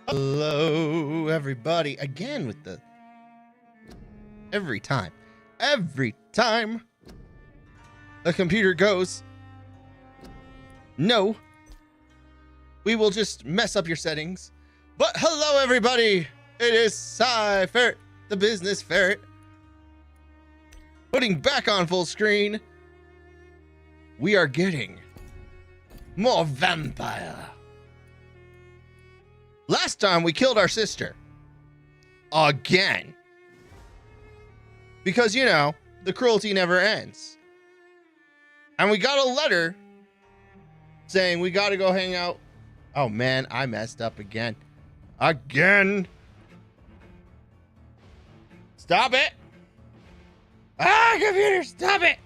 Hello, everybody. Again with the... Every time the computer goes, no, we will just mess up your settings. But hello, everybody. It is PsyFerret, the business ferret, putting back on full screen. We are getting more Vampyr. Last time we killed our sister. Again. Because, you know, the cruelty never ends. And we got a letter saying we got to go hang out. Oh, man, I messed up again. Again. Stop it. Ah, computer, stop it.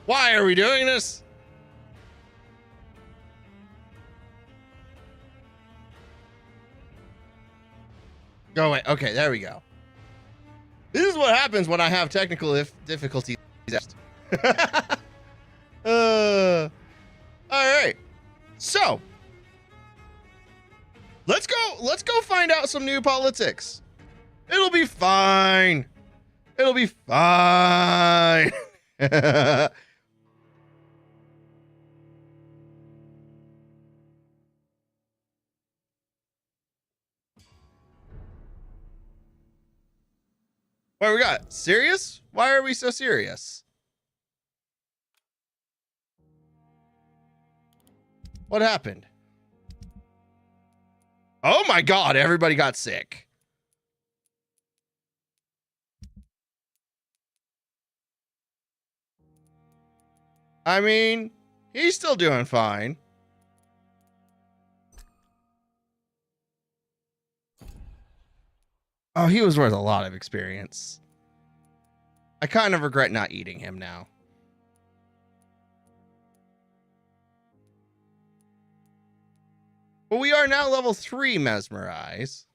Why are we doing this? Go away. Okay, there we go. This is what happens when I have technical difficulties. All right. So, let's go find out some new politics. It'll be fine. It'll be fine. What we got? Serious? Why are we so serious? What happened? Oh my God, everybody got sick. I mean, he's still doing fine. Oh, he was worth a lot of experience. I kind of regret not eating him now. But we are now level 3 mesmerize.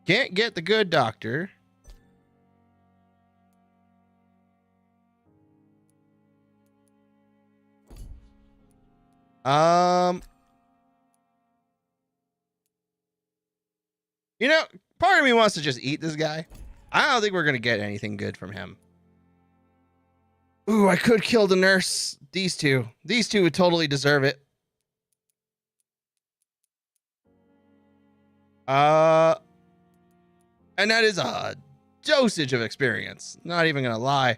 Can't get the good doctor. You know, part of me wants to just eat this guy. I don't think we're going to get anything good from him. Ooh, I could kill the nurse. These two would totally deserve it. And that is a dosage of experience. Not even going to lie.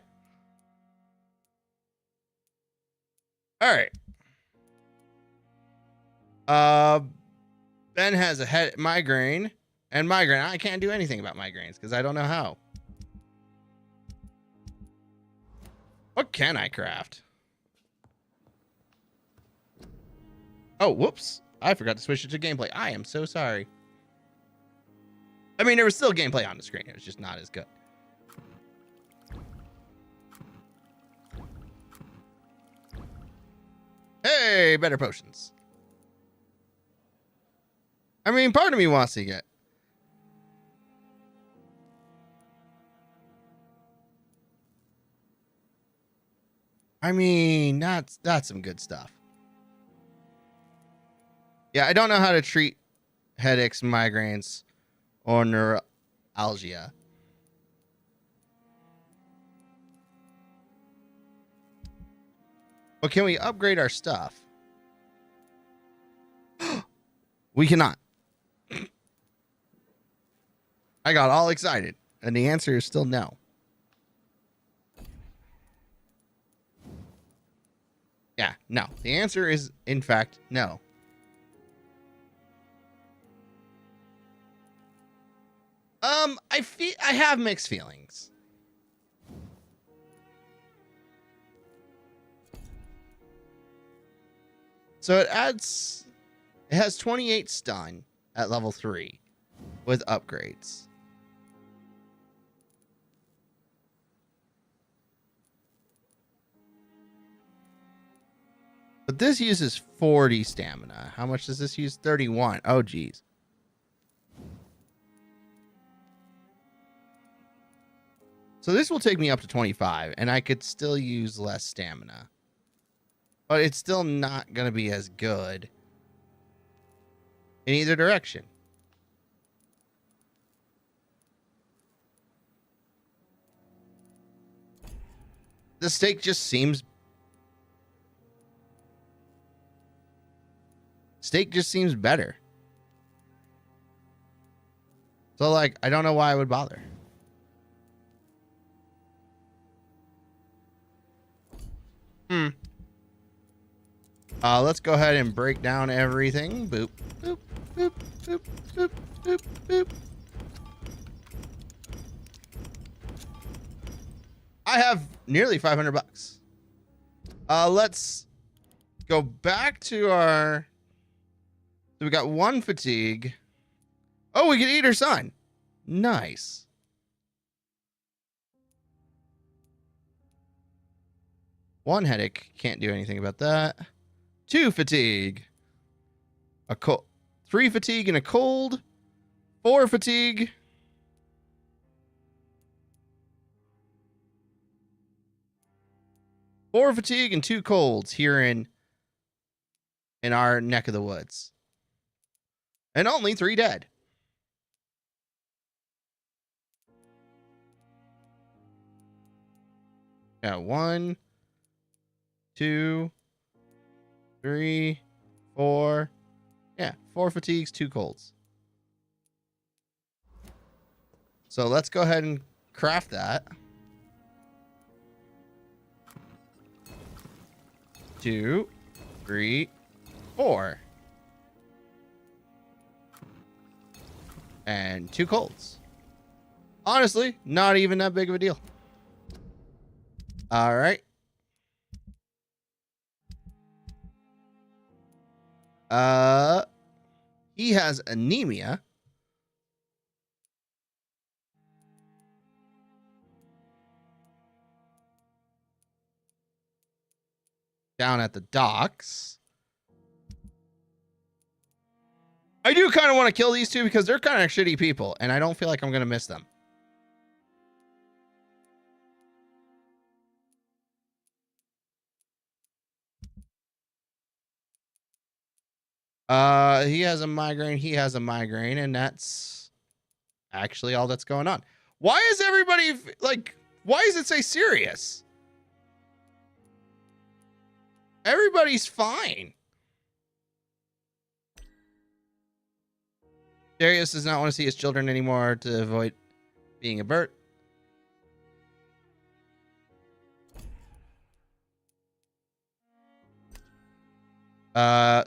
All right. Ben has a head migraine. And migraine, I can't do anything about migraines because I don't know how. What can I craft? Oh, whoops. I forgot to switch it to gameplay. I am so sorry. I mean, there was still gameplay on the screen. It was just not as good. Hey, better potions. I mean, part of me wants to get... I mean, that's some good stuff. Yeah, I don't know how to treat headaches, migraines, or neuralgia. But can we upgrade our stuff? We cannot. I got all excited, and the answer is still no. Yeah, no. The answer is, in fact, no. I have mixed feelings. So it has 28 stun at level 3 with upgrades. But this uses 40 stamina. How much does this use? 31. Oh, geez. So this will take me up to 25, and I could still use less stamina. But it's still not going to be as good in either direction. The steak just seems... Steak just seems better. So, like, I don't know why I would bother. Let's go ahead and break down everything. Boop, boop, boop, boop, boop, boop, boop. I have nearly 500 bucks. Let's go back to our... So we got 1 fatigue. Oh, we can eat her son. Nice. One headache. Can't do anything about that. 2 fatigue. A cold. 3 fatigue and a cold. 4 fatigue. 4 fatigue and 2 colds here in our neck of the woods. And only 3 dead. Yeah, 1, 2, 3, 4. Yeah, 4 fatigues, 2 colds. So let's go ahead and craft that. 2, 3, 4. And 2 colds. Honestly, not even that big of a deal. All right. He has anemia. Down at the docks. I do kind of want to kill these two because they're kind of shitty people, and I don't feel like I'm going to miss them. He has a migraine. He has a migraine, and that's actually all that's going on. Why is everybody like? Why does it say serious? Everybody's fine. Darius does not want to see his children anymore to avoid being a Bert.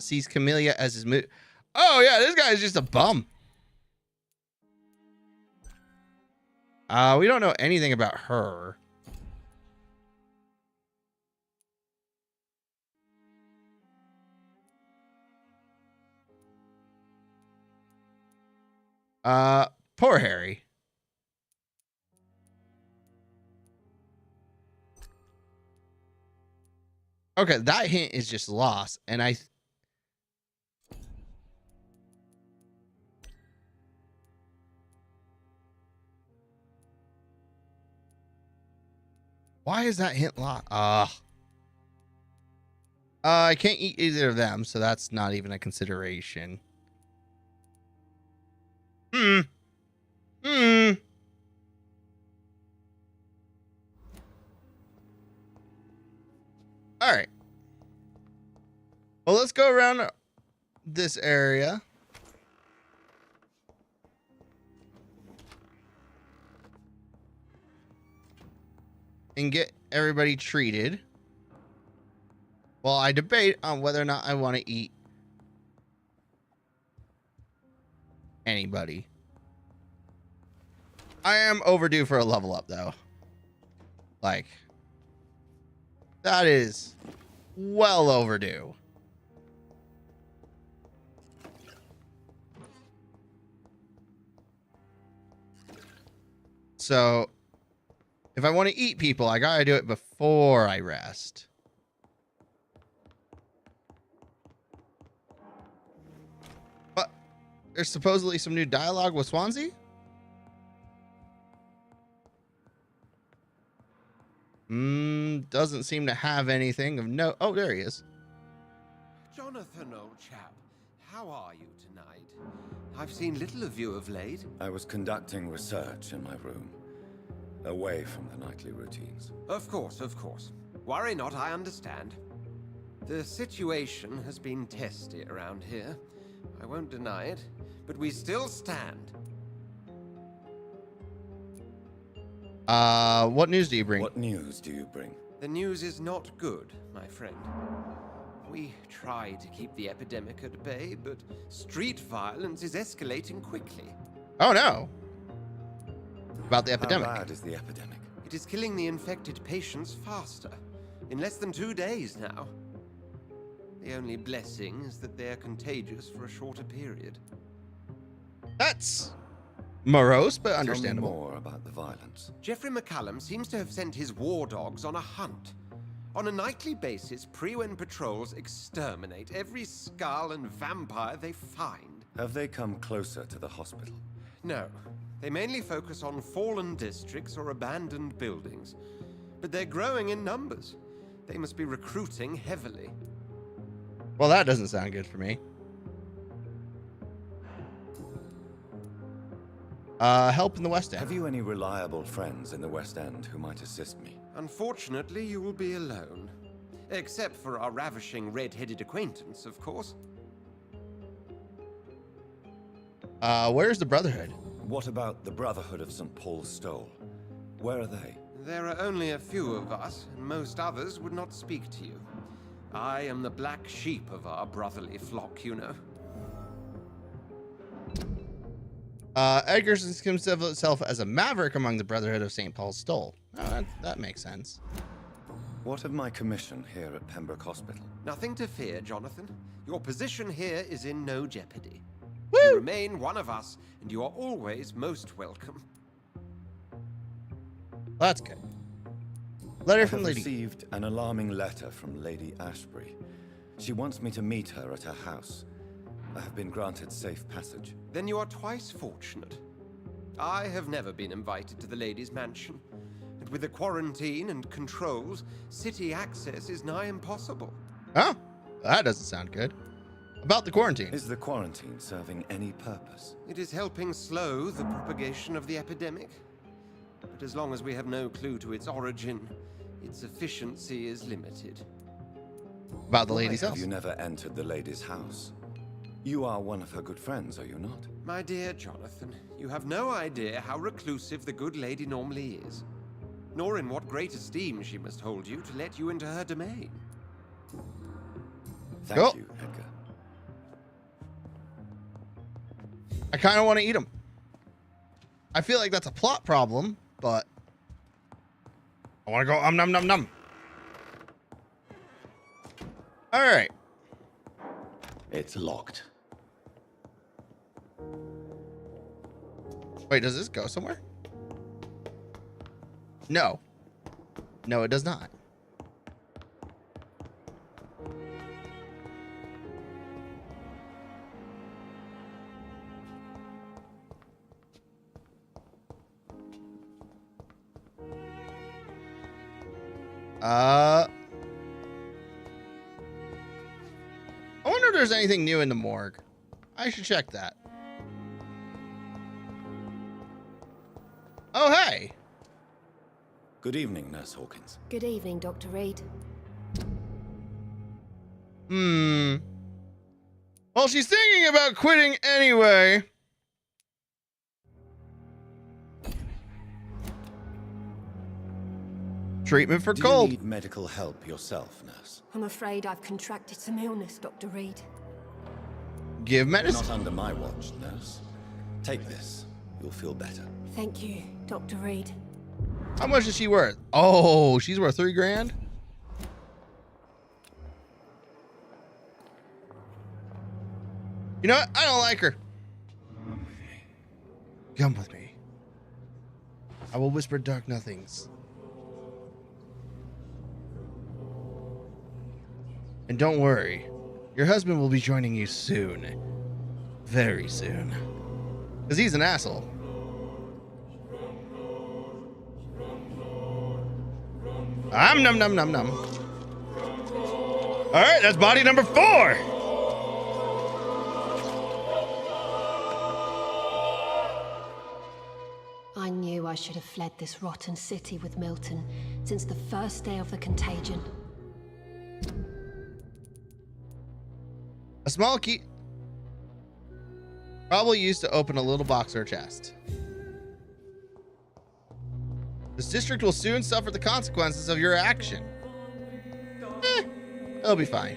Sees Camellia as his mood. Oh yeah, this guy is just a bum. We don't know anything about her. Poor Harry. Okay, that hint is just lost, and why is that hint lost? I can't eat either of them, so that's not even a consideration. All right. Well, let's go around this area. and get everybody treated while I debate on whether or not I want to eat anybody. I am overdue for a level up, though. Like, that is well overdue. So, if I want to eat people, I gotta do it before I rest. But there's supposedly some new dialogue with Swansea? Doesn't seem to have anything of no. Oh, there he is. Jonathan, old chap, how are you tonight? I've seen little of you of late. I was conducting research in my room, away from the nightly routines. Of course, of course. Worry not, I understand. The situation has been testy around here. I won't deny it, but we still stand. What news do you bring? What news do you bring? The news is not good, my friend. We try to keep the epidemic at bay, but street violence is escalating quickly. Oh no. About the epidemic. How bad is the epidemic? It is killing the infected patients faster. In less than 2 days now. The only blessing is that they are contagious for a shorter period. That's morose, but understandable. Tell me more about the violence. Jeffrey McCallum seems to have sent his war dogs on a hunt. On a nightly basis, Pre-Wen patrols exterminate every skull and vampire they find. Have they come closer to the hospital? No. They mainly focus on fallen districts or abandoned buildings. But they're growing in numbers. They must be recruiting heavily. Well, that doesn't sound good for me. Help in the West End. Have you any reliable friends in the West End who might assist me? Unfortunately, you will be alone. Except for our ravishing red-headed acquaintance, of course. Where's the Brotherhood? What about the Brotherhood of St. Paul's Stole? Where are they? There are only a few of us, and most others would not speak to you. I am the black sheep of our brotherly flock, you know. Edgar sees himself as a maverick among the Brotherhood of St. Paul's Stole. Oh, that makes sense. What of my commission here at Pembroke Hospital? Nothing to fear, Jonathan. Your position here is in no jeopardy. Woo! You remain one of us, and you are always most welcome. That's good. Letter I from have Lady. received an alarming letter from Lady Ashbury. She wants me to meet her at her house. I have been granted safe passage. Then you are twice fortunate. I have never been invited to the lady's mansion. And with the quarantine and controls, city access is nigh impossible. Oh, that doesn't sound good. About the quarantine. Is the quarantine serving any purpose? It is helping slow the propagation of the epidemic. But as long as we have no clue to its origin, its efficiency is limited. About the lady's Have house. you never entered the lady's house? You are one of her good friends, are you not? My dear Jonathan, you have no idea how reclusive the good lady normally is, nor in what great esteem she must hold you to let you into her domain. Thank Cool. you, Edgar. I kind of want to eat them. I feel like that's a plot problem, but I want to go num num num. All right. It's locked. Wait, does this go somewhere? No. No, it does not. I wonder if there's anything new in the morgue. I should check that. Oh, hey. Good evening, Nurse Hawkins. Good evening, Dr. Reed. Well, she's thinking about quitting anyway. Treatment for Do cold. you need medical help yourself, nurse? I'm afraid I've contracted some illness, Dr. Reed. Give medicine. Not under my watch, nurse. Take this. You'll feel better. Thank you, Dr. Reed. How much is she worth? Oh, she's worth $3 grand. You know what? I don't like her. Come with me. I will whisper dark nothings. And don't worry, your husband will be joining you soon. Very soon. Because he's an asshole. Num num num num. All right, that's body number 4. I knew I should have fled this rotten city with Milton since the first day of the contagion. A small key. Probably used to open a little box or chest. This district will soon suffer the consequences of your action. It'll be fine.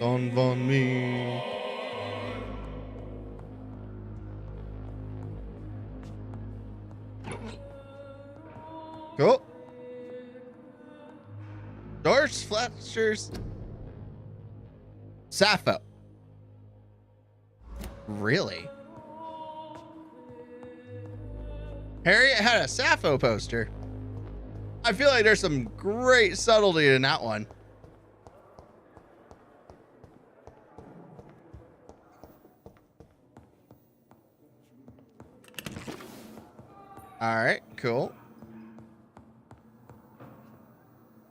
Don't von me. Cool. Doors, Fletcher's. Sappho. Really? Harriet had a Sappho poster. I feel like there's some great subtlety in that one. All right, cool.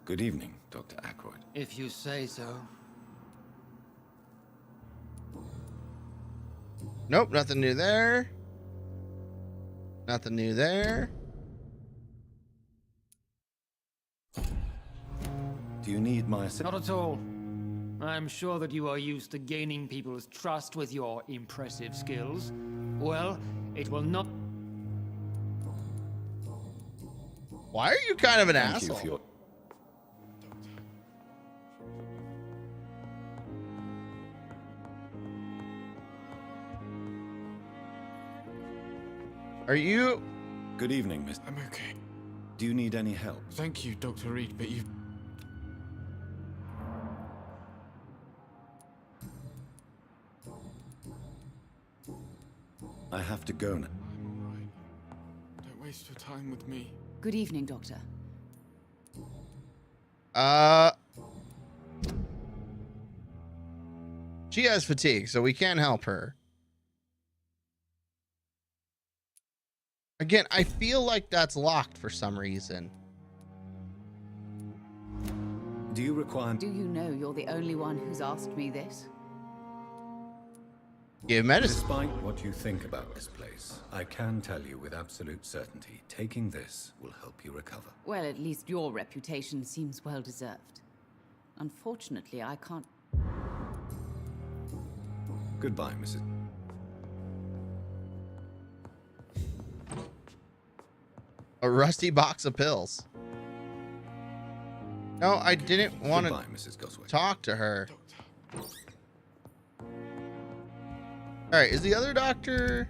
Good evening, Dr. Ackroyd. If you say so. Nope, nothing new there. Nothing new there. Do you need my assistance? Not at all. I'm sure that you are used to gaining people's trust with your impressive skills. Well, it will not... Why are you kind of an Thank you asshole? for your... Are you? Good evening, Miss. I'm okay. Do you need any help? Thank you, Dr. Reed, but you... I have to go now. I'm alright. Don't waste your time with me. Good evening, Doctor. She has fatigue, so we can't help her. Again, I feel like that's locked for some reason. Do you require... Do you know you're the only one who's asked me this? Give medicine. Despite what you think about this place, I can tell you with absolute certainty, taking this will help you recover. Well, at least your reputation seems well deserved. Unfortunately, I can't... Goodbye, Mrs. A rusty box of pills. No, I didn't want to Goodbye, Mrs. Goswick. talk to her. All right, is the other doctor?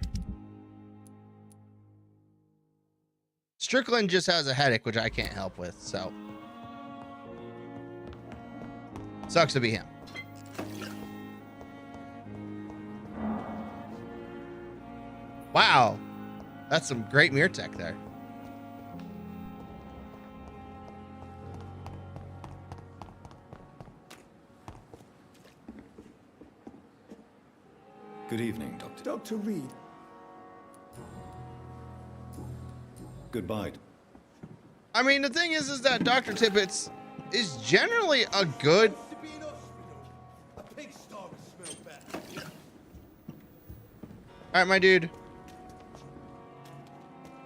Strickland just has a headache, which I can't help with, so. Sucks to be him. Wow. That's some great mirror tech there. Good evening, Doctor. Dr. Reed. Goodbye. I mean, the thing is that Dr. Tippett is generally a good... All right, my dude. You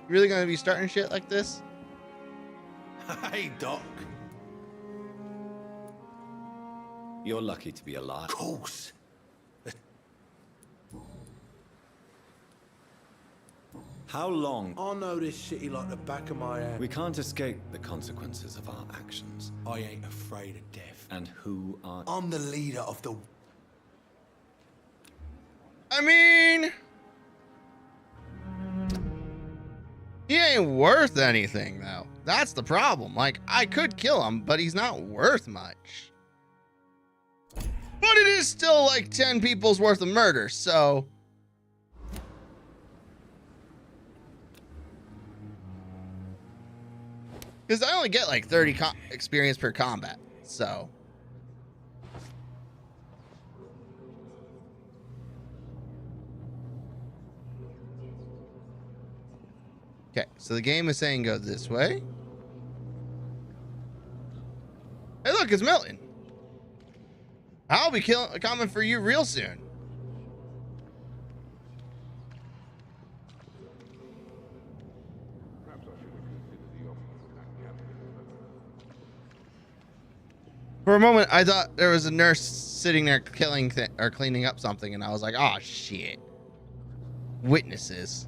really gonna be starting shit like this? Hey, Doc. You're lucky to be alive. Of course. How long? I know this city like the back of my hand. We can't escape the consequences of our actions. I ain't afraid of death. And who are... I'm the leader of the... I mean, he ain't worth anything, though. That's the problem. Like, I could kill him, but he's not worth much. But it is still like 10 people's worth of murder, so... Because I only get like 30 experience per combat, so... Okay, so the game is saying go this way. Hey, look, it's Milton. I'll be coming for you real soon. For a moment, I thought there was a nurse sitting there killing or cleaning up something, and I was like, "Oh shit!" Witnesses.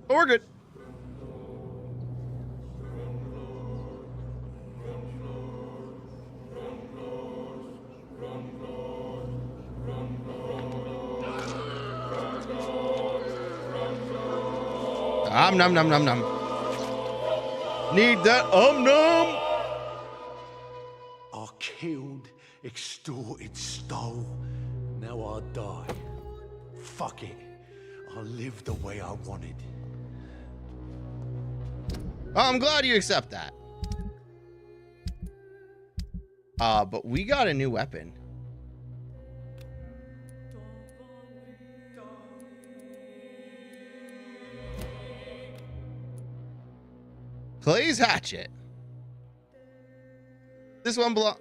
But we're good. Nom nom nom nom. Need that num. I killed, extorted, stole. Now I die. Fuck it. I live the way I wanted. Oh, I'm glad you accept that. But we got a new weapon. Clay's hatchet. This one belongs.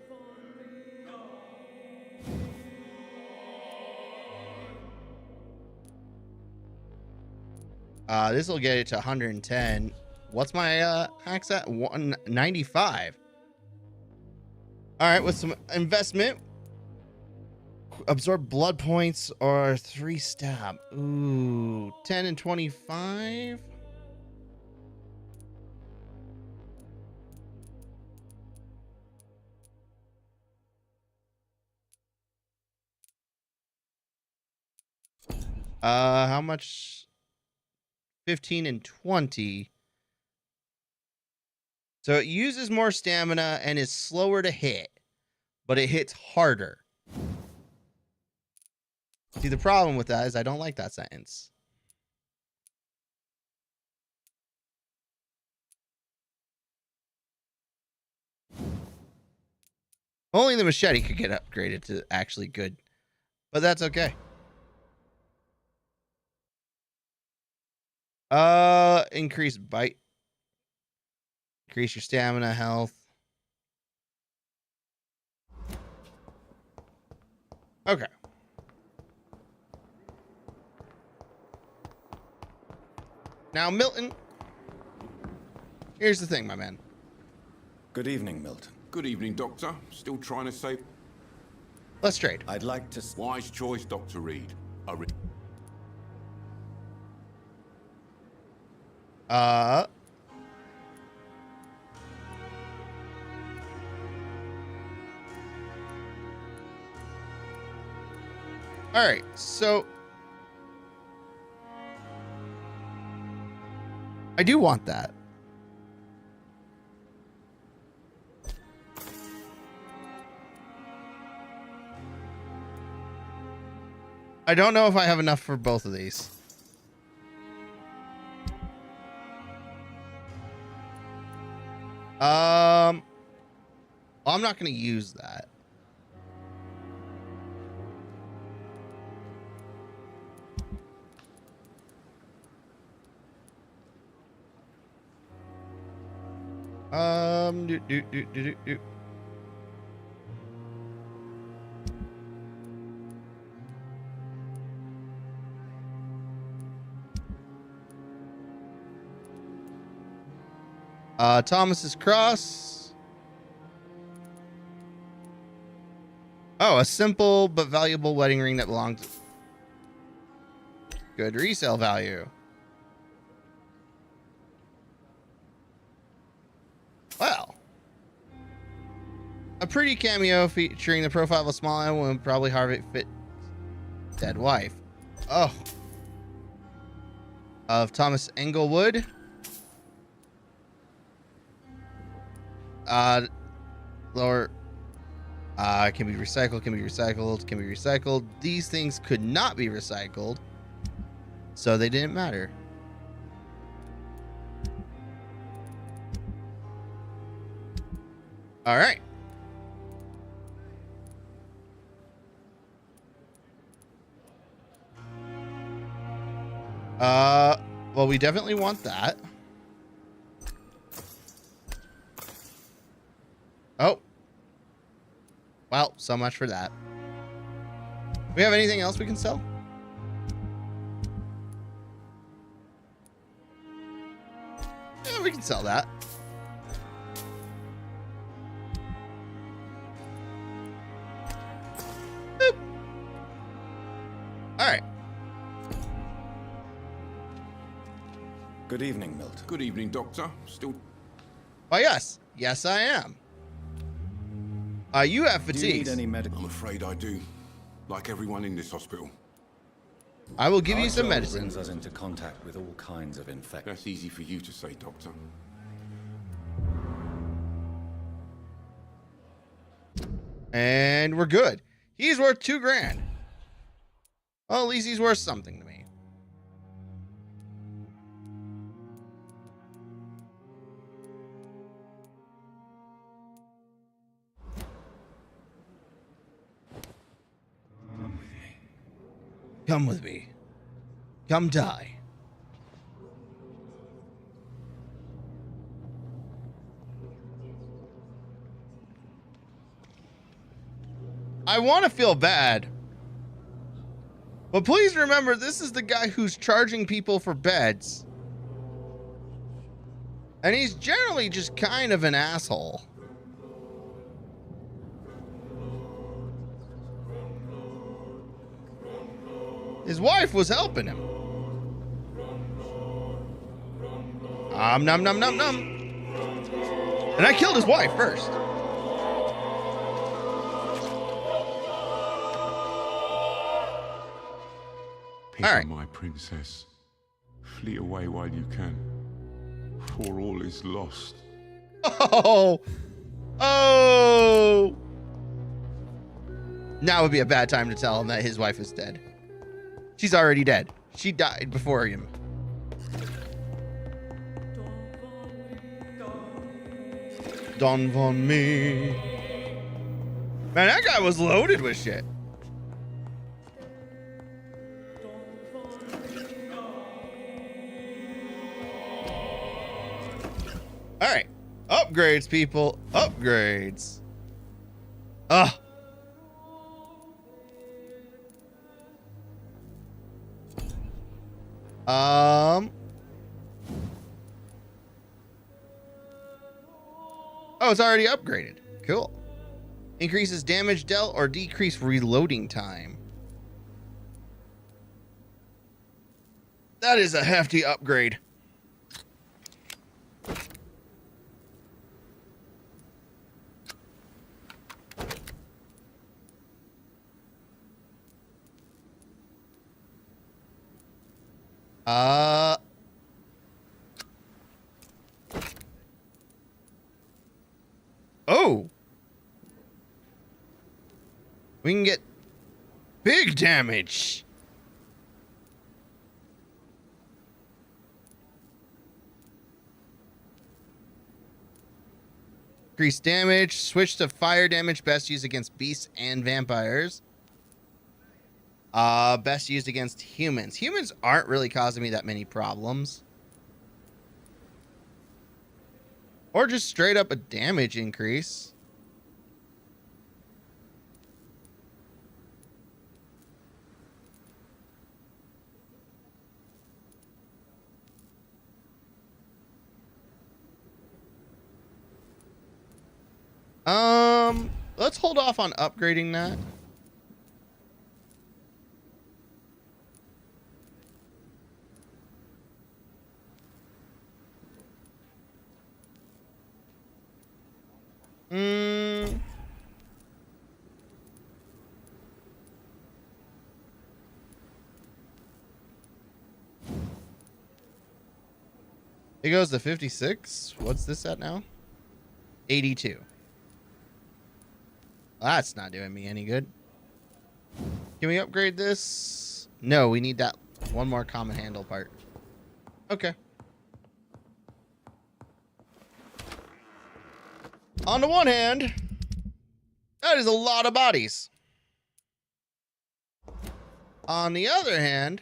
This will get it to 110. What's my axe at? 195. All right, with some investment, absorb blood points or 3 stab. Ooh, 10 and 25. How much? 15 and 20. So it uses more stamina and is slower to hit, but it hits harder. See, the problem with that is I don't like that sentence. Only the machete could get upgraded to actually good, but that's okay. Increase bite. Increase your stamina, health. Okay. Now, Milton. Here's the thing, my man. Good evening, Milton. Good evening, Doctor. Still trying to save... Let's trade. I'd like to... Wise choice, Dr. Reed. All right, so I do want that. I don't know if I have enough for both of these. I'm not going to use that. Do. Thomas's cross. Oh, a simple but valuable wedding ring that belongs. Good resale value. Well, a pretty cameo featuring the profile of a small animal would probably hardly fit dead wife. Oh. Of Thomas Englewood. Lower. Can be recycled, can be recycled, can be recycled. These things could not be recycled, so they didn't matter. All right. Well, we definitely want that. Oh. Well, so much for that. We have anything else we can sell? Yeah, we can sell that. Boop. All right. Good evening, Milton. Good evening, Doctor. Still... Why, yes. Yes, I am. You have Do you need fatigues. any medical? I'm afraid I do. Like everyone in this hospital. I will give Our you some job medicine. brings us into contact with all kinds of infections. That's easy for you to say, Doctor. And we're good. He's worth $2 grand. Well, at least he's worth something to me. Come with me. Come die. I want to feel bad. But please remember, this is the guy who's charging people for beds. And he's generally just kind of an asshole. His wife was helping him. Nom nom nom nom. And I killed his wife first. Pick All right. my princess. Flee away while you can. For all is lost. Oh. Oh. Now would be a bad time to tell him that his wife is dead. She's already dead. She died before him. Don von me. Man, that guy was loaded with shit. All right. Upgrades, people. Upgrades. Ugh. Oh, it's already upgraded. Cool. Increases damage dealt or decrease reloading time. That is a hefty upgrade. Oh. We can get big damage. Increase damage. Switch to fire damage. Best used against beasts and vampires. Best used against humans. Humans aren't really causing me that many problems. Or just straight up a damage increase. Let's hold off on upgrading that. Mm. It goes to 56. What's this at now? 82. That's not doing me any good. Can we upgrade this? No, we need that one more common handle part. Okay. On the one hand, that is a lot of bodies. On the other hand,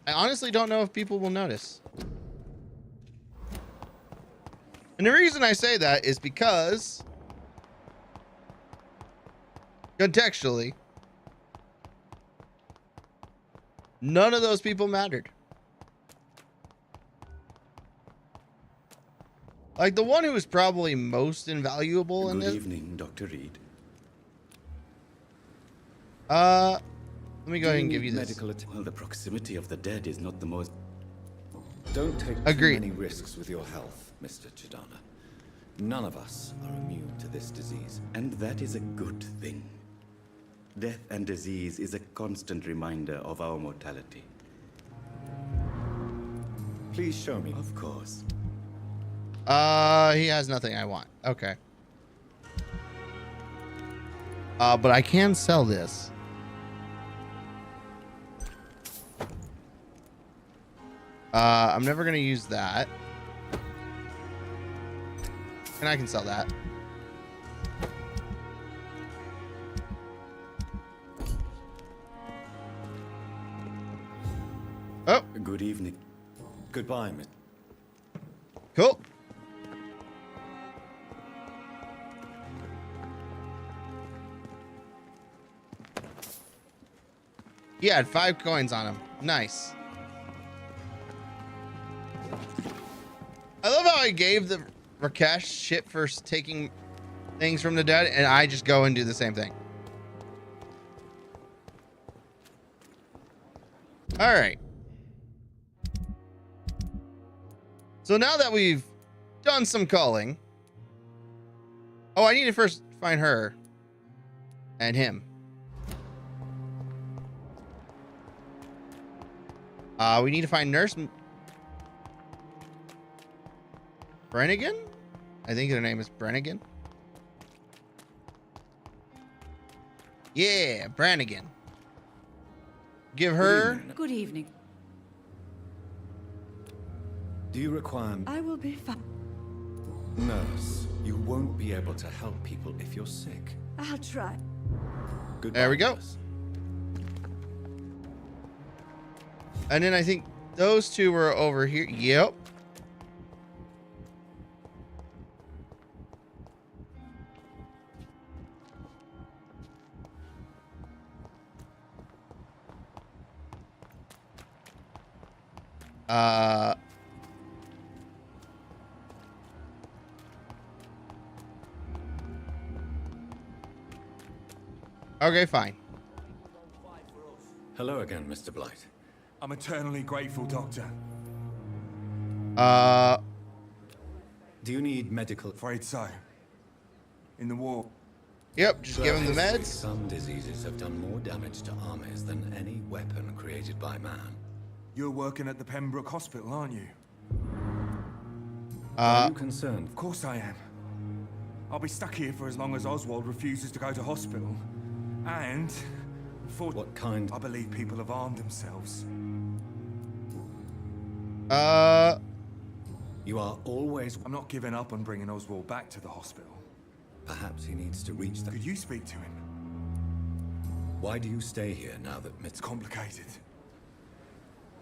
I honestly don't know if people will notice. And the reason I say that is because contextually, none of those people mattered. Like the one who was probably most invaluable in this. Good evening, Dr. Reed. Let me go ahead and give you this. Well, the proximity of the dead is not the most... Don't take Agreed. too many risks with your health, Mr. Chidana. None of us are immune to this disease, and that is a good thing. Death and disease is a constant reminder of our mortality. Please show me. Of course. He has nothing I want. Okay. But I can sell this. I'm never gonna use that. And I can sell that. Oh. Good evening. Goodbye, Miss. Cool. He had 5 coins on him. Nice. I love how I gave the Rakesh shit for taking things from the dead, and I just go and do the same thing. All right. So now that we've done some calling. Oh, I need to first find her and him. We need to find Nurse Brannigan? I think her name is Brannigan. Yeah, Brannigan. Give her... Good evening. Do you require... I will be fine. Nurse, you won't be able to help people if you're sick. I'll try. Goodbye, There we go. nurse. And then I think those two were over here. Yep. Okay, fine. Hello again, Mr. Blight. I'm eternally grateful, Doctor. Do you need medical... Afraid so. In the war. Yep, just give him the meds. Some diseases have done more damage to armies than any weapon created by man. You're working at the Pembroke Hospital, aren't you? Are you concerned? Of course I am. I'll be stuck here for as long as Oswald refuses to go to hospital. And... for What kind? I believe people have armed themselves. You are always... I'm not giving up on bringing Oswald back to the hospital. Perhaps he needs to reach the... Could you speak to him? Why do you stay here now that It's complicated.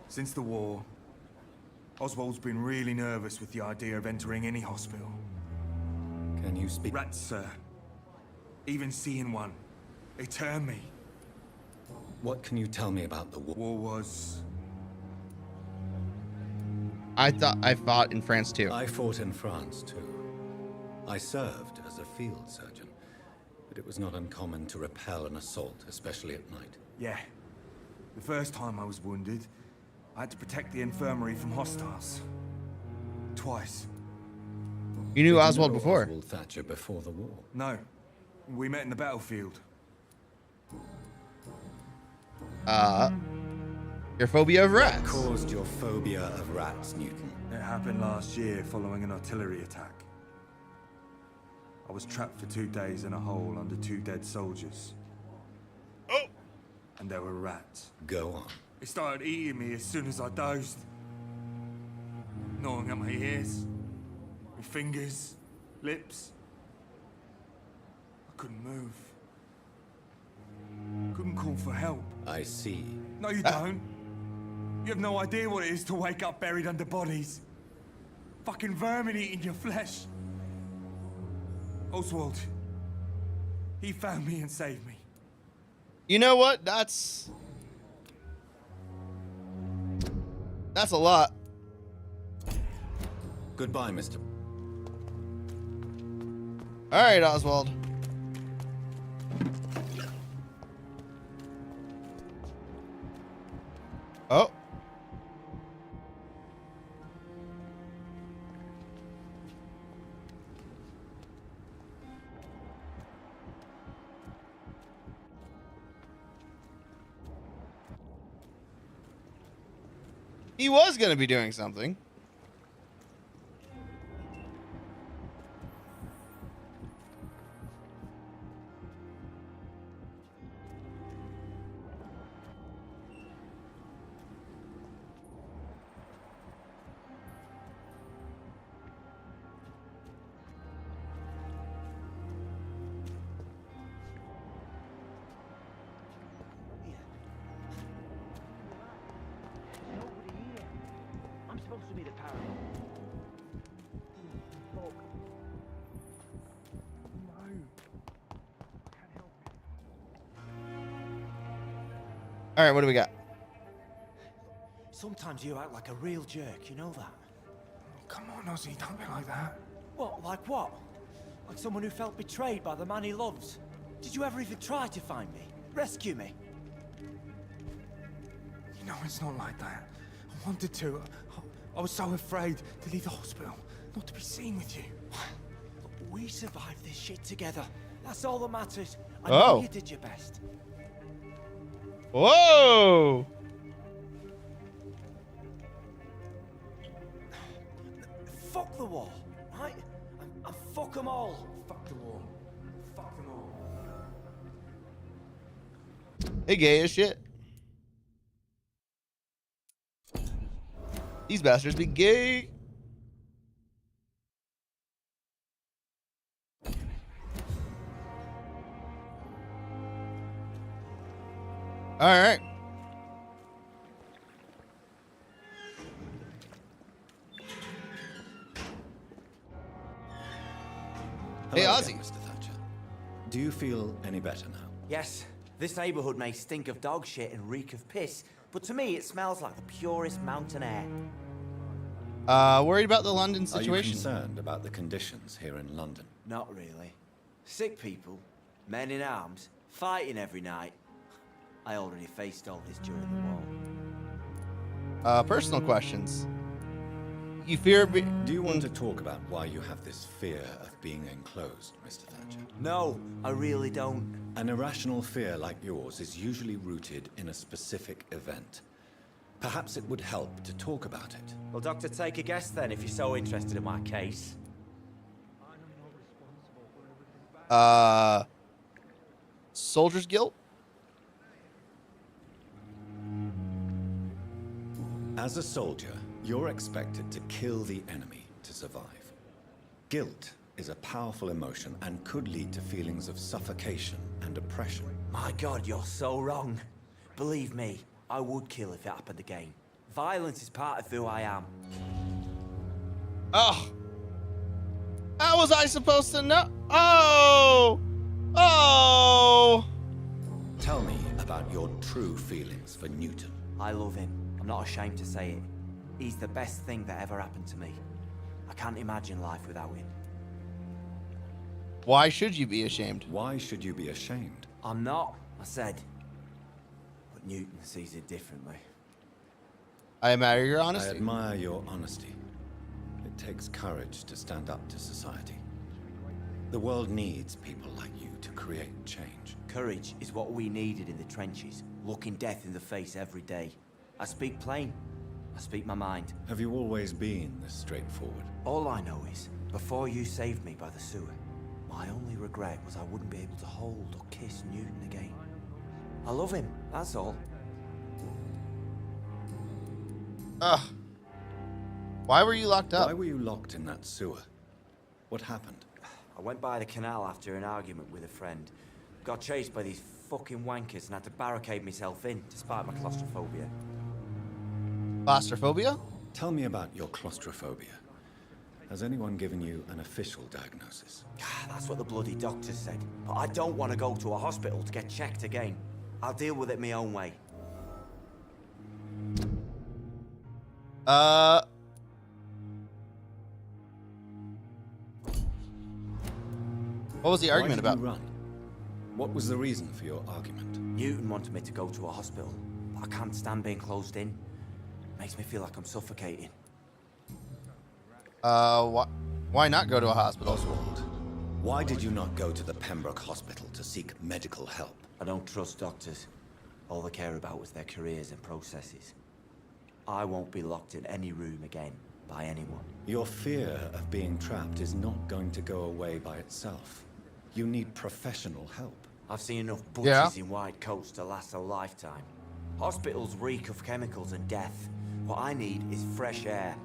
Since the war, Oswald's been really nervous with the idea of entering any hospital. Can you speak? Rats, sir. Even seeing one. They turn me. What can you tell me about the war? War was... I thought I fought in France too. I fought in France too. I served as a field surgeon, but it was not uncommon to repel an assault, especially at night. Yeah. The first time I was wounded, I had to protect the infirmary from hostiles. Twice. You knew Did Oswald know before? Oswald Thatcher before the war? No. We met in the battlefield. Your phobia of What rats. caused your phobia of rats, Newton? It happened last year following an artillery attack. I was trapped for 2 days in a hole under 2 dead soldiers. Oh! And there were rats. Go on. They started eating me as soon as I dozed. Gnawing at my ears, my fingers, lips. I couldn't move. Couldn't call for help. I see. No, you don't. You have no idea what it is to wake up buried under bodies. Fucking vermin eating your flesh. Oswald. He found me and saved me. You know what? That's a lot. Goodbye, Mr. All right, Oswald. Oh. He was going to be doing something. All right, what do we got? Sometimes you act like a real jerk, you know that? Come on, Ozzy, don't be like that. What, like what? Like someone who felt betrayed by the man he loves? Did you ever even try to find me? Rescue me? You know, it's not like that. I wanted to. I was so afraid to leave the hospital, not to be seen with you. Look, we survived this shit together. That's all that matters. I Oh. know you did your best. Whoa! Fuck the war, right? And fuck them all. Fuck the war. Fuck them all. They gay as shit. These bastards be gay. All right. Hey, Hello Ozzy. again, Mr. Thatcher. Do you feel any better now? Yes, this neighborhood may stink of dog shit and reek of piss, but to me it smells like the purest mountain air. Worried about the London Are you situation? concerned about the conditions here in London? Not really. Sick people, men in arms, fighting every night. I already faced all this during the war. Personal questions. You fear Do you want to talk about why you have this fear of being enclosed, Mr. Thatcher? No, I really don't. An irrational fear like yours is usually rooted in a specific event. Perhaps it would help to talk about it. Well, Doctor, take a guess then if you're so interested in my case. Soldier's guilt? As a soldier, you're expected to kill the enemy to survive. Guilt is a powerful emotion and could lead to feelings of suffocation and oppression. My God, you're so wrong. Believe me, I would kill if it happened again. Violence is part of who I am. Oh. How was I supposed to know? Oh. Oh. Tell me about your true feelings for Newton. I love him. I'm not ashamed to say it. He's the best thing that ever happened to me. I can't imagine life without him. Why should you be ashamed? Why should you be ashamed? I'm not, I said. But Newton sees it differently. I admire your I honesty. admire your honesty. It takes courage to stand up to society. The world needs people like you to create change. Courage is what we needed in the trenches, looking death in the face every day. I speak plain. I speak my mind. Have you always been this straightforward? All I know is, before you saved me by the sewer, my only regret was I wouldn't be able to hold or kiss Newton again. I love him, that's all. Ugh. Why were you locked up? Why were you locked in that sewer? What happened? I went by the canal after an argument with a friend. Got chased by these fucking wankers and had to barricade myself in, despite my claustrophobia. Claustrophobia? Tell me about your claustrophobia. Has anyone given you an official diagnosis? That's what the bloody doctor said. But I don't want to go to a hospital to get checked again. I'll deal with it my own way. What was the argument Why did about? you run? What was the reason for your argument? Newton wanted me to go to a hospital, but I can't stand being closed in. Makes me feel like I'm suffocating. Why not go to a hospital? Oswald, why did you not go to the Pembroke Hospital to seek medical help? I don't trust doctors. All they care about was their careers and processes. I won't be locked in any room again by anyone. Your fear of being trapped is not going to go away by itself. You need professional help. I've seen enough butchers in white coats to last a lifetime. Hospitals reek of chemicals and death. What I need is fresh air.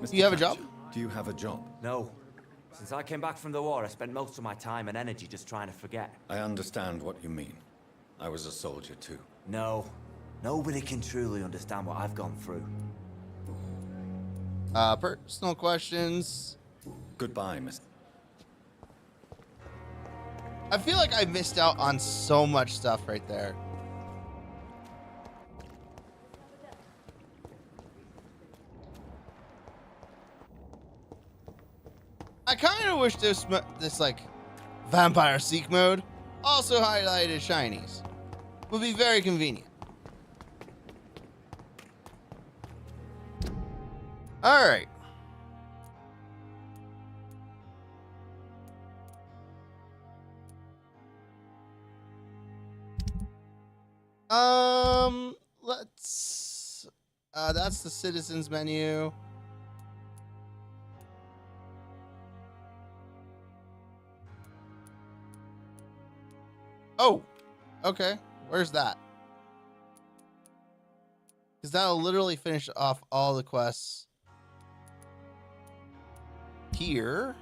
Mr. You have a Thatcher, job? Do you have a job? No. Since I came back from the war, I spent most of my time and energy just trying to forget. I understand what you mean. I was a soldier too. No. Nobody can truly understand what I've gone through. Personal questions. Goodbye, Mr. I feel like I missed out on so much stuff right there. I kind of wish this like vampire seek mode also highlighted shinies. Would be very convenient. All right. Let's that's the citizens menu. Oh, okay. Where's that? Because that'll literally finish off all the quests here.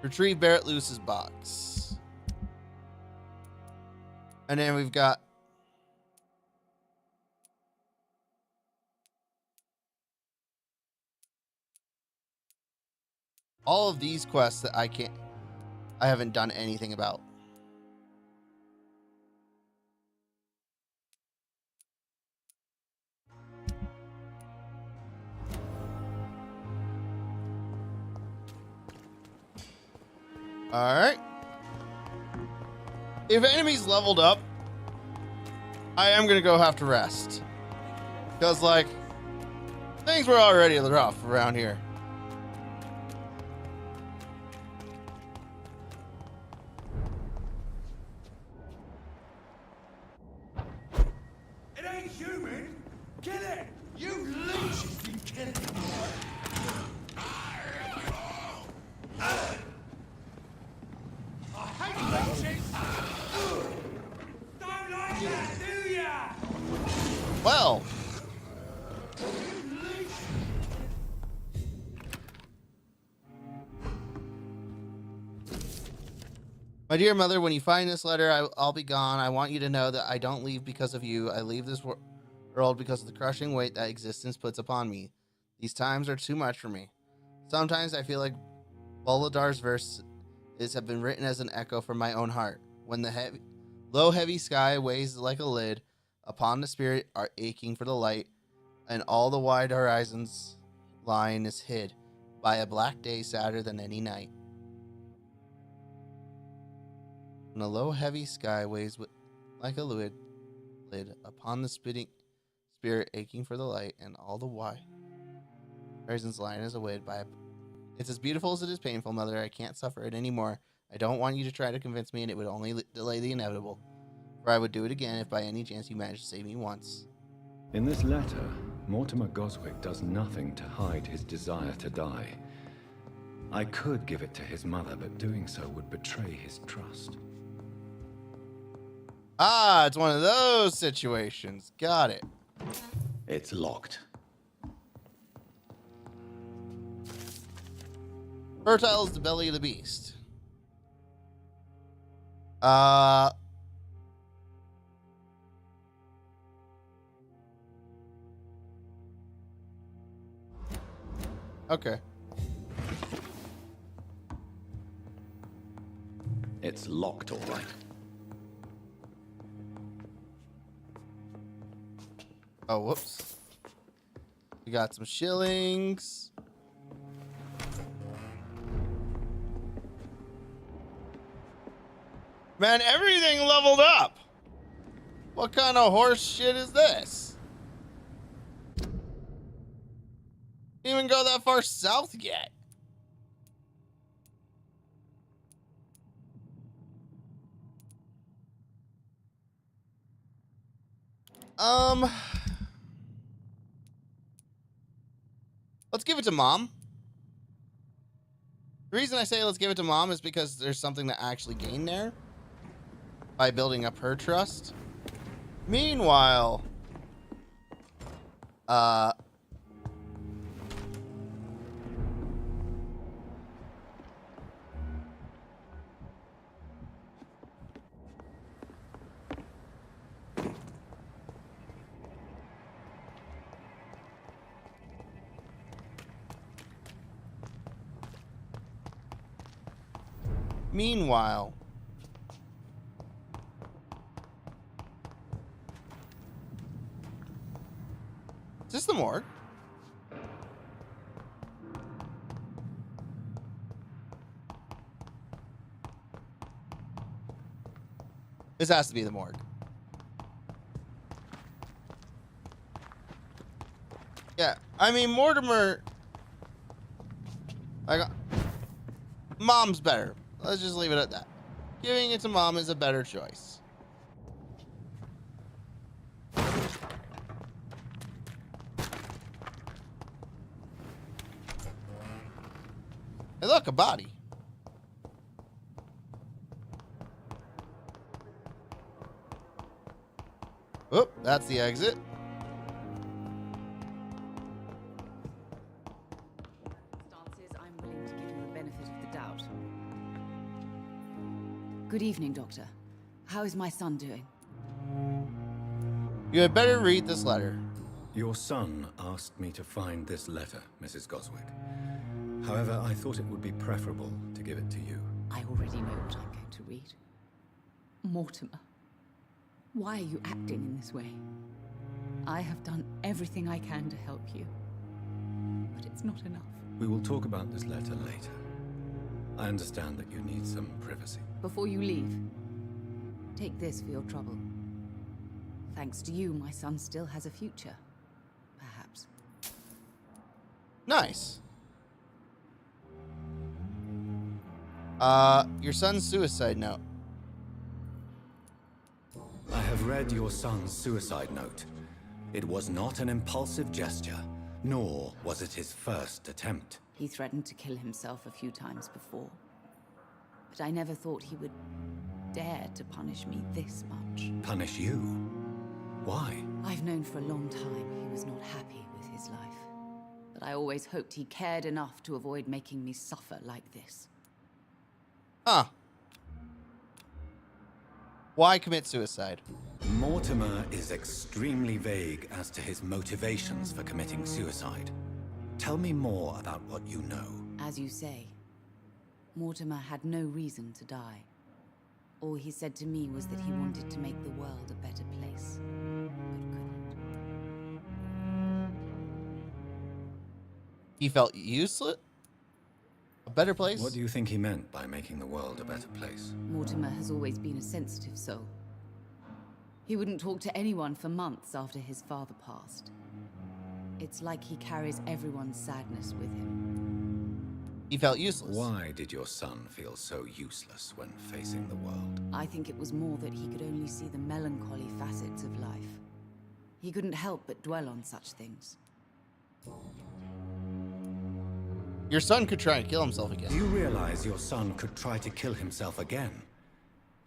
Retrieve Barrett Lewis's box. And then we've got all of these quests that I haven't done anything about. All right. If enemies leveled up, I am gonna go have to rest, because like things were already rough around here. It ain't human! Kill it! You leech has been killing it! I hate leeches! Don't like that, do ya? Well, my dear mother, when you find this letter, I'll be gone. I want you to know that I don't leave because of you. I leave this world because of the crushing weight that existence puts upon me. These times are too much for me. Sometimes I feel like Boladar's verses have been written as an echo from my own heart. When the low heavy sky weighs like a lid upon the spirit are aching for the light, and all the wide horizons line is hid by a black day sadder than any night. When a low, heavy sky weighs like a lid upon the spitting spirit aching for the light, and all the while Horizon's line is awaited by it's as beautiful as it is painful, Mother. I can't suffer it anymore. I don't want you to try to convince me, and it would only delay the inevitable. For I would do it again if by any chance you managed to save me once. In this letter, Mortimer Goswick does nothing to hide his desire to die. I could give it to his mother, but doing so would betray his trust. Ah, it's one of those situations. Got it. It's locked. Fertile is the belly of the beast. Okay. It's locked, all right. Oh, whoops. We got some shillings. Man, everything leveled up. What kind of horse shit is this? Didn't even go that far south yet. Let's give it to Mom. The reason I say let's give it to Mom is because there's something to actually gain there by building up her trust. Meanwhile, is this the morgue? This has to be the morgue. Yeah, I mean, Mortimer... Mom's better. Let's just leave it at that. Giving it to Mom is a better choice. Hey, look, a body. Oh, that's the exit. I'm willing to give you the benefit of the doubt. Good evening, Doctor. How is my son doing? You had better read this letter. Your son asked me to find this letter, Mrs. Goswick. However, I thought it would be preferable to give it to you. I already know what I'm going to read. Mortimer, why are you acting in this way? I have done everything I can to help you, but it's not enough. We will talk about this letter later. I understand that you need some privacy. Before you leave, take this for your trouble. Thanks to you, my son still has a future. Perhaps. Nice. Your son's suicide note. I have read your son's suicide note. It was not an impulsive gesture, nor was it his first attempt. He threatened to kill himself a few times before. But I never thought he would dare to punish me this much. Punish you? Why? I've known for a long time he was not happy with his life. But I always hoped he cared enough to avoid making me suffer like this. Huh. Why commit suicide? Mortimer is extremely vague as to his motivations for committing suicide. Tell me more about what you know. As you say, Mortimer had no reason to die. All he said to me was that he wanted to make the world a better place, but couldn't. He felt useless? A better place? What do you think he meant by making the world a better place? Mortimer has always been a sensitive soul. He wouldn't talk to anyone for months after his father passed. It's like he carries everyone's sadness with him. He felt useless. Why did your son feel so useless when facing the world? I think it was more that he could only see the melancholy facets of life. He couldn't help but dwell on such things. Your son could try and kill himself again. Do you realize your son could try to kill himself again?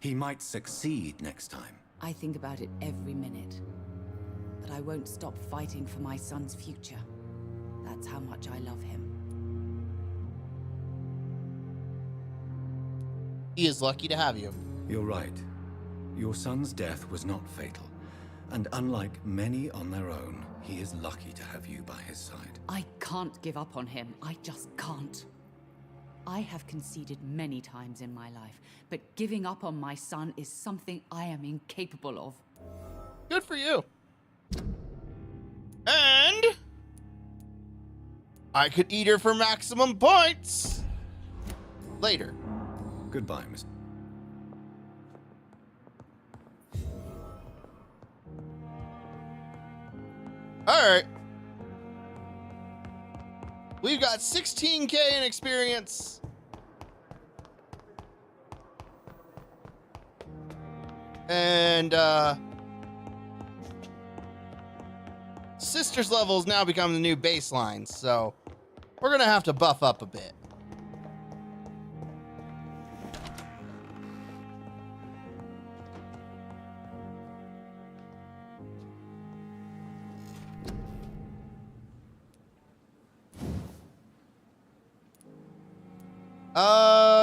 He might succeed next time. I think about it every minute. But I won't stop fighting for my son's future. That's how much I love him. He is lucky to have you. You're right. Your son's death was not fatal. And unlike many on their own, he is lucky to have you by his side. I can't give up on him. I just can't. I have conceded many times in my life, but giving up on my son is something I am incapable of. Good for you. And I could eat her for maximum points later. Goodbye, Miss. All right. We've got 16K in experience. And Sisters levels now become the new baseline, so we're gonna have to buff up a bit.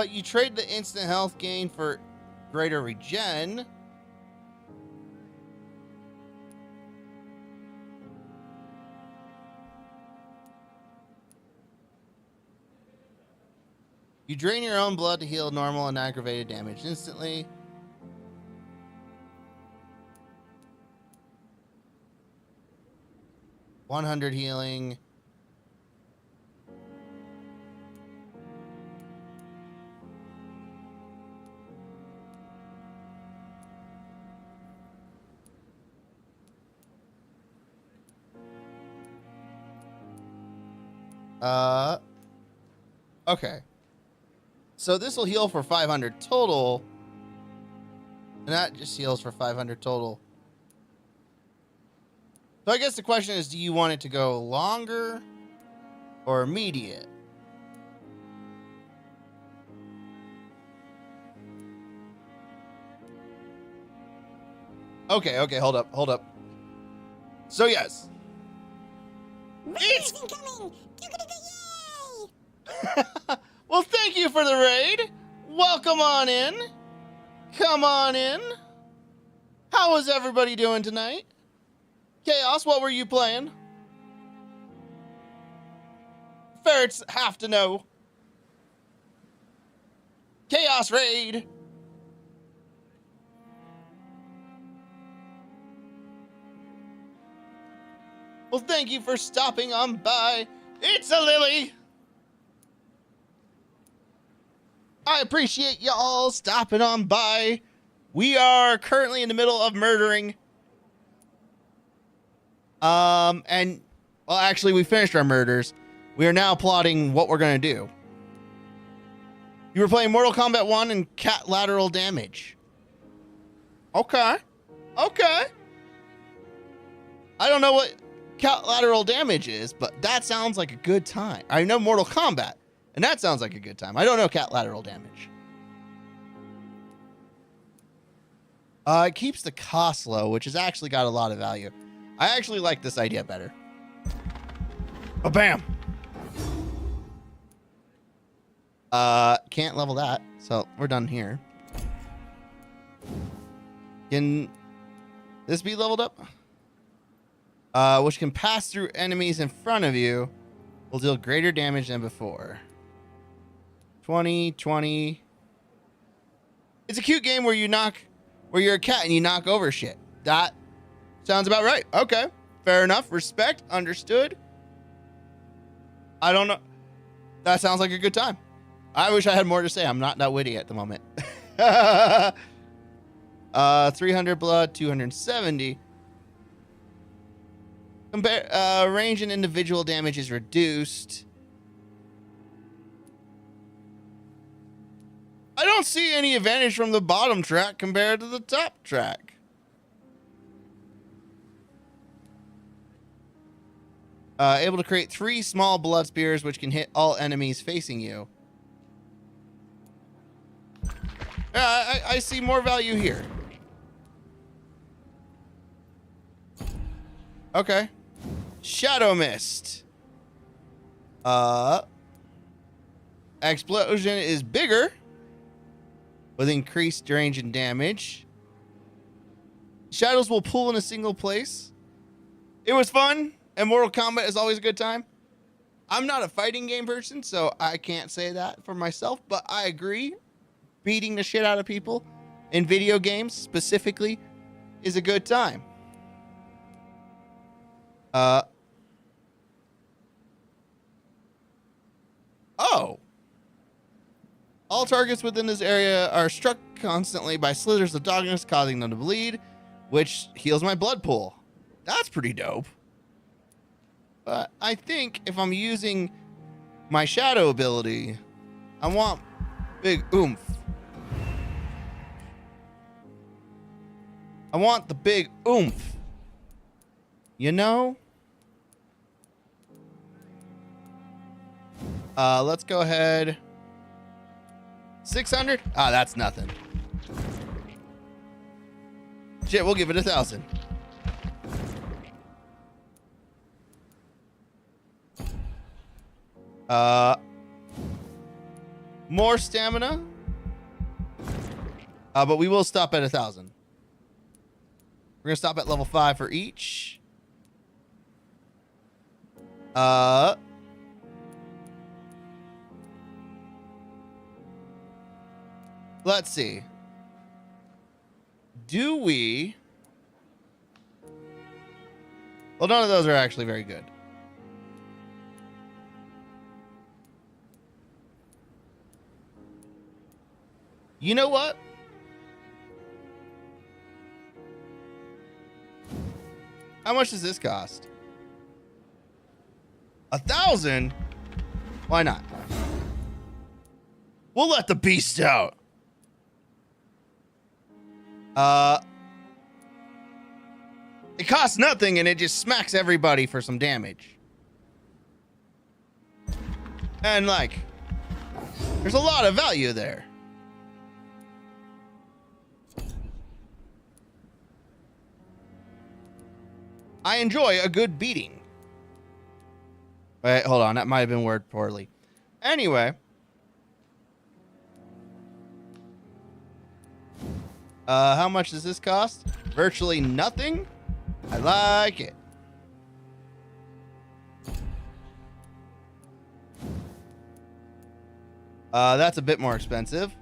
You trade the instant health gain for greater regen. You drain your own blood to heal normal and aggravated damage instantly. $100 healing. Okay. So this will heal for 500 total. And that just heals for 500 total. So I guess the question is, do you want it to go longer or immediate? Okay, hold up. So yes. Raiders incoming! Yay! Well, thank you for the raid. Welcome on in. Come on in. How is everybody doing tonight? Chaos, what were you playing? Ferrets have to know. Chaos raid. Well, thank you for stopping on by. It's a Lily. I appreciate y'all stopping on by. We are currently in the middle of murdering. And, well, actually, we finished our murders. We are now plotting what we're going to do. You were playing Mortal Kombat 1 and cat lateral damage. Okay. I don't know what cat lateral damage is, but that sounds like a good time. I know Mortal Kombat, and that sounds like a good time. I don't know cat lateral damage. It keeps the cost low, which has actually got a lot of value. I actually like this idea better. Oh, bam. Can't level that, so we're done here. Can this be leveled up? Which can pass through enemies in front of you, will deal greater damage than before. 20. It's a cute game where you're a cat and you knock over shit. That sounds about right. Okay, fair enough. Respect, understood. I don't know. That sounds like a good time. I wish I had more to say. I'm not that witty at the moment. 300 blood, 270. Range and individual damage is reduced. I don't see any advantage from the bottom track compared to the top track. Able to create 3 small blood spears, which can hit all enemies facing you. I see more value here. Okay. Shadow Mist. Explosion is bigger with increased range and damage. Shadows will pull in a single place. It was fun, and Mortal Kombat is always a good time. I'm not a fighting game person, so I can't say that for myself, but I agree. Beating the shit out of people in video games specifically is a good time. Oh. All targets within this area are struck constantly by slithers of darkness, causing them to bleed, which heals my blood pool. That's pretty dope. But I think if I'm using my shadow ability, I want big oomph. I want the big oomph. You know? Let's go ahead. 600? Ah, that's nothing. Shit, we'll give it 1,000. More stamina. But we will stop at 1,000. We're gonna stop at level 5 for each. Let's see. Do we... Well, none of those are actually very good. You know what? How much does this cost? 1,000? Why not? We'll let the beast out. It costs nothing and it just smacks everybody for some damage. And like, there's a lot of value there. I enjoy a good beating. Wait, hold on. That might have been worded poorly. Anyway. How much does this cost? Virtually nothing. I like it. That's a bit more expensive.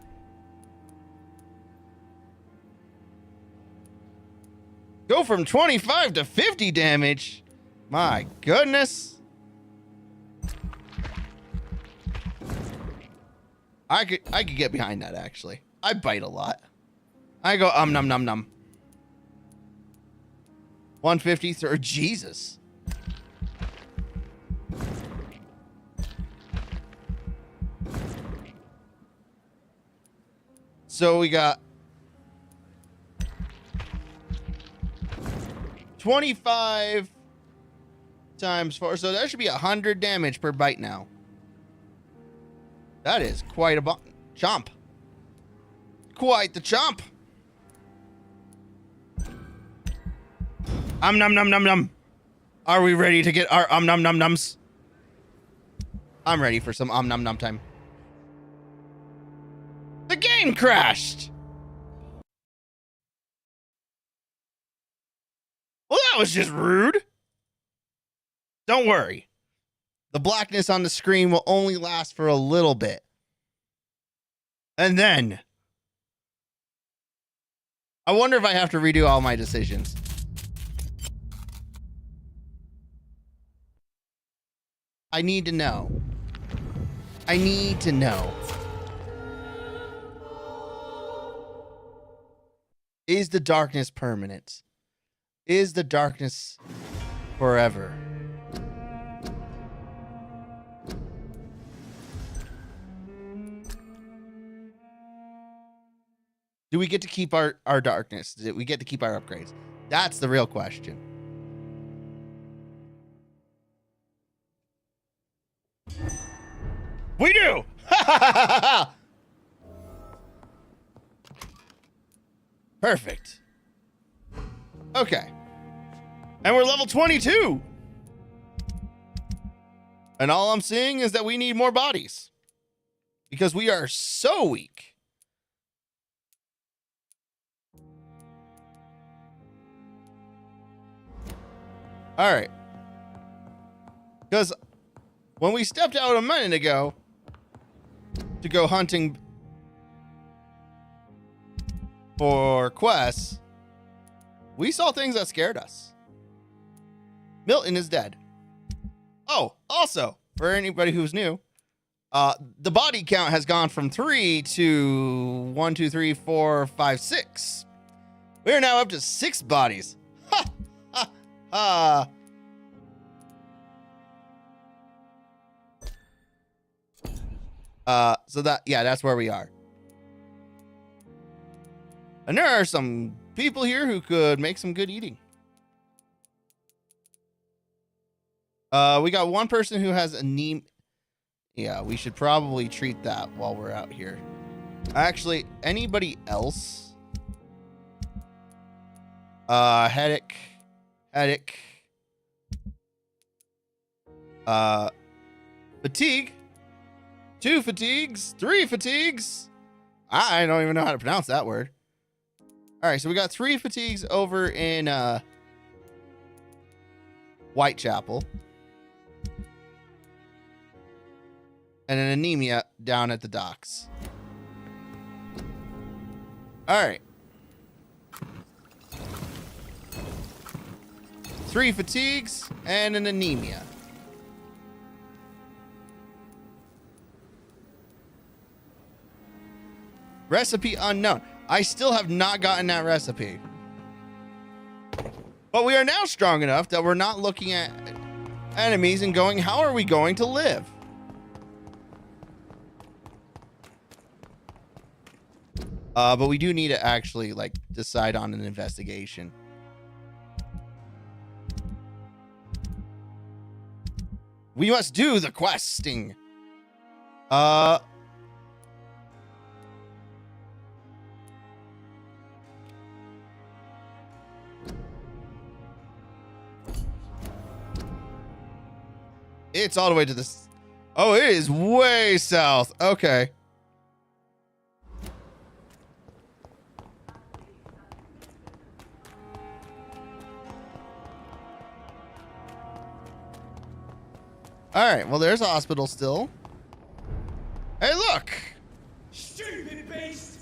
Go from 25 to 50 damage. My goodness. I could get behind that, actually. I bite a lot. I go num num num. 153. Jesus. So we got 25 times 4. So that should be 100 damage per bite now. That is quite a chomp. Quite the chomp. Num num num num. Are we ready to get our num num nums? I'm ready for some num num time. The game crashed. Well, that was just rude. Don't worry. The blackness on the screen will only last for a little bit. And then I wonder if I have to redo all my decisions. I need to know. I need to know. Is the darkness permanent? Is the darkness forever? Do we get to keep our darkness? Do we get to keep our upgrades? That's the real question. We do! Perfect. Okay. And we're level 22. And all I'm seeing is that we need more bodies. Because we are so weak. All right. Because when we stepped out a minute ago to go hunting for quests, we saw things that scared us. Milton is dead. Oh, also, for anybody who's new, the body count has gone from 3 to 1, 2, 3, 4, 5, 6. We are now up to 6 bodies. Ha! Ha! Ha! So that's where we are. And there are some people here who could make some good eating. We got one person who has anemia. Yeah, we should probably treat that while we're out here. Actually, anybody else? Headache. Fatigue. 2 fatigues. 3 fatigues. I don't even know how to pronounce that word. All right, so we got 3 fatigues over in Whitechapel. And an anemia down at the docks. All right. 3 fatigues and an anemia. Recipe unknown. I still have not gotten that recipe. But we are now strong enough that we're not looking at enemies and going, how are we going to live? But we do need to actually decide on an investigation. We must do the questing. It's all the way to this. Oh, it is way south. Okay. All right. Well, there's a hospital still. Hey, look. Stupid beast!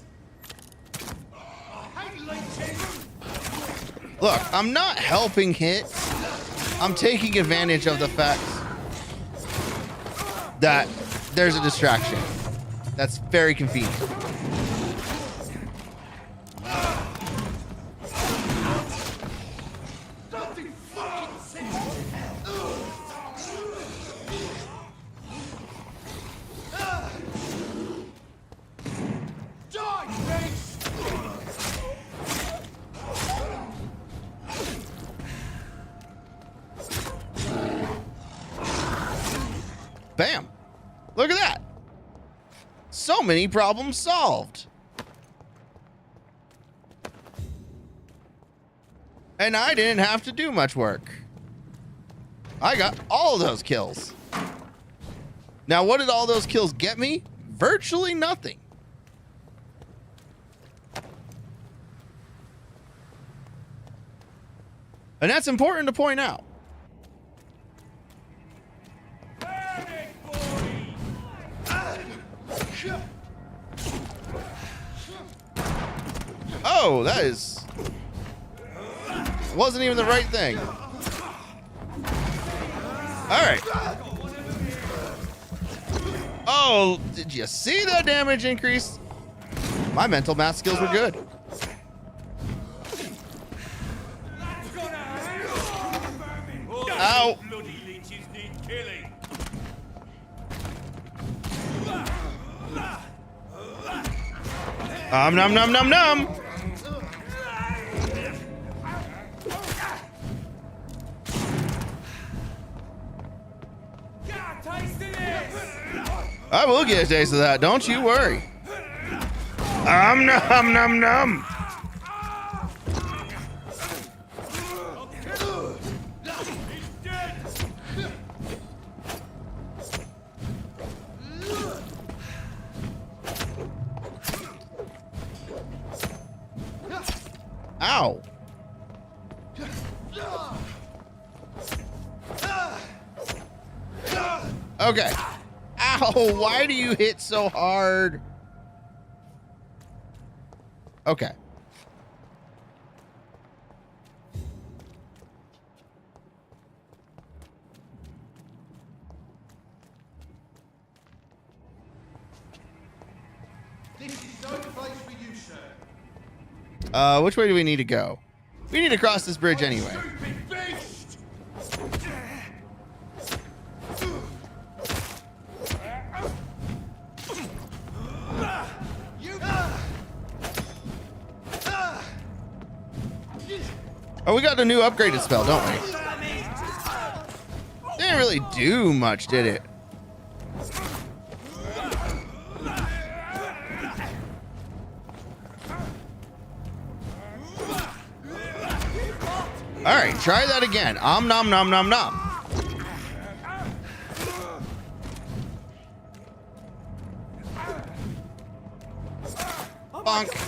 I hate late children. Look, I'm not helping hit. I'm taking advantage of the fact that there's a distraction. That's very convenient. Bam. Look at that. So many problems solved. And I didn't have to do much work. I got all of those kills. Now, what did all those kills get me? Virtually nothing. And that's important to point out. Oh, that wasn't even the right thing. All right. Oh, did you see that damage increase? My mental math skills were good. Ow. Bloody leeches need killing. Nom nom nom nom. I will get a taste of that. Don't you worry. Nom nom nom. Ow. Okay. Ow, why do you hit so hard? Okay. This is no place for you, sir. Which way do we need to go? We need to cross this bridge anyway. Oh, we got a new upgraded spell, don't we? Didn't really do much, did it? All right, try that again. Nom nom nom nom. Bonk.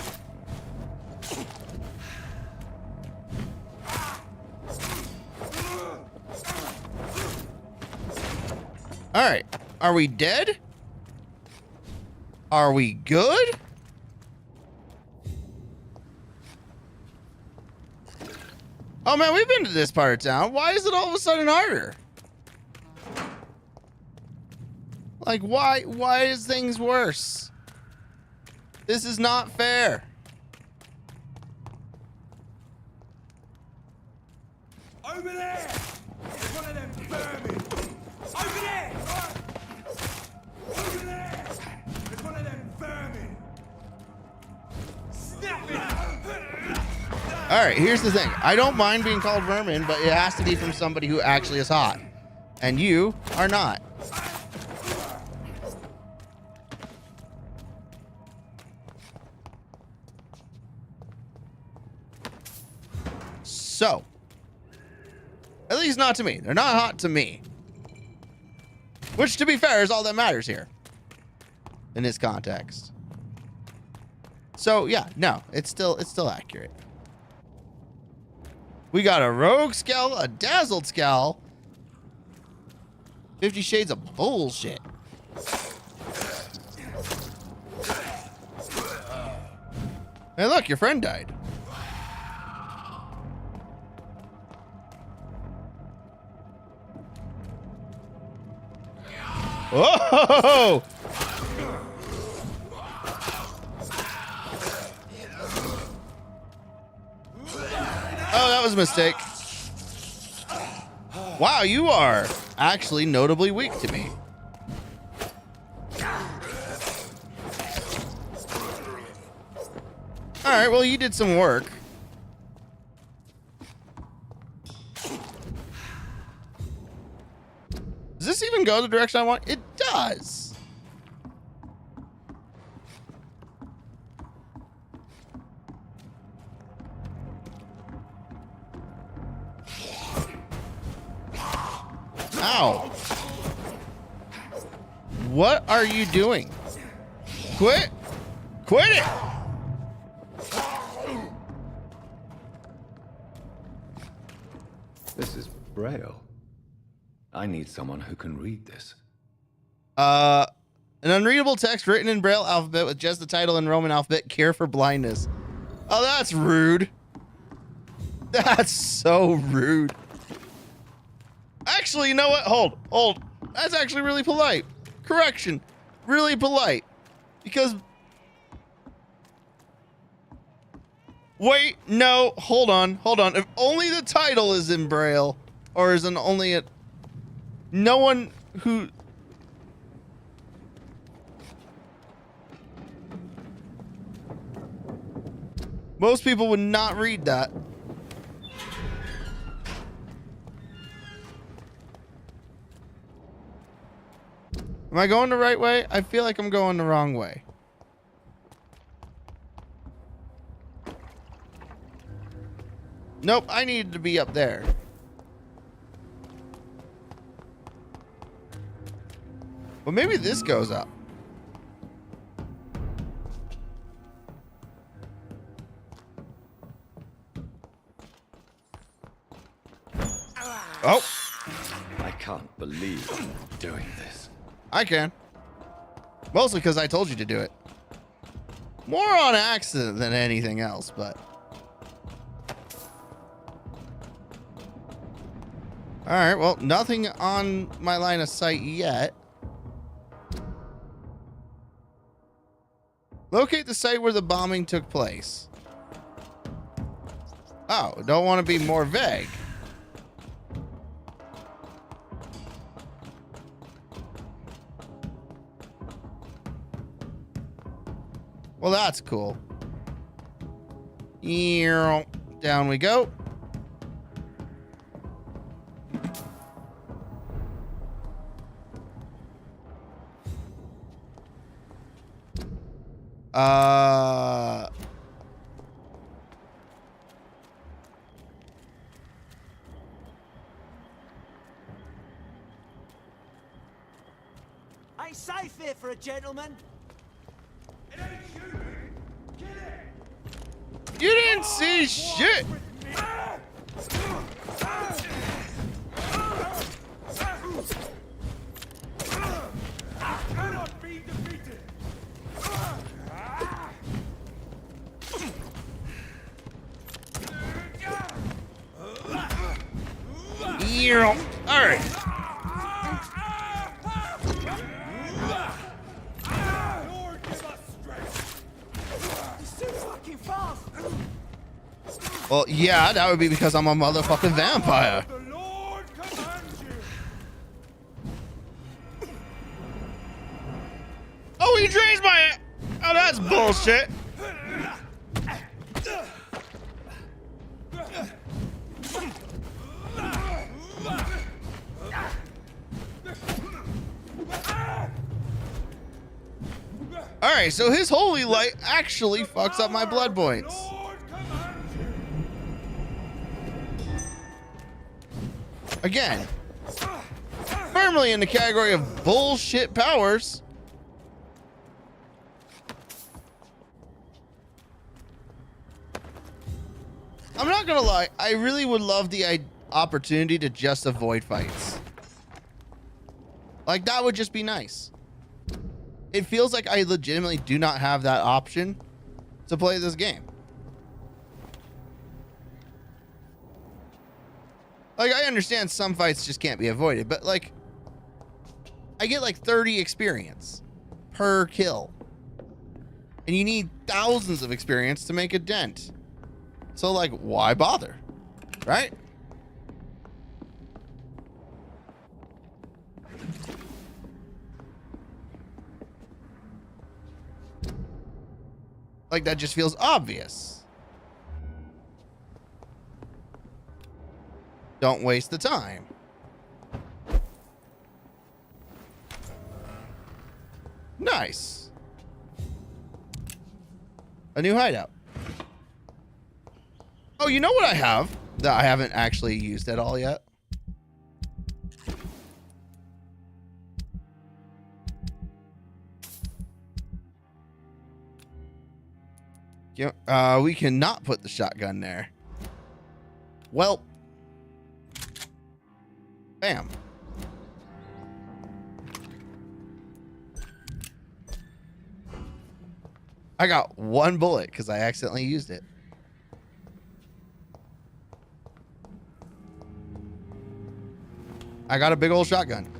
All right, are we dead? Are we good? Oh man, we've been to this part of town. Why is it all of a sudden harder? Like, why is things worse? This is not fair. Over there! There's one of them vermin! Over there! Over there! There's one of them vermin! Snap it! All right, here's the thing. I don't mind being called vermin, but it has to be from somebody who actually is hot. And you are not. So, at least not to me. They're not hot to me. Which, to be fair, is all that matters here in this context. So, yeah, no, it's still accurate. We got a rogue scowl, a dazzled scowl, 50 shades of bullshit. Hey, look, your friend died. Whoa! Oh, that was a mistake. Wow, you are actually notably weak to me. All right, well, you did some work. Does this even go the direction I want? It does. Ow. What are you doing? Quit. Quit it. This is Braille. I need someone who can read this. An unreadable text written in Braille alphabet with just the title in Roman alphabet, Cure for Blindness. Oh, that's rude. That's so rude. Actually, you know what? Hold. That's actually really polite. Correction. really polite. Because... Wait, no, hold on. If only the title is in Braille, or is it only a... No one who... Most people would not read that. Am I going the right way? I feel like I'm going the wrong way. Nope, I needed to be up there. Well, maybe this goes up. Oh. I can't believe I'm doing this. I can. Mostly because I told you to do it. More on accident than anything else, but... Alright, well, nothing on my line of sight yet. Locate the site where the bombing took place. Oh, don't want to be more vague. Well, that's cool. Down we go. Ain't safe here for a gentleman. You didn't see shit. Cannot be defeated. All right. Well, yeah, that would be because I'm a motherfucking vampire. Oh, he drains my... Oh, that's bullshit. All right, so his holy light actually fucks up my blood points. Again, firmly in the category of bullshit powers. I'm not gonna lie, I really would love the opportunity to just avoid fights. Like, that would just be nice. It feels like I legitimately do not have that option to play this game. Like, I understand some fights just can't be avoided, but like, I get like 30 experience per kill. And you need thousands of experience to make a dent. So like, why bother? Right? Like, that just feels obvious. Don't waste the time. Nice. A new hideout. Oh, you know what I have that I haven't actually used at all yet? We cannot put the shotgun there. Well, bam. I got one bullet because I accidentally used it. I got a big old shotgun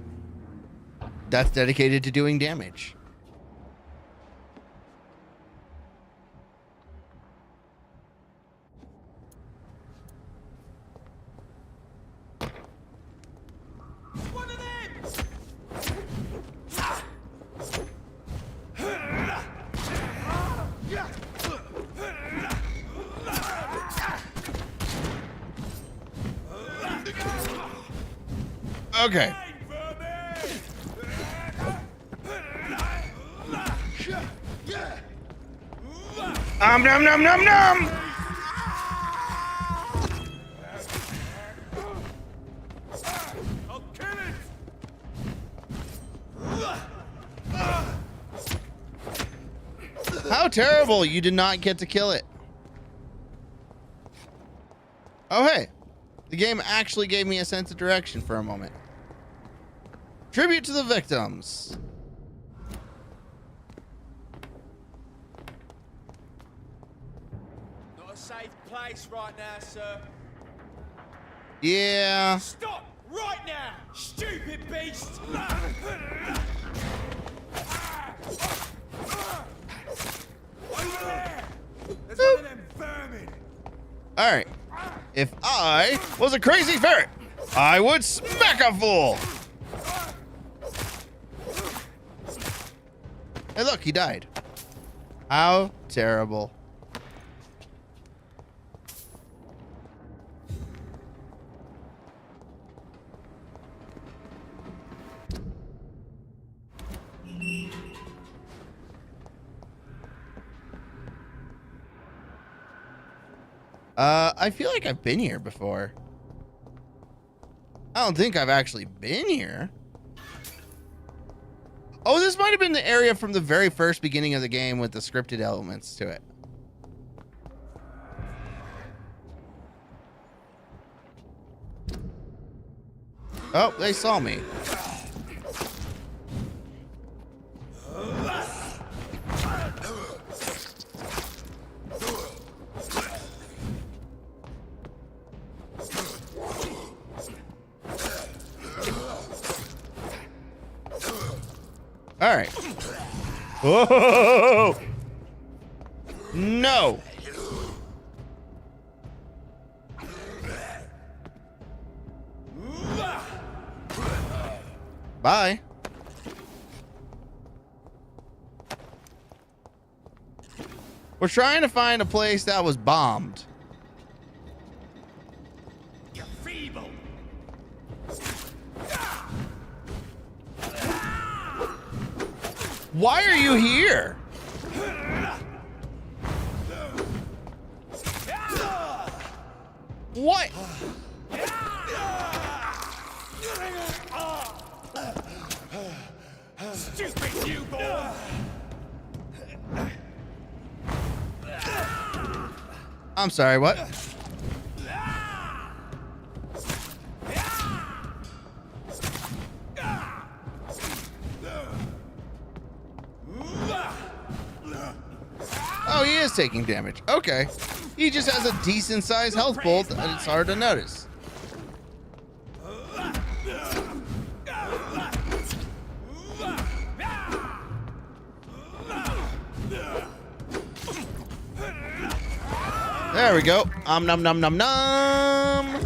that's dedicated to doing damage. Okay. Nom nom nom nom nom. I'll kill it. How terrible! You did not get to kill it. Oh hey, the game actually gave me a sense of direction for a moment. Tribute to the victims. Not a safe place right now, sir. Yeah. Stop right now, stupid beast! Over there! There's one of them vermin! All right. If I was a crazy ferret, I would smack a fool. Hey, look, he died. How terrible. I feel like I've been here before. I don't think I've actually been here. Oh, this might have been the area from the very first beginning of the game with the scripted elements to it. Oh, they saw me. All right. Whoa! No. Bye. We're trying to find a place that was bombed. You're feeble. Why are you here? What? Stupid newborn. I'm sorry, what? Oh, he is taking damage. Okay. He just has a decent sized health bolt and it's hard to notice. There we go. Nom nom nom nom.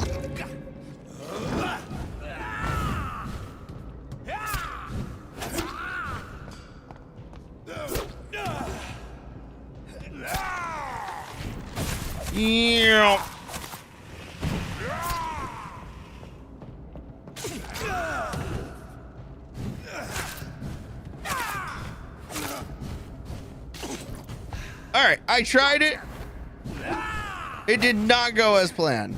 Yeah. All right, I tried it. It did not go as planned.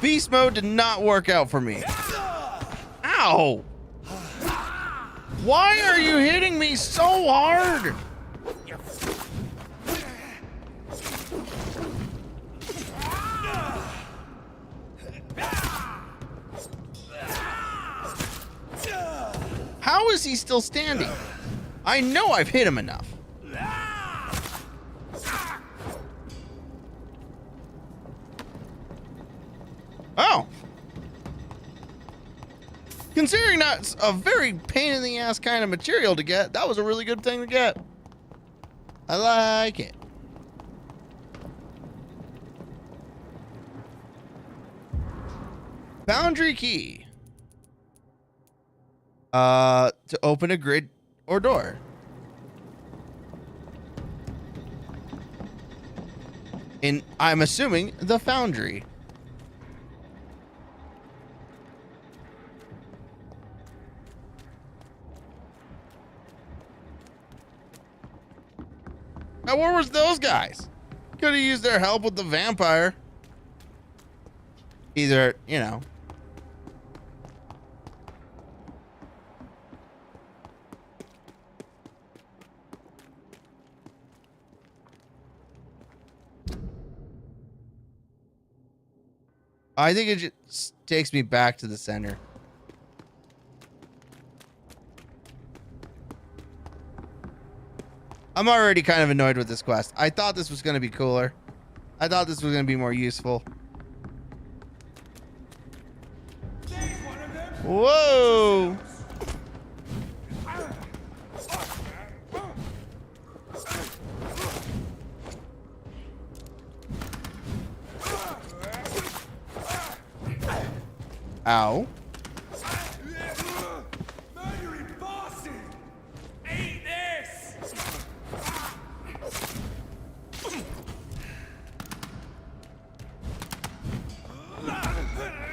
Beast mode did not work out for me. Ow! Why are you hitting me so hard? How is he still standing? I know I've hit him enough. Oh. Considering that's a very pain in the ass kind of material to get, that was a really good thing to get. I like it. Boundary key. To open a grid or door. in, I'm assuming, the foundry. Now, where was those guys? Could have used their help with the vampire. Either, you know. I think it just takes me back to the center. I'm already kind of annoyed with this quest. I thought this was going to be cooler. I thought this was going to be more useful. Whoa! Ow.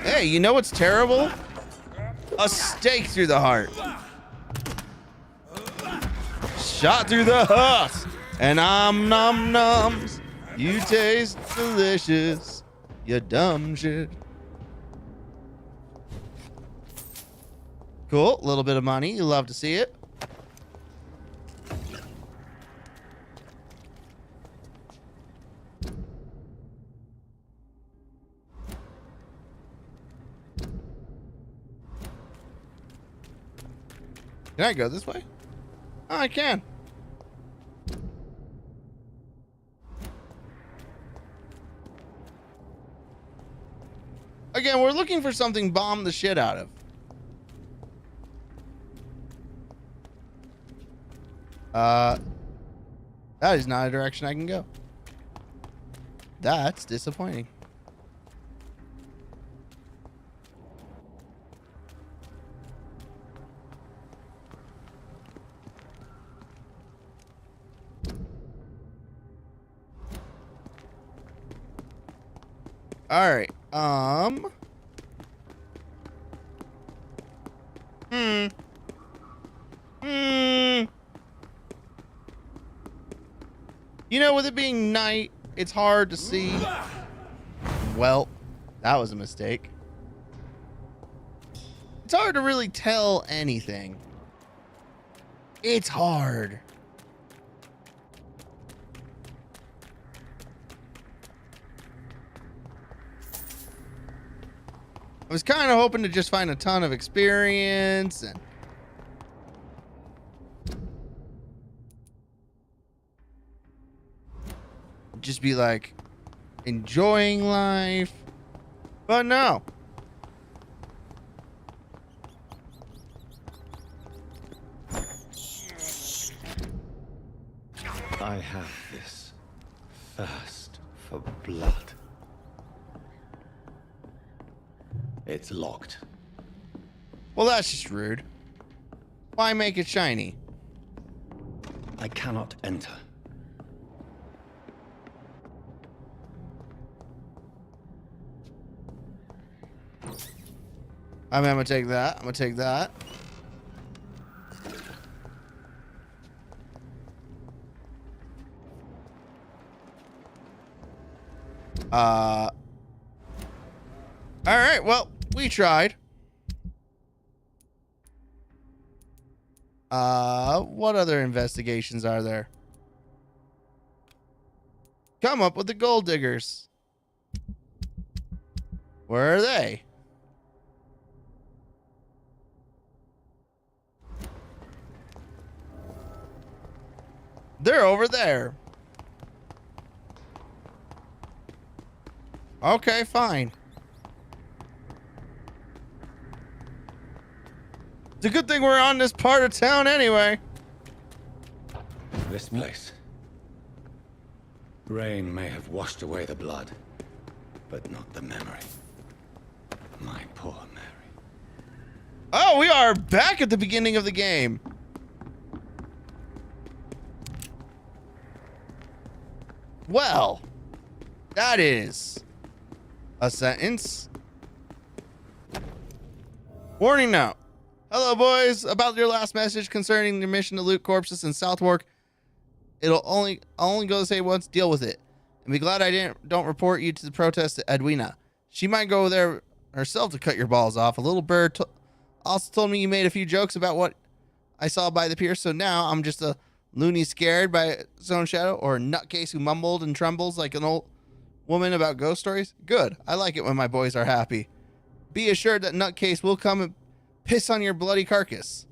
Hey, you know what's terrible? A stake through the heart. Shot through the heart. And nom noms. You taste delicious. You dumb shit. Cool. A little bit of money. You love to see it. Can I go this way? Oh, I can. Again, we're looking for something bomb the shit out of. That is not a direction I can go. That's disappointing. All right. You know, with it being night, it's hard to see. Well, that was a mistake. It's hard to really tell anything. It's hard. I was kind of hoping to just find a ton of experience and just be like enjoying life, but no. I have this thirst for blood. It's locked. Well, that's just rude. Why make it shiny? I cannot enter. I'm gonna take that. I'm gonna take that. All right, well, we tried. What other investigations are there? Come up with the gold diggers. Where are they? They're over there. Okay, fine. It's a good thing we're on this part of town anyway. This place. Rain may have washed away the blood, but not the memory. My poor Mary. Oh, we are back at the beginning of the game. Well, That is a sentence. Warning note. Hello, boys. About your last message concerning your mission to loot corpses in Southwark. I'll only go to say once. Deal with it. And be glad I don't report you to the protest to Edwina. She might go there herself to cut your balls off. A little bird also told me you made a few jokes about what I saw by the pier. So now I'm just a loony scared by his own shadow, or a nutcase who mumbled and trembles like an old woman about ghost stories. Good. I like it when my boys are happy. Be assured that nutcase will come and piss on your bloody carcass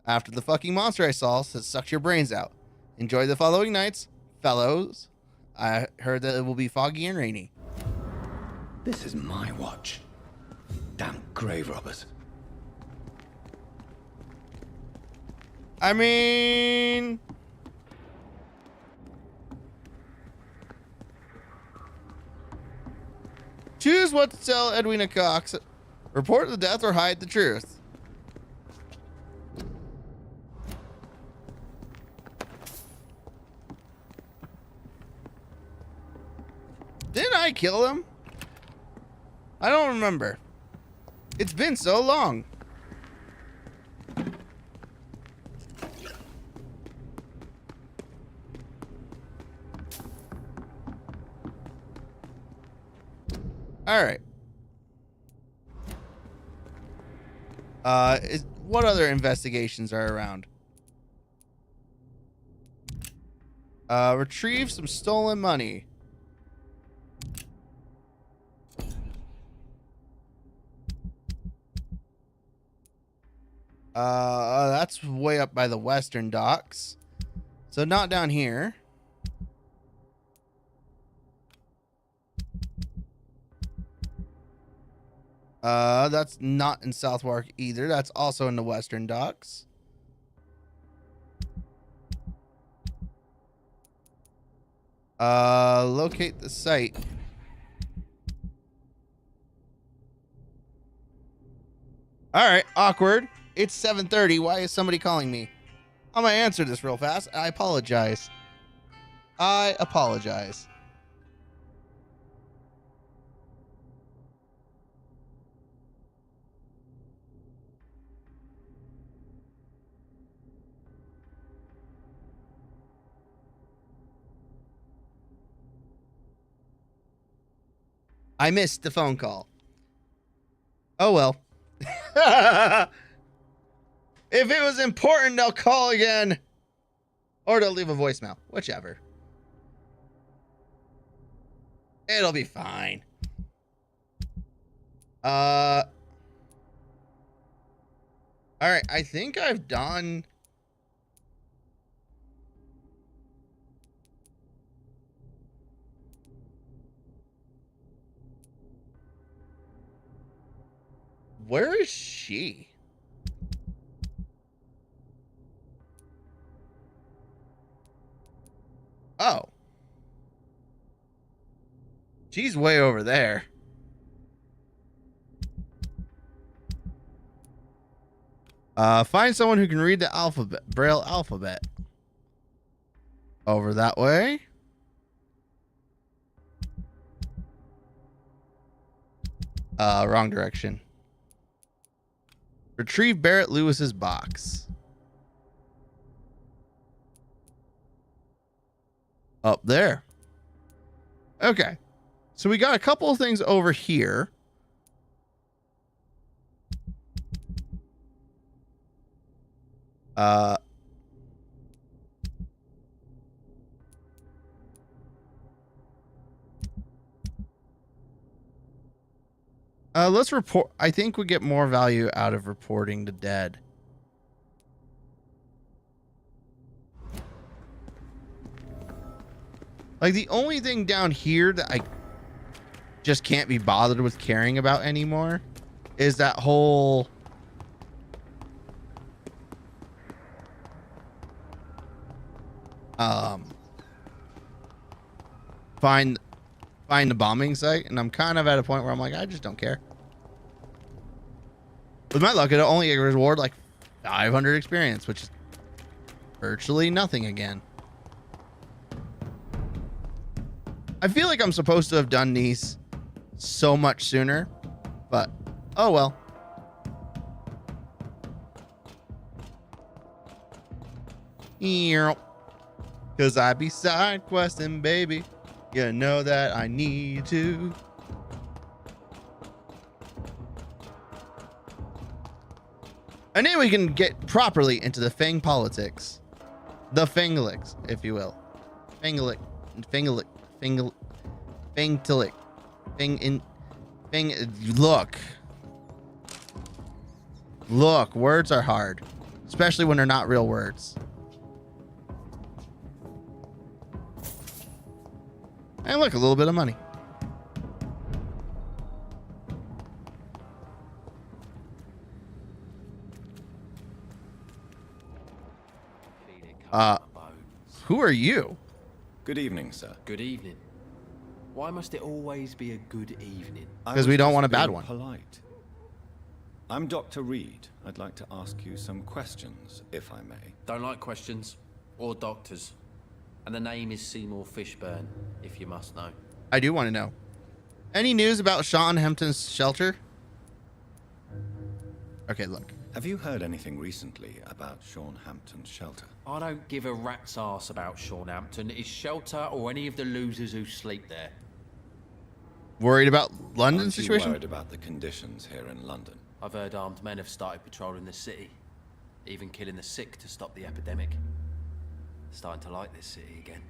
after the fucking monster I saw has sucked your brains out. Enjoy the following nights, fellows. I heard that it will be foggy and rainy. This is my watch. Damn grave robbers. I mean... choose what to tell Edwina Cox. Report the death or hide the truth. Didn't I kill him? I don't remember. It's been so long. All right. What other investigations are around? Retrieve some stolen money. That's way up by the western docks. So not down here. That's not in Southwark either. That's also in the western docks. Locate the site. All right, awkward. It's 7:30. Why is somebody calling me? I'm gonna answer this real fast. I apologize. I apologize. I missed the phone call. Oh well. If it was important, they'll call again. Or they'll leave a voicemail. Whichever. It'll be fine. Alright, I think I've done... Where is she? Oh. She's way over there. Find someone who can read the alphabet, Braille alphabet. Over that way. Wrong direction. Retrieve Barrett Lewis's box. Up there. Okay. So we got a couple of things over here. Let's report. I think we get more value out of reporting the dead. Like, the only thing down here that I just can't be bothered with caring about anymore is that whole... find the bombing site, and I'm kind of at a point where I'm like, I just don't care. With my luck, it'll only reward like 500 experience, which is virtually nothing again. I feel like I'm supposed to have done these so much sooner, but oh well. Cause I be side questing, baby. You know that I need to. And then we can get properly into the Fang-politics. The Fang-itics, if you will. Fang-itics. Fang-tilic. Look, words are hard. Especially when they're not real words. And look, a little bit of money. Who are you? Good evening, sir. Good evening. Why must it always be a good evening? Because we don't want a bad one. Polite. I'm Dr. Reed. I'd like to ask you some questions, if I may. Don't like questions or doctors. And the name is Seymour Fishburne, if you must know. I do want to know. Any news about Sean Hampton's shelter? Okay, look. Have you heard anything recently about Sean Hampton's shelter? I don't give a rat's ass about Sean Hampton, his shelter, or any of the losers who sleep there. Worried about London's Aren't you situation? worried about the conditions here in London? I've heard armed men have started patrolling the city, even killing the sick to stop the epidemic. Starting to like this city again.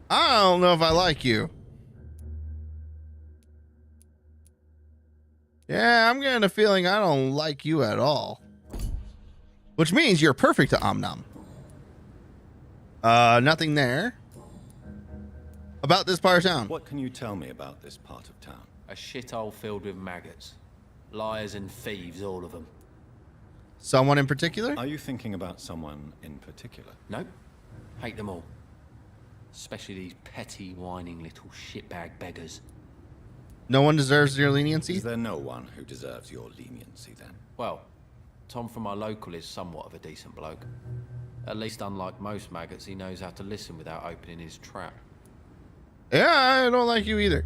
I don't know if I like you. Yeah, I'm getting a feeling I don't like you at all. Which means you're perfect to Omnom. Nothing there. About this part of town. What can you tell me about this part of town? A shithole filled with maggots. Liars and thieves, all of them. Someone in particular? Are you thinking about someone in particular? Nope. Hate them all. Especially these petty, whining little shitbag beggars. No one deserves your leniency? Is there no one who deserves your leniency then? Well, Tom from our local is somewhat of a decent bloke. At least unlike most maggots, he knows how to listen without opening his trap. Yeah, I don't like you either.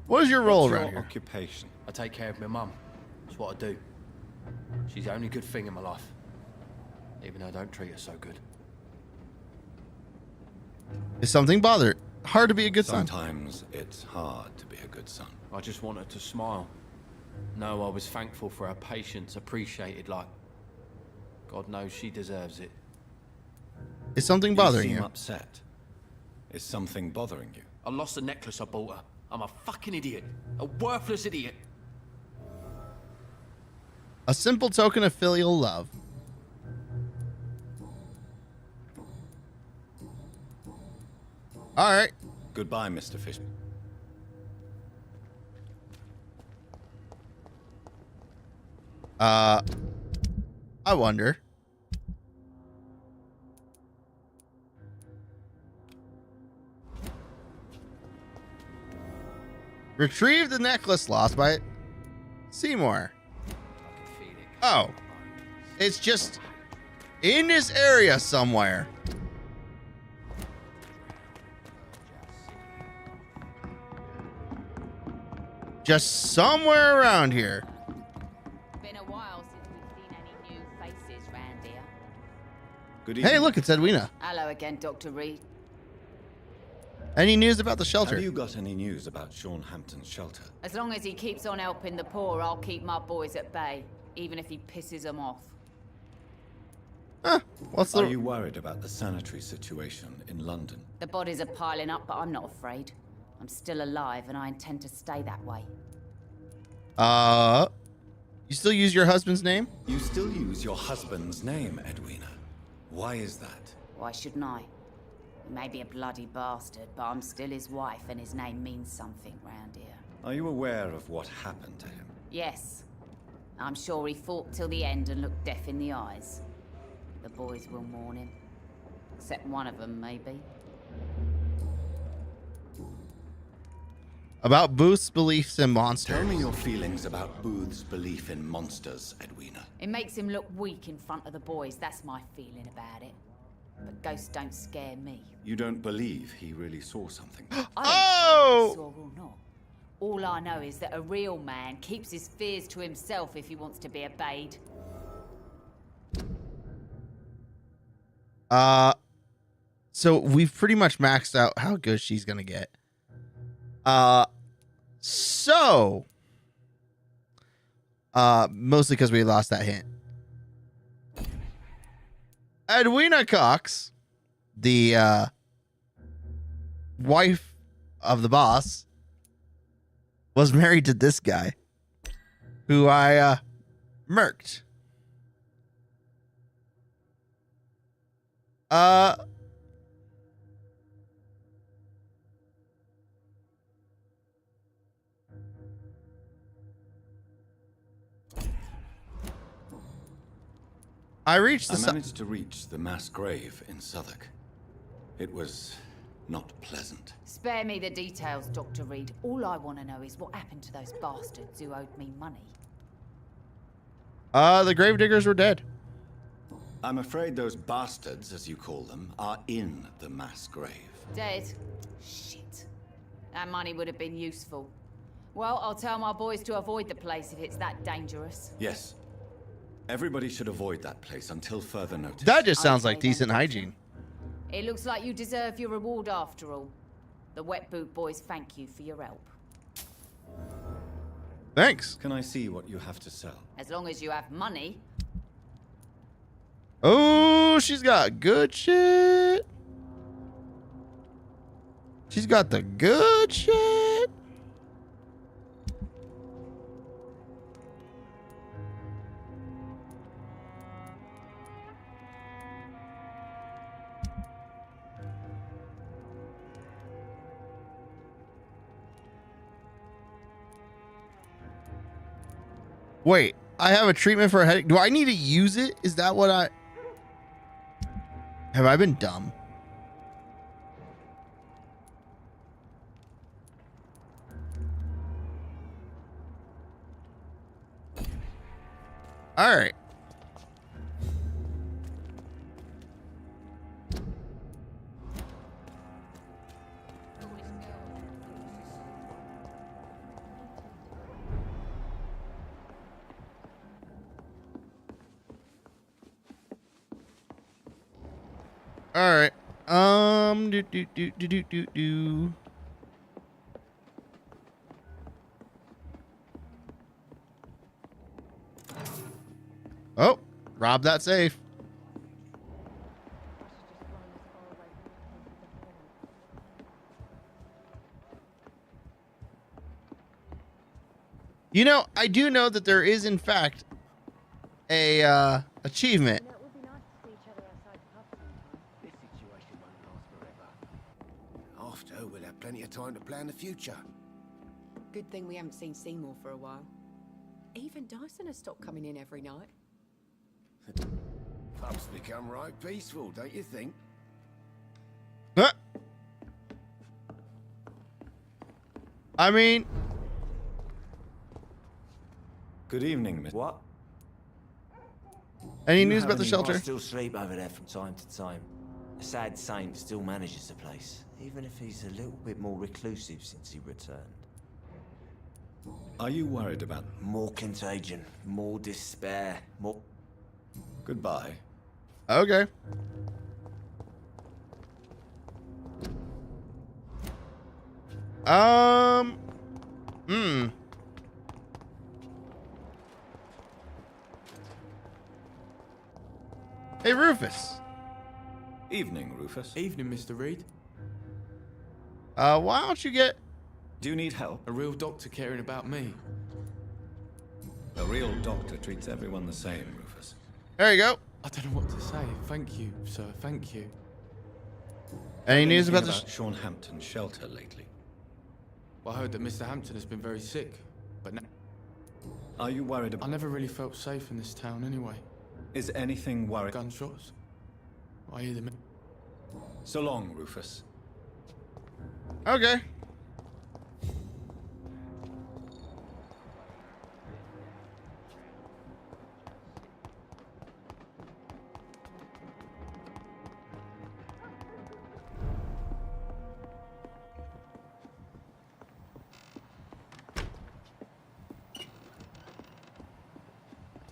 What is your role What's around your here? Occupation? I take care of my mum. That's what I do. She's the only good thing in my life. Even though I don't treat her so good. Is something bothered? Hard to be a good son. Sometimes it's hard to be a good son. I just want her to smile. No, I was thankful for her patience, appreciated like... God knows she deserves it. Is something bothering You seem you? upset. Is something bothering you? I lost the necklace I bought her. I'm a fucking idiot. A worthless idiot. A simple token of filial love. All right. Goodbye, Mr. Fish. I wonder. Retrieve the necklace lost by Seymour. Oh, it's just in this area somewhere. Just somewhere around here. Been a while since we've seen any new faces round here. Good evening. Hey, look, it's Edwina. Hello again, Dr. Reed. Any news about the shelter? Have you got any news about Sean Hampton's shelter? As long as he keeps on helping the poor, I'll keep my boys at bay, even if he pisses them off. Huh, what's the... Are you worried about the sanitary situation in London? The bodies are piling up, but I'm not afraid. I'm still alive, and I intend to stay that way. You still use your husband's name? You still use your husband's name, Edwina. Why is that? Why shouldn't I? He may be a bloody bastard, but I'm still his wife, and his name means something round here. Are you aware of what happened to him? Yes. I'm sure he fought till the end and looked death in the eyes. The boys will mourn him. Except one of them, maybe. About Booth's beliefs in monsters. Tell me your feelings about Booth's belief in monsters, Edwina. It makes him look weak in front of the boys. That's my feeling about it. but ghosts don't scare me. You don't believe he really saw something? I don't care if he saw or not. All I know is that a real man keeps his fears to himself if he wants to be obeyed. So we've pretty much maxed out how good she's gonna get. Mostly because we lost that hint. Edwina Cox, the wife of the boss, was married to this guy, who I murked. I managed to reach the mass grave in Southwark. It was not pleasant. Spare me the details, Dr. Reed. All I want to know is what happened to those bastards who owed me money. The gravediggers were dead. I'm afraid those bastards, as you call them, are in the mass grave. Dead? Shit. That money would have been useful. Well, I'll tell my boys to avoid the place if it's that dangerous. Yes. Everybody should avoid that place until further notice. That just sounds like decent hygiene. It looks like you deserve your reward after all. The Wet Boot boys thank you for your help. Thanks. Can I see what you have to sell? As long as you have money. Oh, she's got good shit. She's got the good shit. Wait, I have a treatment for a headache. Do I need to use it? Is that what I... Have I been dumb? All right. All right. Do. Oh, rob that safe. You know, I do know that there is in fact a achievement. After, we'll have plenty of time to plan the future. Good thing we haven't seen Seymour for a while. Even Dyson has stopped coming in every night. Pub's become right peaceful, don't you think? Huh? I mean... Good evening, Miss... What? Any You news have about the any- shelter? I still sleep over there from time to time. The sad saint still manages the place, even if he's a little bit more reclusive since he returned. Are you worried about... More contagion, more despair, more... Goodbye. Okay. Hey, Rufus. Evening, Rufus. Evening, Mr. Reed. Why don't you get... Do you need help? A real doctor caring about me. A real doctor treats everyone the same, Rufus. There you go. I don't know what to say. Thank you, sir. Thank you. Any news about the Sean Hampton shelter lately? Well, I heard that Mr. Hampton has been very sick, but now... Are you worried about... I never really felt safe in this town anyway. Is anything worrying? Gunshots. I hear them. So long, Rufus. Okay.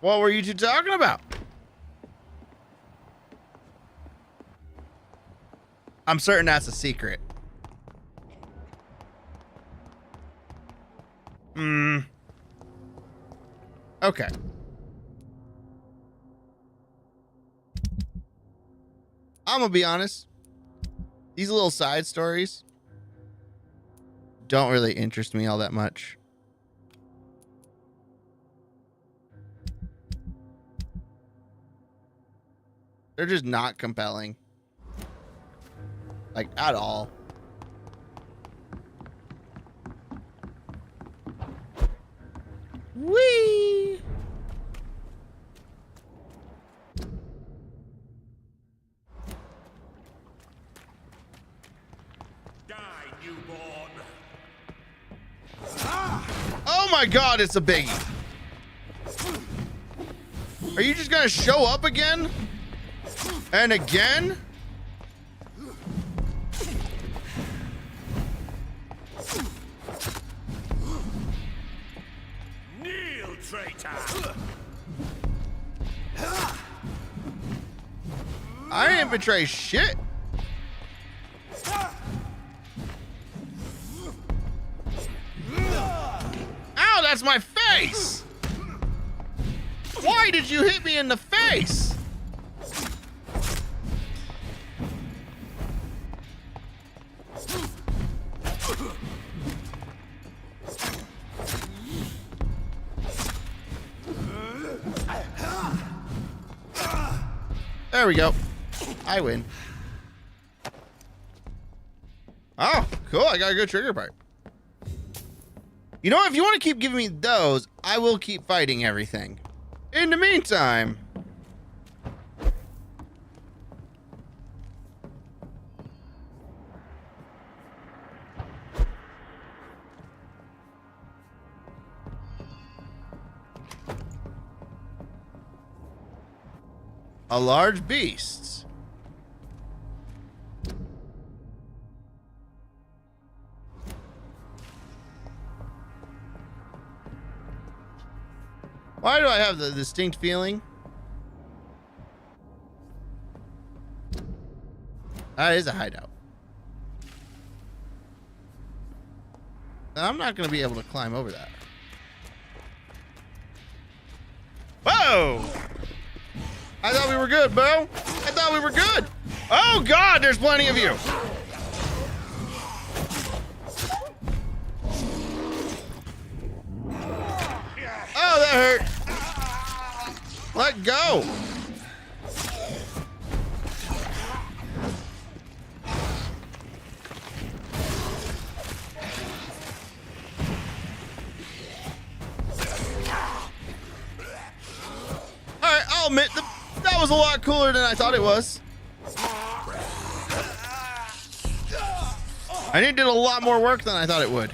What were you two talking about? I'm certain that's a secret. Okay. I'm gonna be honest. These little side stories don't really interest me all that much. They're just not compelling. Like, at all. Whee! Oh my god, it's a biggie. Are you just gonna show up again? And again? Kneel, traitor! I didn't betray shit. Ow, that's my face! Why did you hit me in the face? There we go. I win. Oh, cool. I got a good trigger part. You know what? If you want to keep giving me those, I will keep fighting everything. In the meantime... a large beast. Why do I have the distinct feeling? That is a hideout. I'm not going to be able to climb over that. Whoa! I thought we were good, bro. I thought we were good. Oh, God, there's plenty of you. Oh, that hurt. Let go. All right, I'll admit that was a lot cooler than I thought it was. I did a lot more work than I thought it would.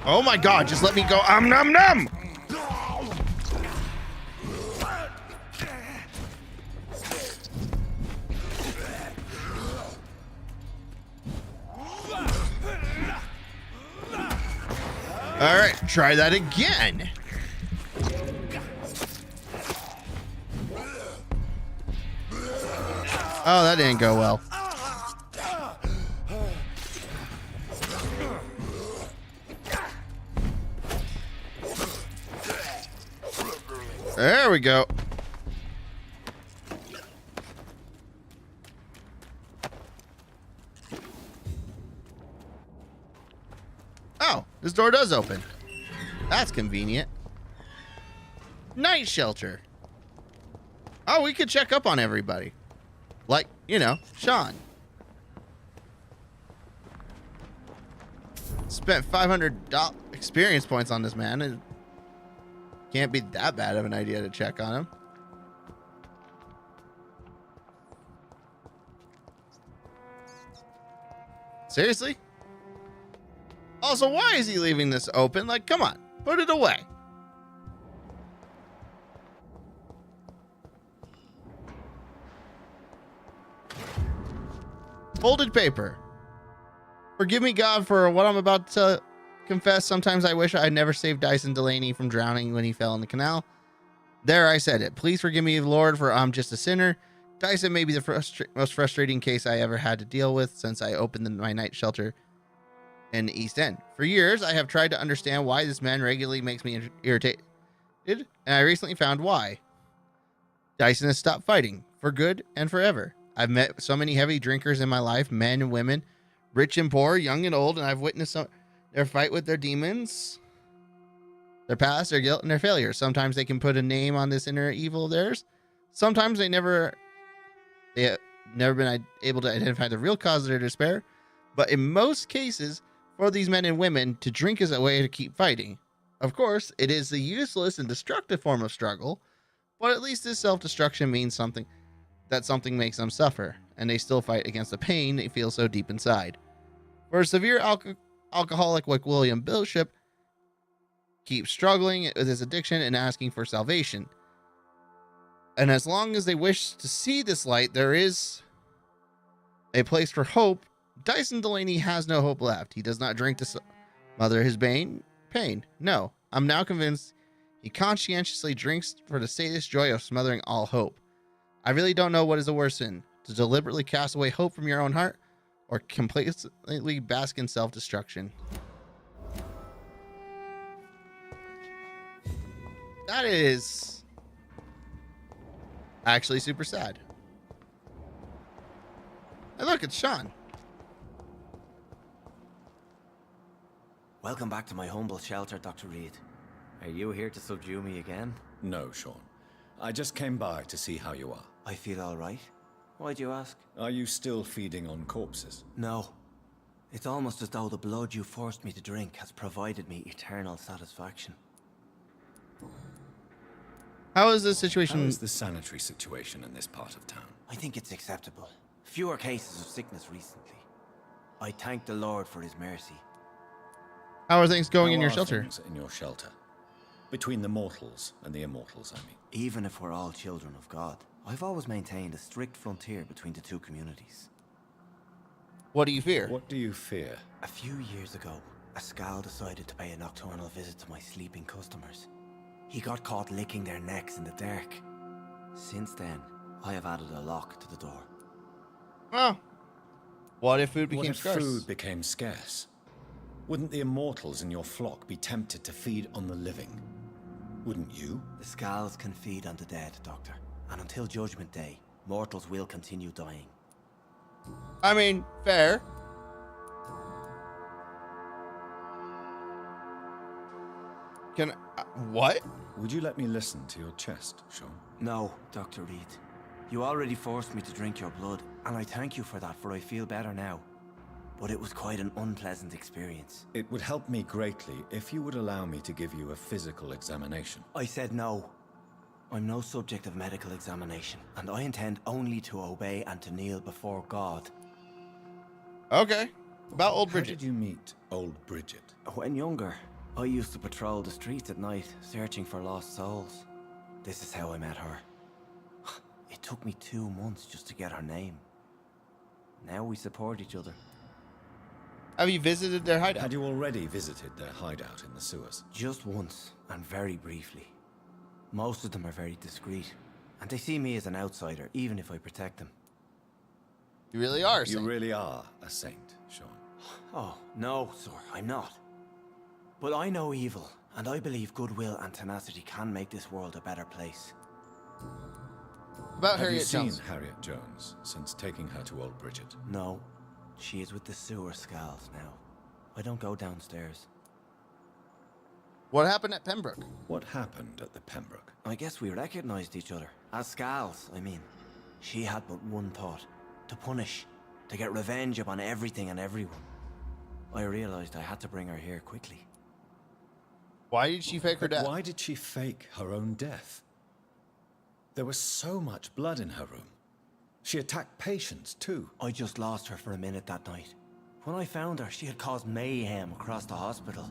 Oh my God, just let me go. Nom nom. All right, try that again. Oh, that didn't go well. There we go. Oh, this door does open. That's convenient. Night shelter. Oh, we could check up on everybody. Like, you know, Sean. Spent 500 experience points on this man. It can't be that bad of an idea to check on him. Seriously? Also, why is he leaving this open? Like, come on, put it away. Folded paper. Forgive me, God, for what I'm about to confess. Sometimes I wish I never saved Dyson Delaney from drowning when he fell in the canal. There, I said it. Please forgive me, Lord, for I'm just a sinner. Dyson may be the most frustrating case I ever had to deal with since I opened my night shelter in the East End. For years, I have tried to understand why this man regularly makes me irritated, and I recently found why. Dyson has stopped fighting, for good and forever. I've met so many heavy drinkers in my life, men and women, rich and poor, young and old, and I've witnessed their fight with their demons, their past, their guilt, and their failures. Sometimes they can put a name on this inner evil of theirs. Sometimes they have never been able to identify the real cause of their despair. But in most cases, for these men and women, to drink is a way to keep fighting. Of course, it is the useless and destructive form of struggle, but at least this self-destruction means something makes them suffer, and they still fight against the pain they feel so deep inside. For a severe alcoholic like William Bishop, keeps struggling with his addiction and asking for salvation. And as long as they wish to see this light, there is a place for hope. Dyson Delaney has no hope left. He does not drink to smother his pain. No, I'm now convinced he conscientiously drinks for the sadist joy of smothering all hope. I really don't know what is the worst sin, to deliberately cast away hope from your own heart, or completely bask in self-destruction. That is actually super sad. And look, it's Sean. Welcome back to my humble shelter, Dr. Reed. Are you here to subdue me again? No, Sean. I just came by to see how you are. I feel all right. Why'd you ask? Are you still feeding on corpses? No. It's almost as though the blood you forced me to drink has provided me eternal satisfaction. How is this situation? How is the sanitary situation in this part of town? I think it's acceptable. Fewer cases of sickness recently. I thank the Lord for his mercy. How are things going in your shelter? Things in your shelter? Between the mortals and the immortals, I mean. Even if we're all children of God, I've always maintained a strict frontier between the two communities. What do you fear? What do you fear? A few years ago, a Skal decided to pay a nocturnal visit to my sleeping customers. He got caught licking their necks in the dark. Since then, I have added a lock to the door. Oh. What if food became scarce? Food became scarce? Wouldn't the immortals in your flock be tempted to feed on the living? Wouldn't you? The Skals can feed on the dead, Doctor. And until Judgment Day, mortals will continue dying. I mean, fair. What? Would you let me listen to your chest, Sean? No, Dr. Reed. You already forced me to drink your blood, and I thank you for that, for I feel better now. But it was quite an unpleasant experience. It would help me greatly if you would allow me to give you a physical examination. I said no. I'm no subject of medical examination, and I intend only to obey and to kneel before God. Okay. About old Bridget. How did you meet old Bridget? When younger, I used to patrol the streets at night, searching for lost souls. This is how I met her. It took me 2 months just to get her name. Now we support each other. Have you visited their hideout? Had you already visited their hideout in the sewers? Just once, and very briefly. Most of them are very discreet, and they see me as an outsider, even if I protect them. You really are a saint. You really are a saint, Sean. Oh, no, sir, I'm not. But I know evil, and I believe goodwill and tenacity can make this world a better place. About Have Harriet you seen Jones? Harriet Jones since taking her to old Bridget? No. She is with the sewer Skals now. I don't go downstairs. What happened at Pembroke? What happened at the Pembroke? I guess we recognized each other. As Skals, I mean. She had but one thought. To punish. To get revenge upon everything and everyone. I realized I had to bring her here quickly. Why did she fake her death? Why did she fake her own death? There was so much blood in her room. She attacked patients, too. I just lost her for a minute that night. When I found her, she had caused mayhem across the hospital.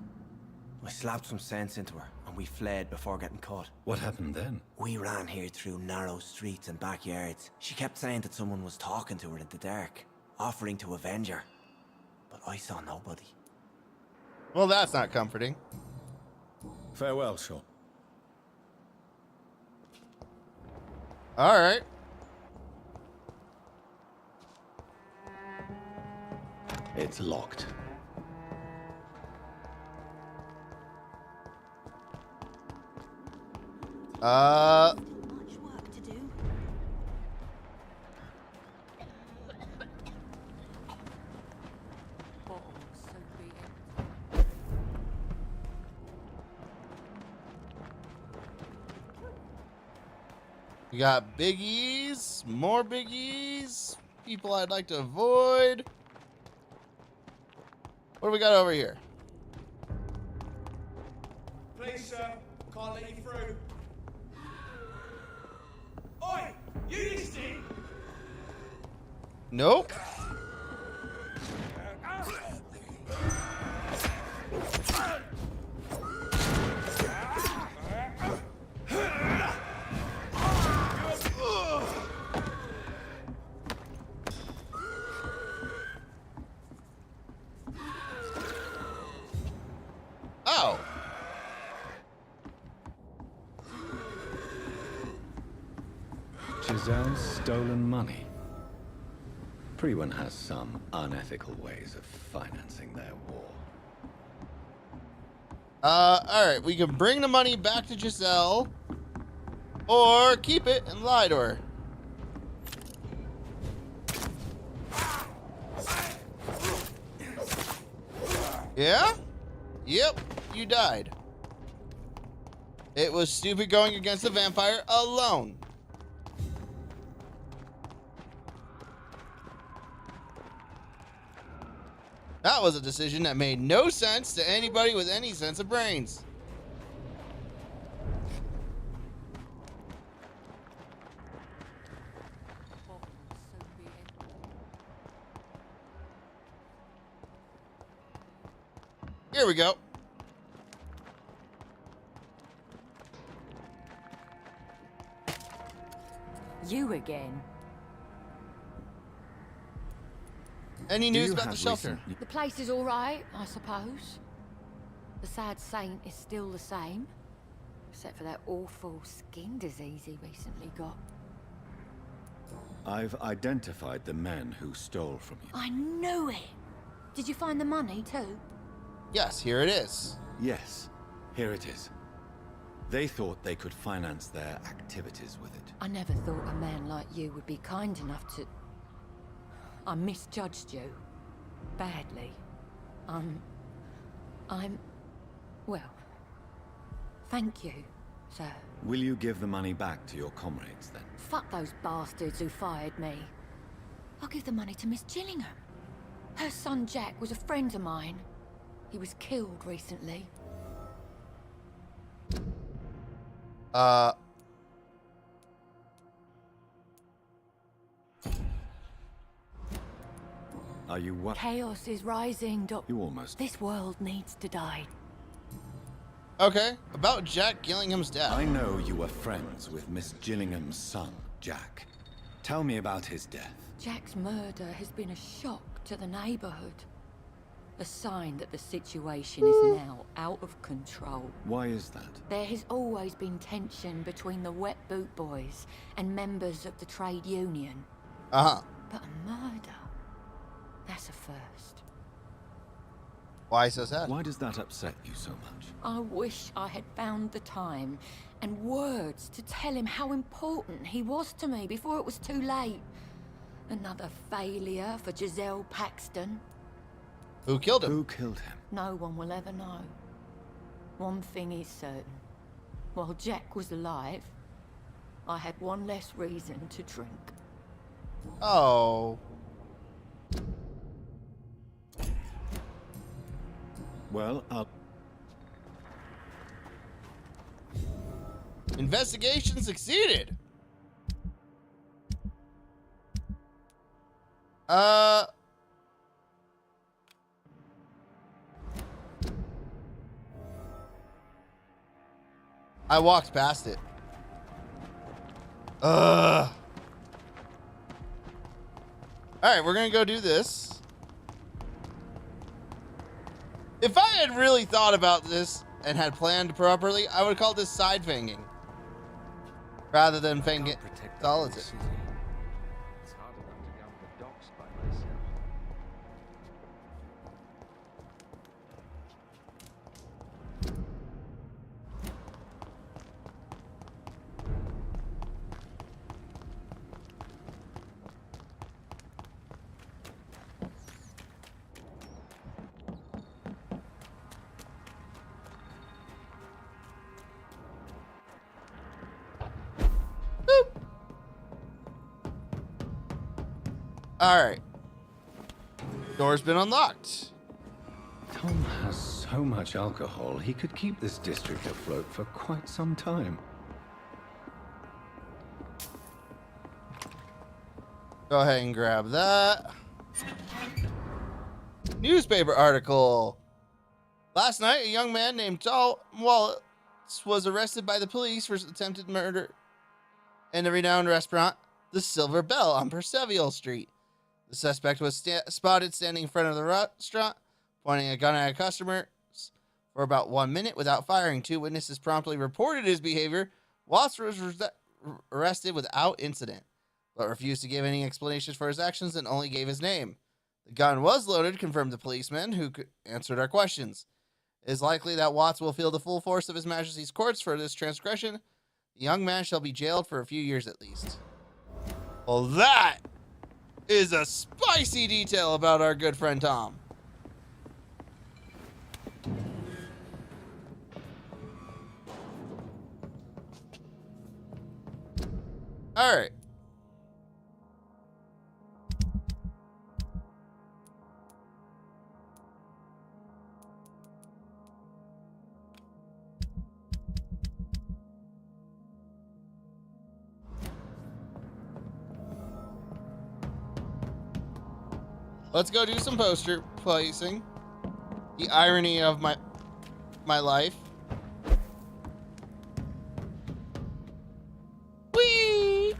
I slapped some sense into her, and we fled before getting caught. What happened then? We ran here through narrow streets and backyards. She kept saying that someone was talking to her in the dark. offering to avenge her. But I saw nobody. Well, that's not comforting. Farewell, Shaw. All right. It's locked. We got biggies, more biggies, people I'd like to avoid. What do we got over here? Please, sir, can't let you through. Oi, you listening? Nope. Oh. Giselle's stolen money. Priwen has some unethical ways of financing their war. Alright, we can bring the money back to Giselle, or keep it and lie to her. Yeah? Yep, you died. It was stupid going against the vampire alone. That was a decision that made no sense to anybody with any sense of brains. Here we go. You again. Any news about the shelter? The place is all right, I suppose. The sad saint is still the same, except for that awful skin disease he recently got. I've identified the men who stole from you. I knew it! Did you find the money too? Yes, here it is. Yes, here it is. They thought they could finance their activities with it. I never thought a man like you would be kind enough to... I misjudged you. Badly. Well, thank you, sir. Will you give the money back to your comrades, then? Fuck those bastards who fired me. I'll give the money to Miss Gillingham. Her son Jack was a friend of mine. He was killed recently. Are you what? Chaos is rising, Doc. You almost... This world needs to die. Okay, about Jack Gillingham's death. I know you were friends with Miss Gillingham's son, Jack. Tell me about his death. Jack's murder has been a shock to the neighborhood. A sign that the situation is now out of control. Why is that? There has always been tension between the Wet Boot Boys and members of the trade union. Uh-huh. But a murder? That's a first. Why so sad? Why does that upset you so much? I wish I had found the time and words to tell him how important he was to me before it was too late. Another failure for Giselle Paxton. Who killed him? Who killed him? No one will ever know. One thing is certain. While Jack was alive, I had one less reason to drink. Oh. Well, Investigation succeeded. I walked past it. All Alright, we're gonna go do this. If I had really thought about this and had planned properly, I would call this side fanging. Rather than fanging solitude. It's hard enough to gun the docks by myself. Alright. Door's been unlocked. Tom has so much alcohol, he could keep this district afloat for quite some time. Go ahead and grab that. Newspaper article. Last night, a young man named Tom Wallace was arrested by the police for attempted murder in the renowned restaurant, the Silver Bell on Percival Street. The suspect was spotted standing in front of the restaurant, pointing a gun at customers for about 1 minute without firing. 2 witnesses promptly reported his behavior. Watts was arrested without incident, but refused to give any explanations for his actions and only gave his name. The gun was loaded, confirmed the policeman who answered our questions. It is likely that Watts will feel the full force of His Majesty's courts for this transgression. The young man shall be jailed for a few years at least. Well, that is a spicy detail about our good friend Tom. All right. Let's go do some poster placing. The irony of my life. Whee!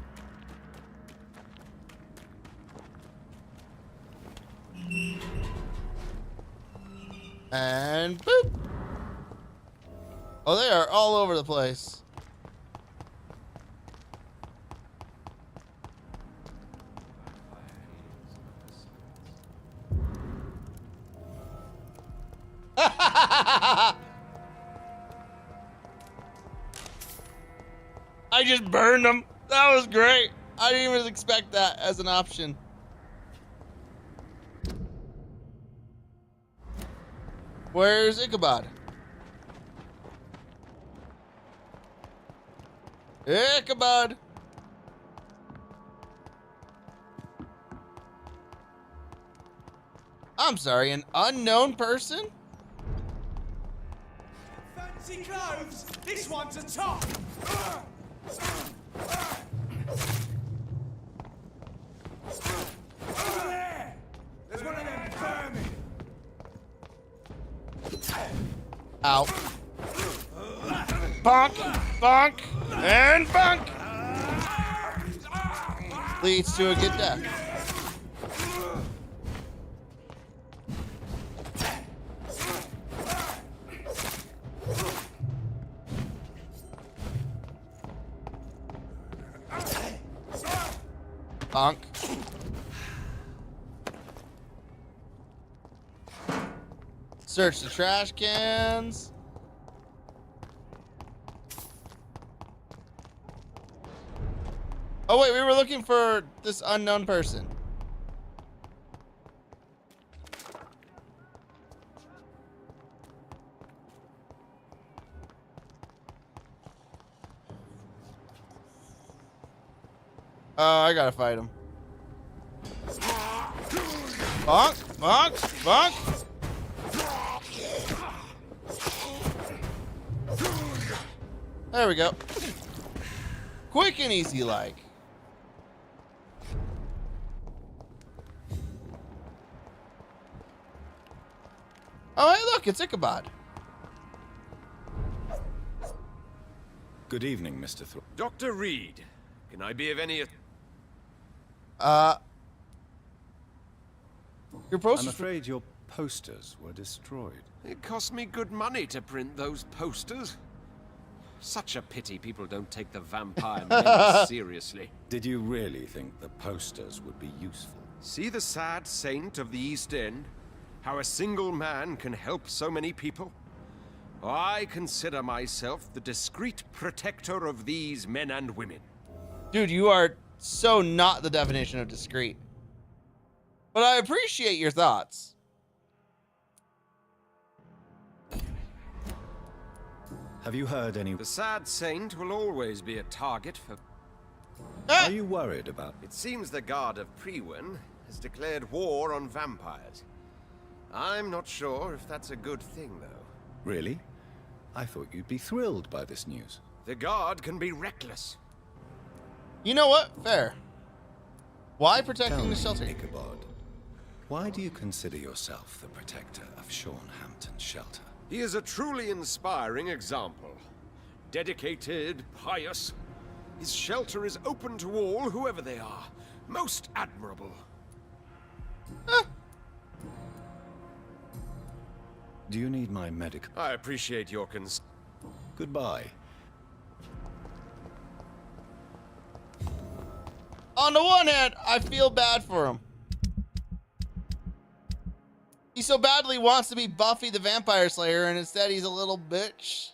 And boop. Oh, they are all over the place. I just burned them. That was great. I didn't even expect that as an option. Where's Ichabod? Ichabod! I'm sorry, an unknown person? Fancy clothes! This one's a top! Over there! There's one of them vermin! Ow. Bonk, bonk, and bonk! Leads to a good death. Bonk. Search the trash cans. Oh wait, we were looking for this unknown person. Oh, I gotta fight him. Bonk, bonk, bonk. There we go. Quick and easy like. Oh, hey, look, it's Ichabod. Good evening, Mr. Dr. Reed, can I be of any... Your posters. I'm afraid your posters were destroyed. It cost me good money to print those posters. Such a pity people don't take the vampire menace seriously. Did you really think the posters would be useful? See the sad saint of the East End? How a single man can help so many people? I consider myself the discreet protector of these men and women. Dude, you are so not the definition of discreet. But I appreciate your thoughts. Have you heard any... The sad saint will always be a target for... Are you worried about... It seems the Guard of Priwen has declared war on vampires. I'm not sure if that's a good thing, though. Really? I thought you'd be thrilled by this news. The Guard can be reckless. You know what? Fair. Why protecting Tell the shelter? me, Ichabod, why do you consider yourself the protector of Sean Hampton's shelter? He is a truly inspiring example. Dedicated, pious. His shelter is open to all, whoever they are. Most admirable. Do you need my medical... I appreciate your Goodbye. On the one hand, I feel bad for him. He so badly wants to be Buffy the Vampire Slayer, and instead he's a little bitch.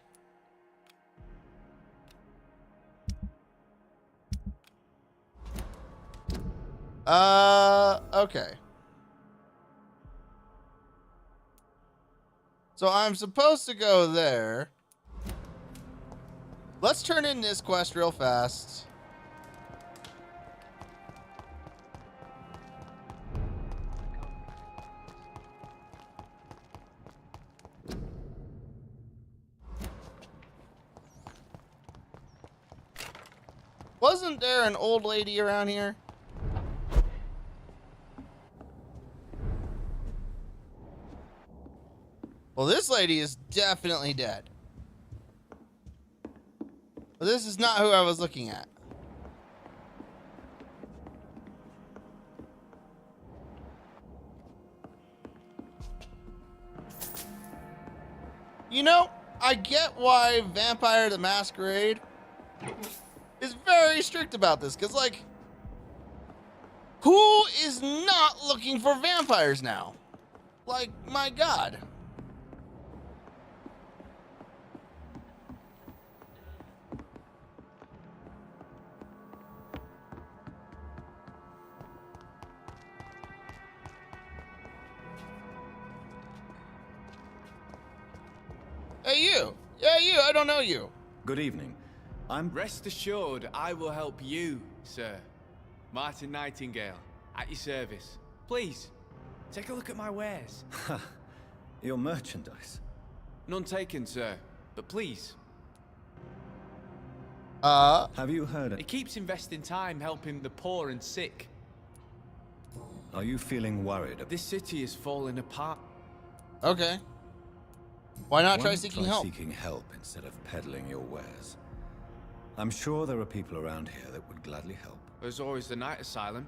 Okay. So I'm supposed to go there. Let's turn in this quest real fast. Wasn't there an old lady around here? Well, this lady is definitely dead. But this is not who I was looking at. You know, I get why Vampire the Masquerade is very strict about this, because, like, who is not looking for vampires now? Like, my God. Hey, you. Yeah, you. I don't know you. Good evening. Rest assured, I will help you, sir. Martin Nightingale, at your service. Please, take a look at my wares. Your merchandise. None taken, sir. But please. Have you heard it? He keeps investing time helping the poor and sick. Are you feeling worried? This city is falling apart. Okay. Why not Why try not seeking help? Seeking help instead of peddling your wares. I'm sure there are people around here that would gladly help. There's always the night asylum.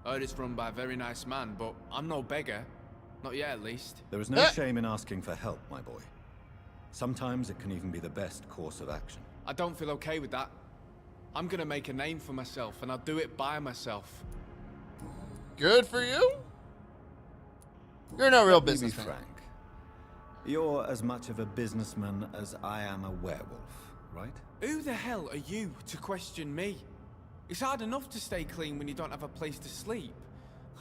Heard it's run by a very nice man, but I'm no beggar. Not yet, at least. There is no shame in asking for help, my boy. Sometimes it can even be the best course of action. I don't feel okay with that. I'm gonna make a name for myself, and I'll do it by myself. Good for you. You're no real businessman. To be frank, you're as much of a businessman as I am a werewolf, right? Who the hell are you to question me? It's hard enough to stay clean when you don't have a place to sleep.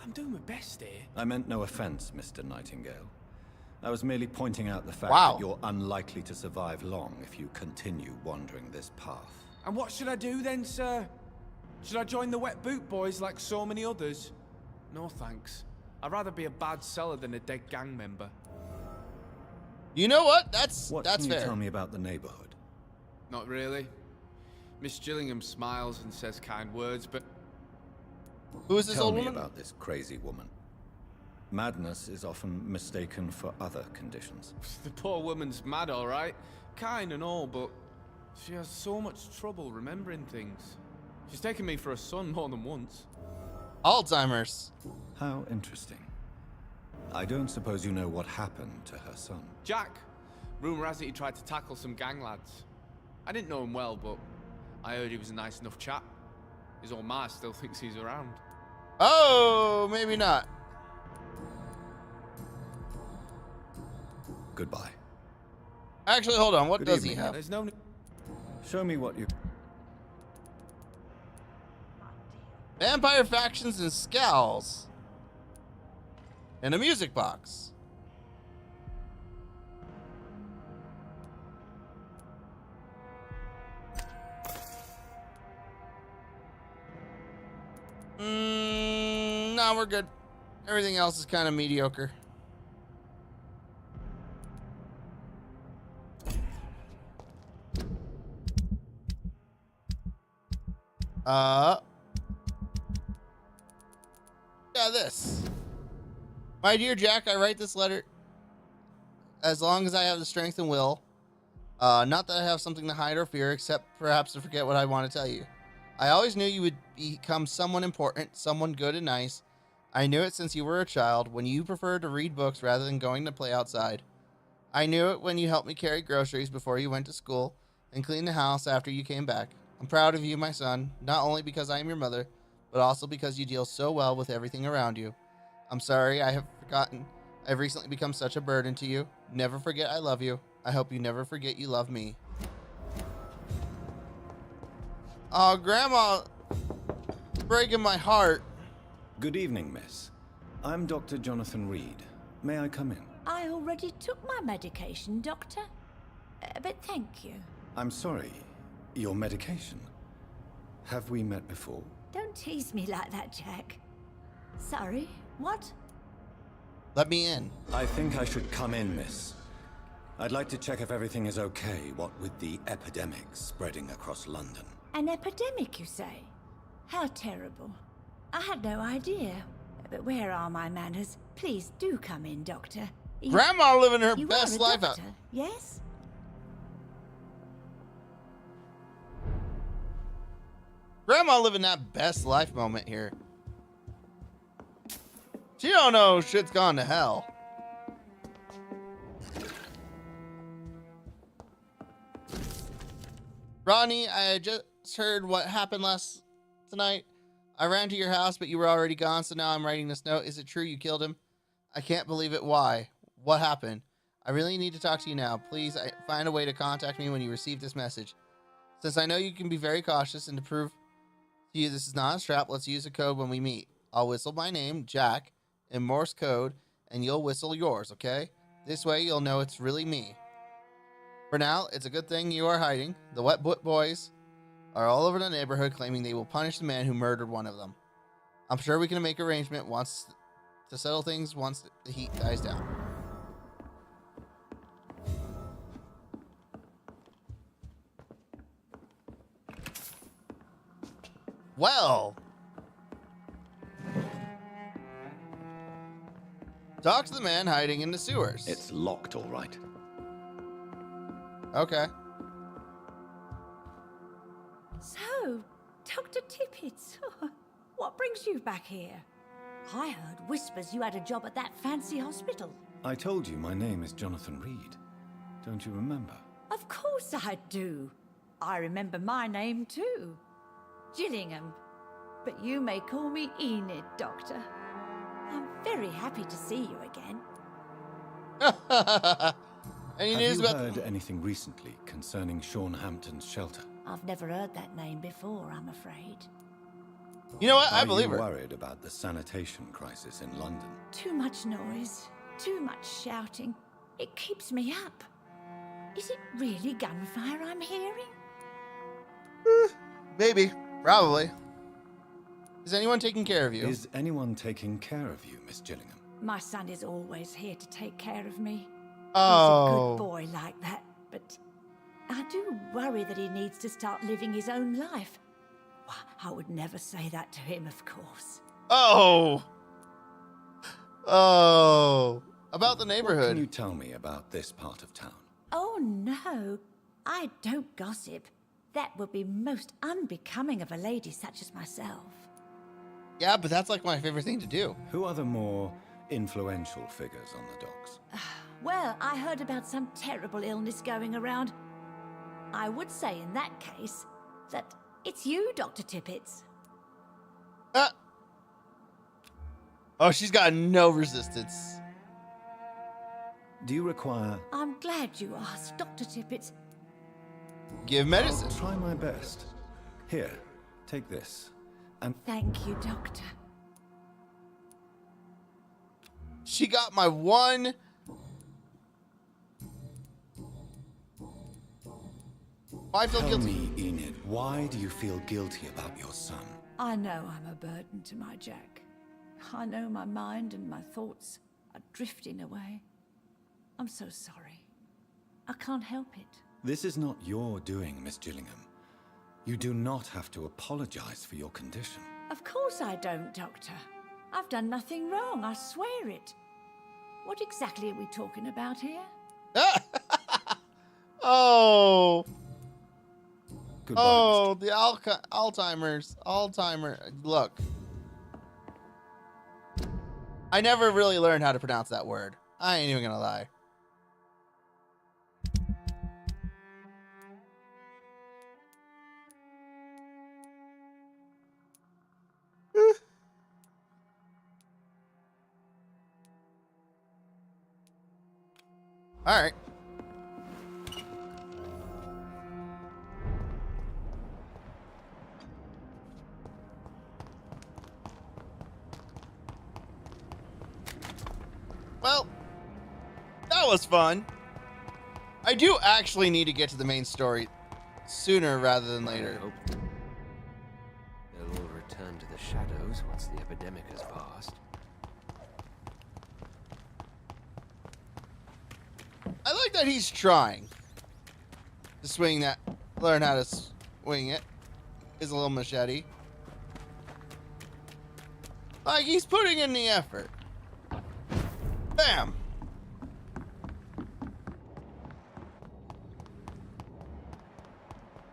I'm doing my best here. I meant no offense, Mr. Nightingale. I was merely pointing out the fact that you're unlikely to survive long if you continue wandering this path. And what should I do then, sir? Should I join the Wet Boot Boys like so many others? No thanks. I'd rather be a bad seller than a dead gang member. You know what? That's What that's can you fair. tell me about the neighborhood? Not really. Miss Gillingham smiles and says kind words, but... Who is this Tell old me woman? about this crazy woman. Madness is often mistaken for other conditions. The poor woman's mad, all right. Kind and all, but she has so much trouble remembering things. She's taken me for a son more than once. Alzheimer's. How interesting. I don't suppose you know what happened to her son? Jack. Rumour has it he tried to tackle some gang lads. I didn't know him well, but I heard he was a nice enough chap. His old ma still thinks he's around. Oh, maybe not. Goodbye. Actually, hold on. What Good does evening. he have? There's no... Show me what you... Vampire factions and scowls. And a music box. No, we're good. Everything else is kind of mediocre. Yeah, this. My dear Jack, I write this letter as long as I have the strength and will. Not that I have something to hide or fear, except perhaps to forget what I want to tell you. I always knew you would become someone important, someone good and nice. I knew it since you were a child, when you preferred to read books rather than going to play outside. I knew it when you helped me carry groceries before you went to school and clean the house after you came back. I'm proud of you, my son, not only because I am your mother, but also because you deal so well with everything around you. I'm sorry I have forgotten. I've recently become such a burden to you. Never forget I love you. I hope you never forget you love me. Oh, Grandma, breaking my heart. Good evening, miss. I'm Dr. Jonathan Reed. May I come in? I already took my medication, Doctor. But thank you. I'm sorry. Your medication? Have we met before? Don't tease me like that, Jack. Sorry, what? Let me in. I think I should come in, miss. I'd like to check if everything is okay, what with the epidemic spreading across London. An epidemic, you say? How terrible. I had no idea. But where are my manners? Please do come in, Doctor. Grandma living her you best are a life doctor, out. Yes? Grandma living that best life moment here. She don't know shit's gone to hell. Rodney, I just heard what happened last tonight. I ran to your house, but you were already gone, so now I'm writing this note. Is it true you killed him? I can't believe it. Why? What happened? I really need to talk to you now. Please find a way to contact me when you receive this message. Since I know you can be very cautious, and to prove to you this is not a trap, let's use a code when we meet. I'll whistle my name, Jack, in Morse code, and you'll whistle yours, okay? This way you'll know it's really me. For now, it's a good thing you are hiding. The Wet Boot Boys are all over the neighborhood claiming they will punish the man who murdered one of them. I'm sure we can make arrangement once to settle things once the heat dies down. Well, talk to the man hiding in the sewers. It's locked, all right. Okay. So, Dr. Tippett, what brings you back here? I heard whispers you had a job at that fancy hospital. I told you my name is Jonathan Reed. Don't you remember? Of course I do. I remember my name too. Gillingham. But you may call me Enid, Doctor. I'm very happy to see you again. Any news about... Have you heard anything recently concerning Sean Hampton's shelter? I've never heard that name before, I'm afraid. You know what? I believe her. Are you worried about the sanitation crisis in London? Too much noise, too much shouting. It keeps me up. Is it really gunfire I'm hearing? Maybe. Probably. Is anyone taking care of you? Is anyone taking care of you, Miss Gillingham? My son is always here to take care of me. Oh. He's a good boy like that, but I do worry that he needs to start living his own life. I would never say that to him, of course. Oh. Oh. About the neighborhood. What can you tell me about this part of town? Oh, no. I don't gossip. That would be most unbecoming of a lady such as myself. Yeah, but that's like my favorite thing to do. Who are the more influential figures on the docks. Well, I heard about some terrible illness going around. I would say in that case that it's you, Dr. Tippets. Oh, she's got no resistance. Do you require... I'm glad you asked, Dr. Tippets. Give medicine. I'll try my best. Here, take this. And Thank you, Doctor. She got my one. I feel tell guilty. me, Enid, why do you feel guilty about your son? I know I'm a burden to my Jack. I know my mind and my thoughts are drifting away. I'm so sorry. I can't help it. This is not your doing, Miss Gillingham. You do not have to apologize for your condition. Of course I don't, Doctor. I've done nothing wrong, I swear it. What exactly are we talking about here? Oh. Goodbye, Oh, the Alzheimer's. Look. I never really learned how to pronounce that word. I ain't even gonna lie. All right. Well, that was fun. I do actually need to get to the main story sooner rather than later. I hope they'll all return to the shadows once the epidemic has passed. I like that he's trying to swing that, learn how to swing it. His little machete. Like, he's putting in the effort. Bam!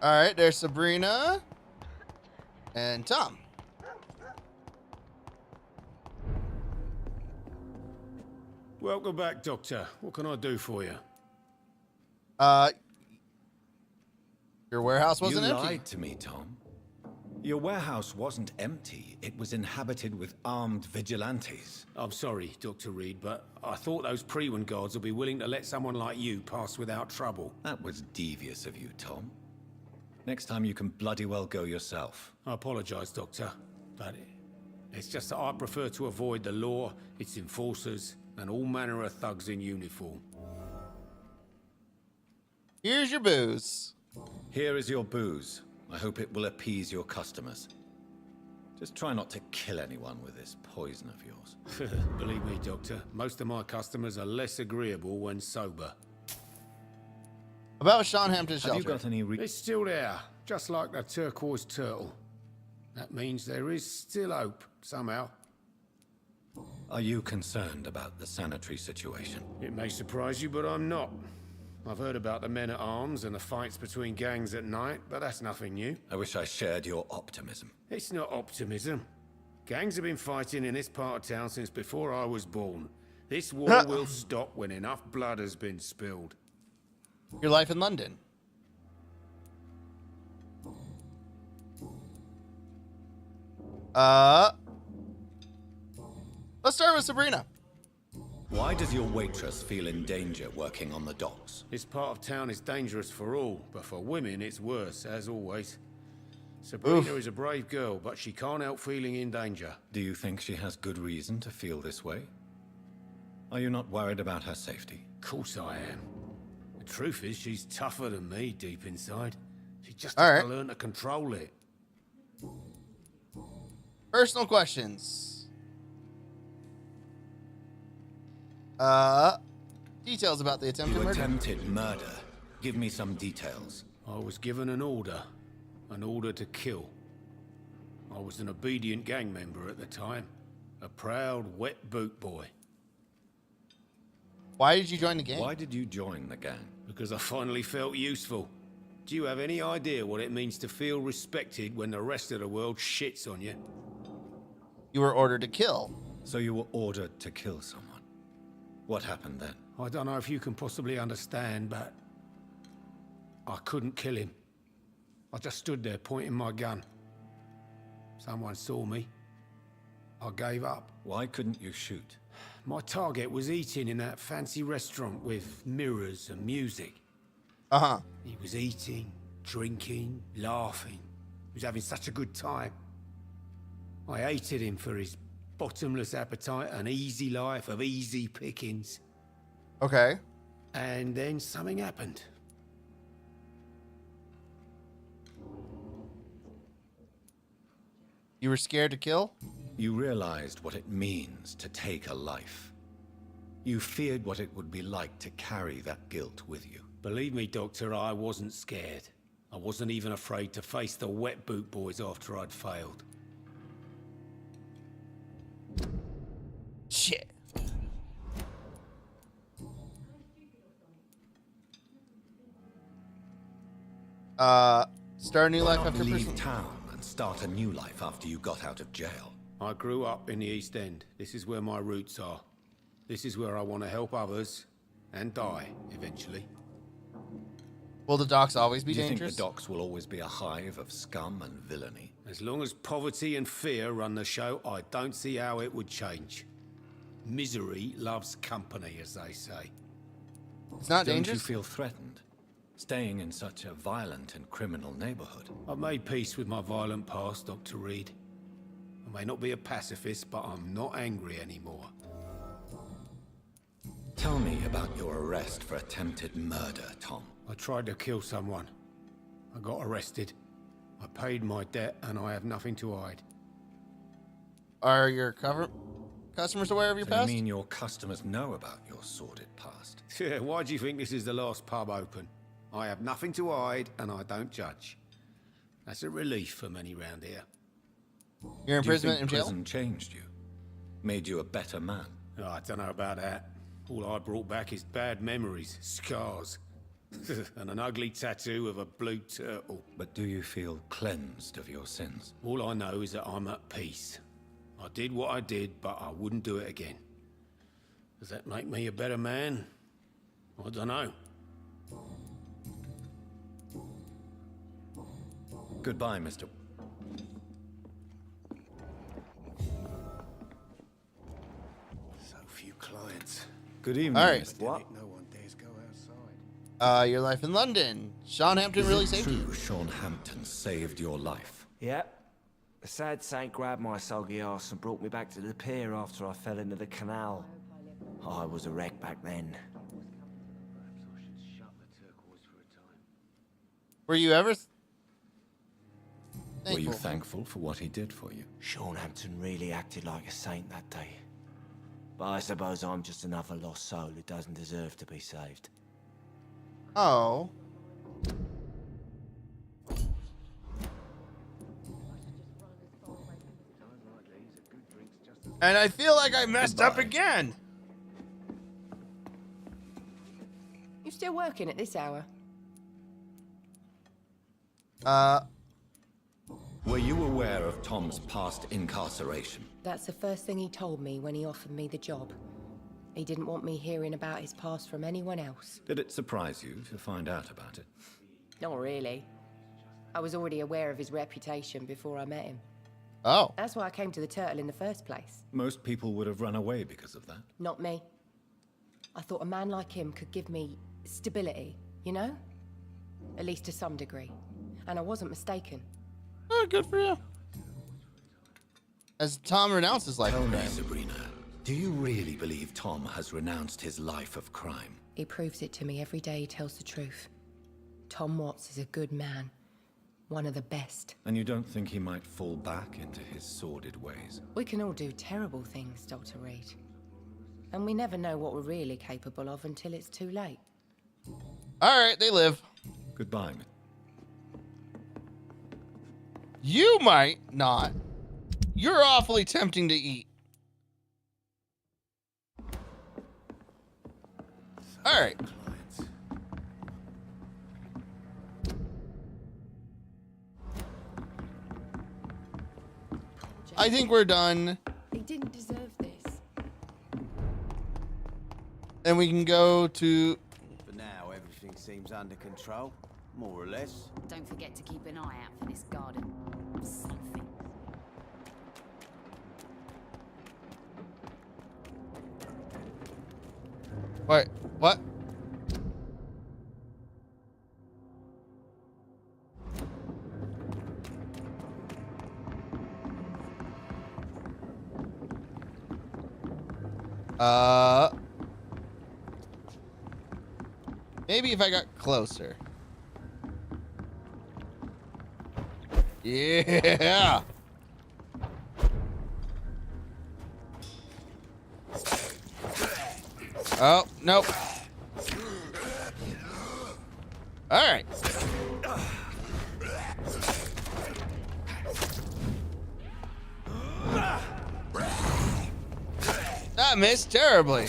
Alright, there's Sabrina. And Tom. Welcome back, Doctor. What can I do for you? Your warehouse wasn't You empty. lied to me, Tom. Your warehouse wasn't empty. It was inhabited with armed vigilantes. I'm sorry, Dr. Reed, but I thought those Prewen guards would be willing to let someone like you pass without trouble. That was devious of you, Tom. Next time you can bloody well go yourself. I apologize, Doctor, but it's just that I prefer to avoid the law, its enforcers, and all manner of thugs in uniform. Here's your booze. Here is your booze. I hope it will appease your customers. Just try not to kill anyone with this poison of yours. Believe me, Doctor, most of my customers are less agreeable when sober. About Sean Hampton's Have shelter. you got any It's still there, just like the turquoise turtle. That means there is still hope, somehow. Are you concerned about the sanitary situation? It may surprise you, but I'm not. I've heard about the men-at-arms and the fights between gangs at night, but that's nothing new. I wish I shared your optimism. It's not optimism. Gangs have been fighting in this part of town since before I was born. This war will stop when enough blood has been spilled. Your life in London. Let's start with Sabrina. Why does your waitress feel in danger working on the docks? This part of town is dangerous for all, but for women it's worse, as always. Sabrina is a brave girl, but she can't help feeling in danger. Do you think she has good reason to feel this way? Are you not worried about her safety? Of course I am. The truth is, she's tougher than me deep inside. She just has to learn to control it. Personal questions. Details about the attempted murder. Attempted murder. Give me some details. I was given an order to kill. I was an obedient gang member at the time, a proud wet boot boy. Why did you join the gang? Why did you join the gang? Because I finally felt useful. Do you have any idea what it means to feel respected when the rest of the world shits on you? You were ordered to kill. So you were ordered to kill someone. What happened then? I don't know if you can possibly understand, but I couldn't kill him. I just stood there pointing my gun. Someone saw me. I gave up. Why couldn't you shoot? My target was eating in that fancy restaurant with mirrors and music. Uh-huh. He was eating, drinking, laughing. He was having such a good time. I hated him for his bottomless appetite and easy life of easy pickings. Okay. And then something happened. You were scared to kill? You realized what it means to take a life. You feared what it would be like to carry that guilt with you. Believe me, Doctor, I wasn't scared. I wasn't even afraid to face the wet boot boys after I'd failed. Shit. Start a new life after leave prison. town and start a new life after you got out of jail. I grew up in the East End. This is where my roots are. This is where I want to help others and die eventually. Will the docks always be Do you dangerous? think the docks will always be a hive of scum and villainy? As long as poverty and fear run the show, I don't see how it would change. Misery loves company, as they say. It's not Don't dangerous? you feel threatened? Staying in such a violent and criminal neighborhood? I've made peace with my violent past, Dr. Reed. I may not be a pacifist, but I'm not angry anymore. Tell me about your arrest for attempted murder, Tom. I tried to kill someone. I got arrested. I paid my debt, and I have nothing to hide. Are your customers aware of your So past? you mean your customers know about your sordid past? Yeah, why do you think this is the last pub open? I have nothing to hide, and I don't judge. That's a relief for many round here. Your imprisonment in Do you jail? think prison changed you? Made you a better man? Oh, I don't know about that. All I brought back is bad memories, scars, and an ugly tattoo of a blue turtle. But do you feel cleansed of your sins? All I know is that I'm at peace. I did what I did, but I wouldn't do it again. Does that make me a better man? I don't know. Goodbye, Mr. So few clients. Good evening, All right. Mr. What? No one dares go outside. Your life in London. Sean Hampton really saved you. True, Sean Hampton saved your life. Yep. A sad saint grabbed my soggy arse and brought me back to the pier after I fell into the canal. I was a wreck back then. Were you ever Were you thankful for what he did for you? Sean Hampton really acted like a saint that day. But I suppose I'm just another lost soul who doesn't deserve to be saved. Oh. And I feel like I messed up again. You still working at this hour? Were you aware of Tom's past incarceration? That's the first thing he told me when he offered me the job. He didn't want me hearing about his past from anyone else. Did it surprise you to find out about it? Not really. I was already aware of his reputation before I met him. Oh. That's why I came to the Turtle in the first place. Most people would have run away because of that. Not me. I thought a man like him could give me stability, you know? At least to some degree. And I wasn't mistaken. Oh, good for you. As Tom renounced his life Tell of me, crime. Sabrina, do you really believe Tom has renounced his life of crime? He proves it to me every day he tells the truth. Tom Watts is a good man. One of the best. And you don't think he might fall back into his sordid ways? We can all do terrible things, Dr. Reed. And we never know what we're really capable of until it's too late. All right, they live. Goodbye. You might not. You're awfully tempting to eat. All right. I think we're done. He didn't deserve this. And we can go to... For now, everything seems under control, more or less. Don't forget to keep an eye out for this garden. Something. Wait, what? Maybe if I got closer. Yeah. Oh, nope. All right. That missed terribly.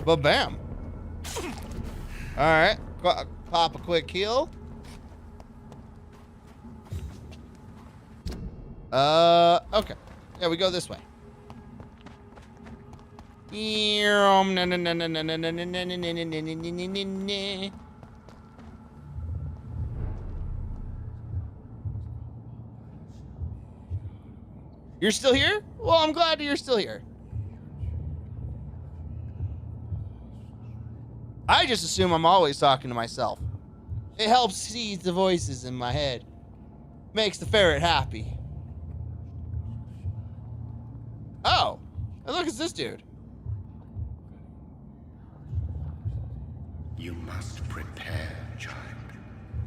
But bam. All right, pop a quick heal. Okay. Yeah, we go this way. You're still here? Well, I'm glad you're still here. I just assume I'm always talking to myself. It helps seize the voices in my head. Makes the ferret happy. Oh, and look, it's this dude. You must prepare, child,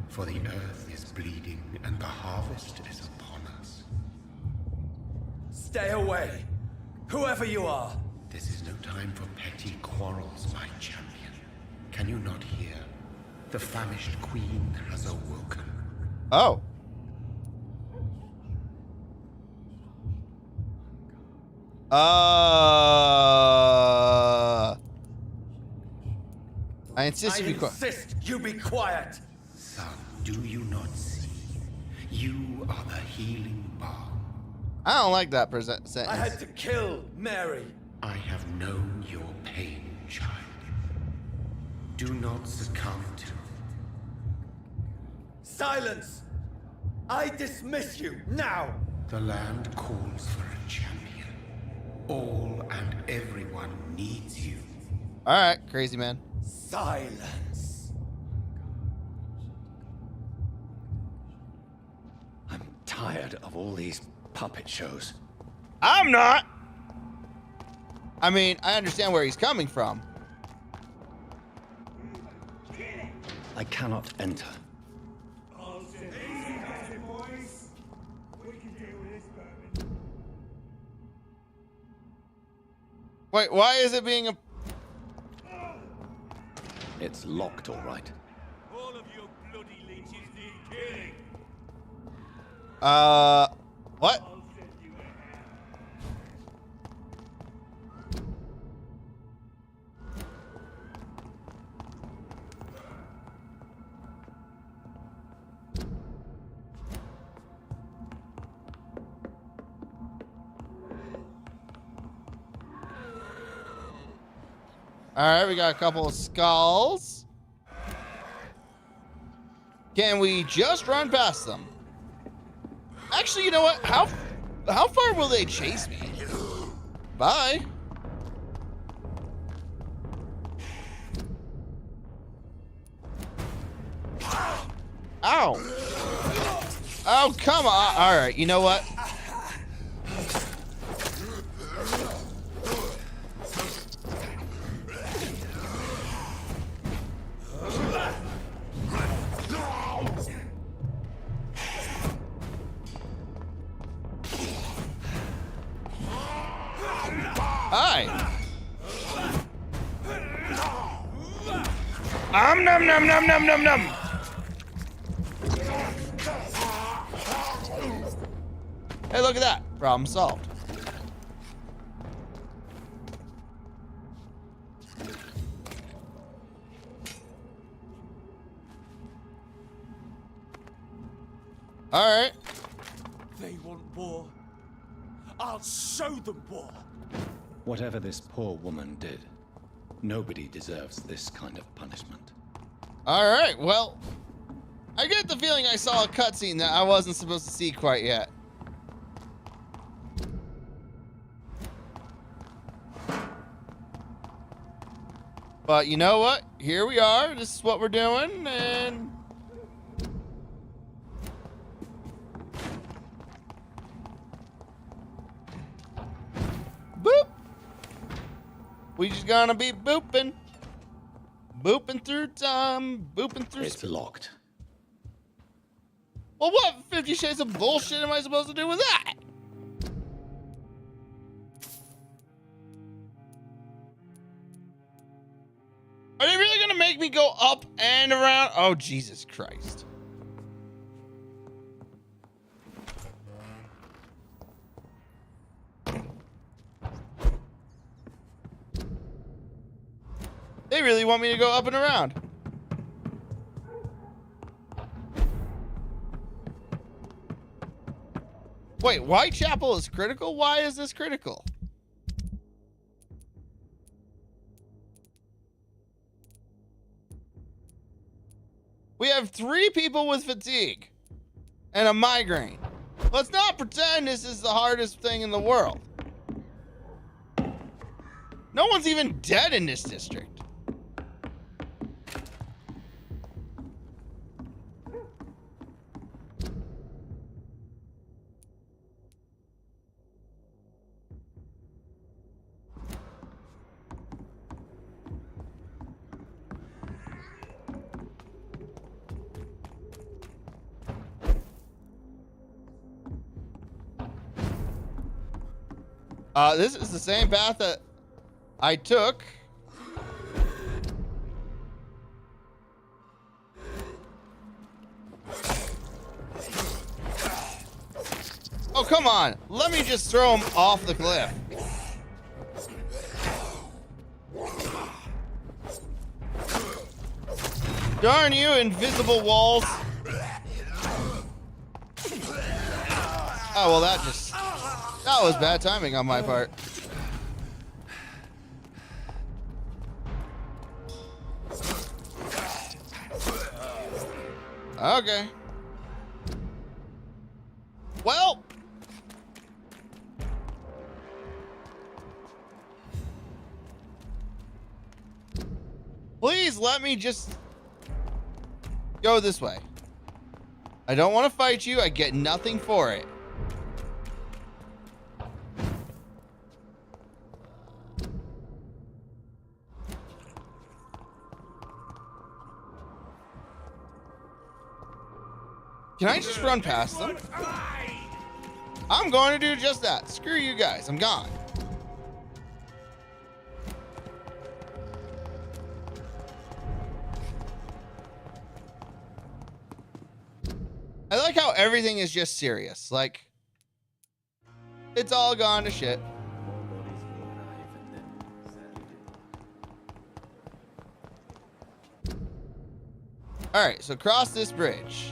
for the earth is bleeding and the harvest is upon us. Stay away, whoever you are. This is no time for petty quarrels, my champion. Can you not hear? The famished queen has awoken. Oh. I insist you be quiet. I insist you be quiet. Son, do you not see? You are the healing balm. I don't like that sentence. I had to kill Mary. I have known your pain, child. Do not succumb to... Silence! I dismiss you, now! The land calls for a champion. All and everyone needs you. Alright, crazy man. Silence! I'm tired of all these puppet shows. I'm not! I mean, I understand where he's coming from. I cannot enter. Wait, why is it being a... It's locked, all right. All of your bloody leeches need killing. What? All right, we got a couple of skulls. Can we just run past them? Actually, you know what? How far will they chase me? Bye. Ow. Oh, come on. All right, you know what? Hi. Num num num num num num. Hey, look at that. Problem solved. All right. They want war. I'll show them war. Whatever this poor woman did, nobody deserves this kind of punishment. All right. Well, I get the feeling I saw a cutscene that I wasn't supposed to see quite yet. But you know what? Here we are. This is what we're doing, and boop. We just gonna be booping. Booping through time. Booping through. It's locked. Well, what 50 Shades of bullshit am I supposed to do with that? Are they really gonna make me go up and around? Oh, Jesus Christ. They really want me to go up and around. Wait, Whitechapel is critical? Why is this critical? We have 3 people with fatigue and a migraine. Let's not pretend this is the hardest thing in the world. No one's even dead in this district. This is the same path that I took. Oh, come on. Let me just throw him off the cliff. Darn you, invisible walls. Oh, well, that was bad timing on my part. Okay. Well. Please let me just go this way. I don't want to fight you. I get nothing for it. Can I just run past them? I'm going to do just that. Screw you guys. I'm gone. I like how everything is just serious. Like, it's all gone to shit. All right, so cross this bridge.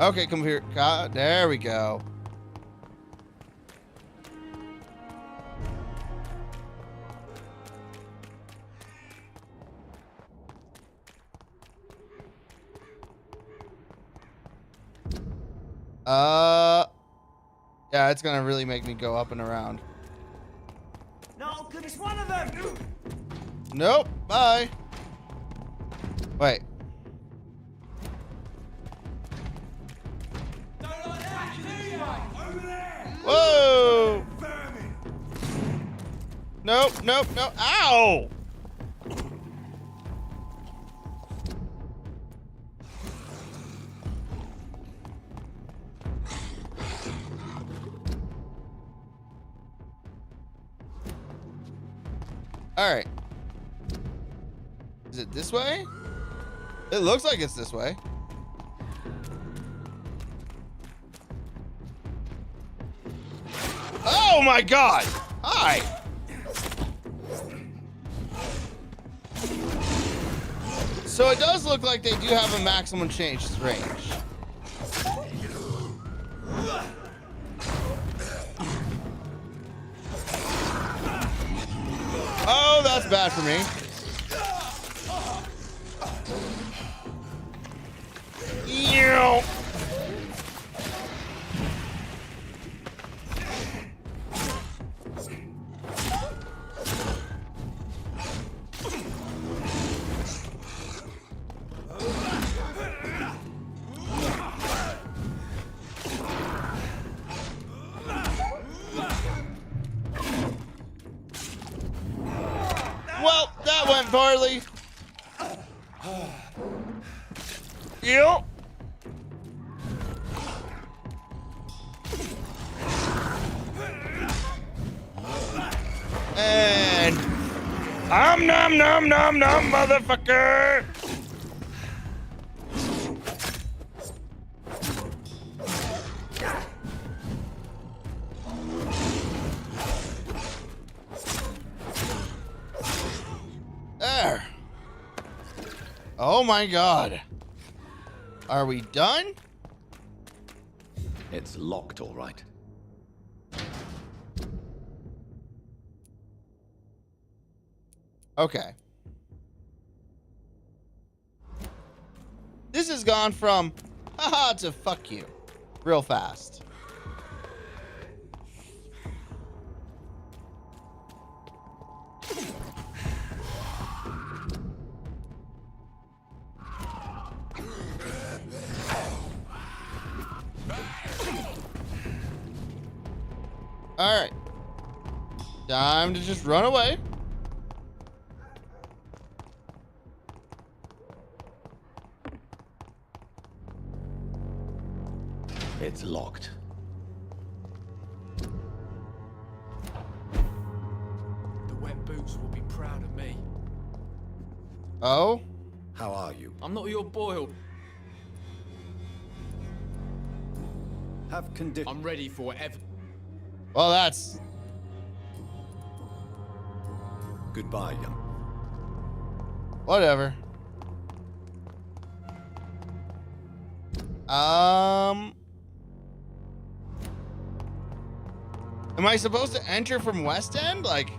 Okay, come here. God, there we go. Yeah, it's gonna really make me go up and around. No, because it's one of them. Nope. Bye. Wait. Whoa! Nope, nope, no. Ow! All right. Is it this way? It looks like it's this way. Oh my God! Hi! So it does look like they do have a maximum change range. that's bad for me. Ew. Well, that went poorly. Yep. And nom nom nom nom, motherfucker. There. Oh my god. Are we done? It's locked, all right. Okay. This has gone from haha to fuck you real fast. All right. Time to just run away. It's locked. The wet boots will be proud of me. Oh? How are you? I'm not your boy. Have condition. I'm ready for whatever. Well, that's... Goodbye, young. Whatever. Am I supposed to enter from West End? Like...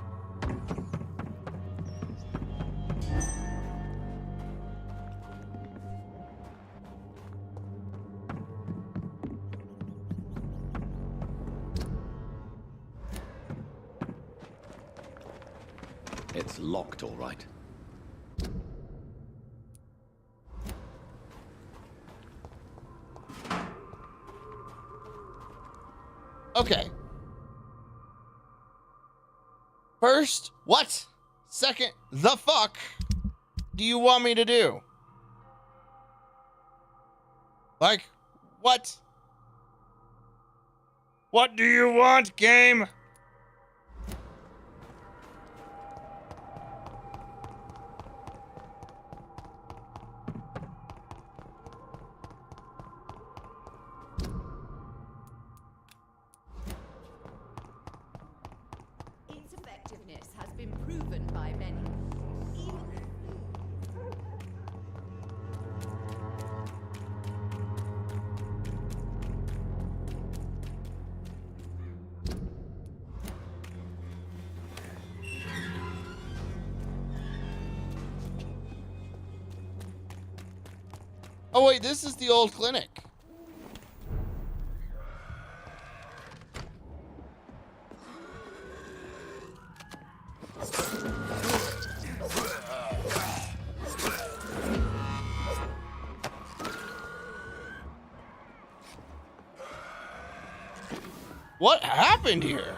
It's locked, all right. Okay. First, what? Second, the fuck do you want me to do? Like, what? What do you want, game? Its effectiveness has been proven by many. Oh wait, this is the old clinic. What happened here?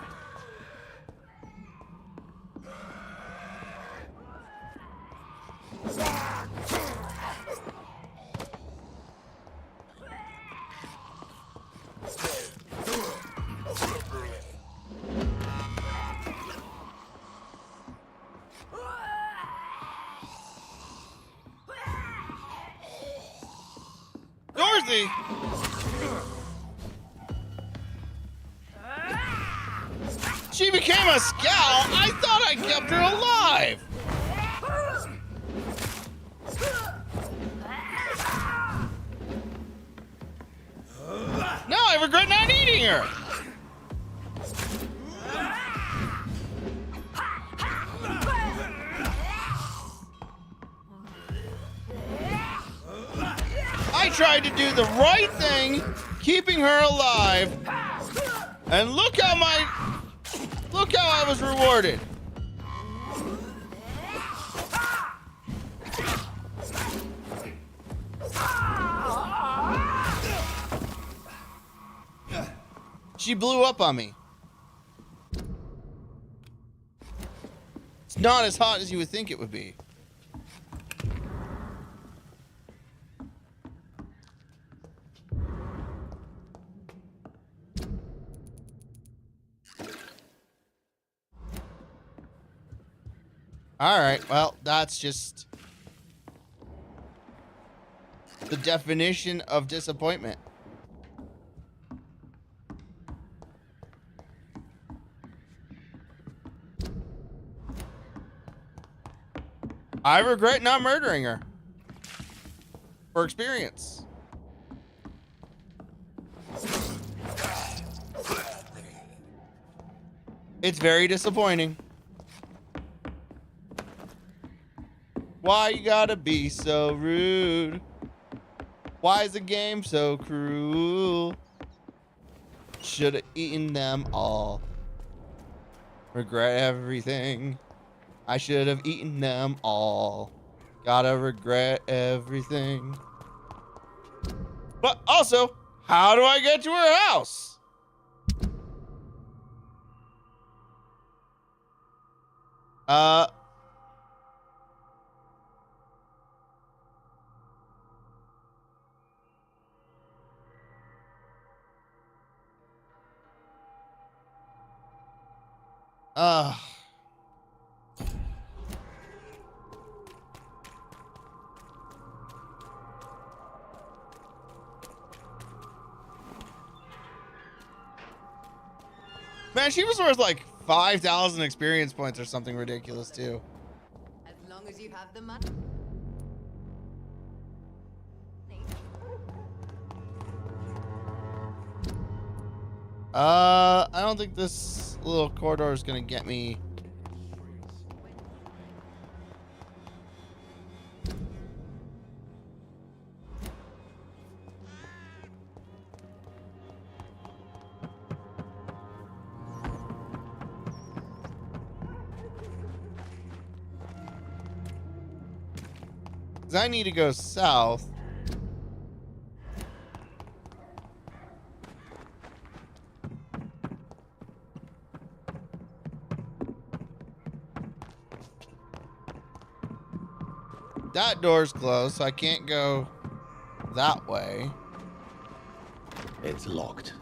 Dorothy! She became a scout? I thought I kept her alive! Now I regret not eating her! I tried to do the right thing, keeping her alive, and look how I was rewarded. She blew up on me. It's not as hot as you would think it would be. All right, well, that's just the definition of disappointment. I regret not murdering her. For experience. It's very disappointing. Why you gotta be so rude? Why is the game so cruel? Should've eaten them all. Regret everything. I should have eaten them all. Gotta regret everything. But also, how do I get to her house? Man, she was worth like 5,000 experience points or something ridiculous too. As long as you have the money. I don't think this little corridor is gonna get me. I need to go south. That door's closed, so I can't go that way. It's locked.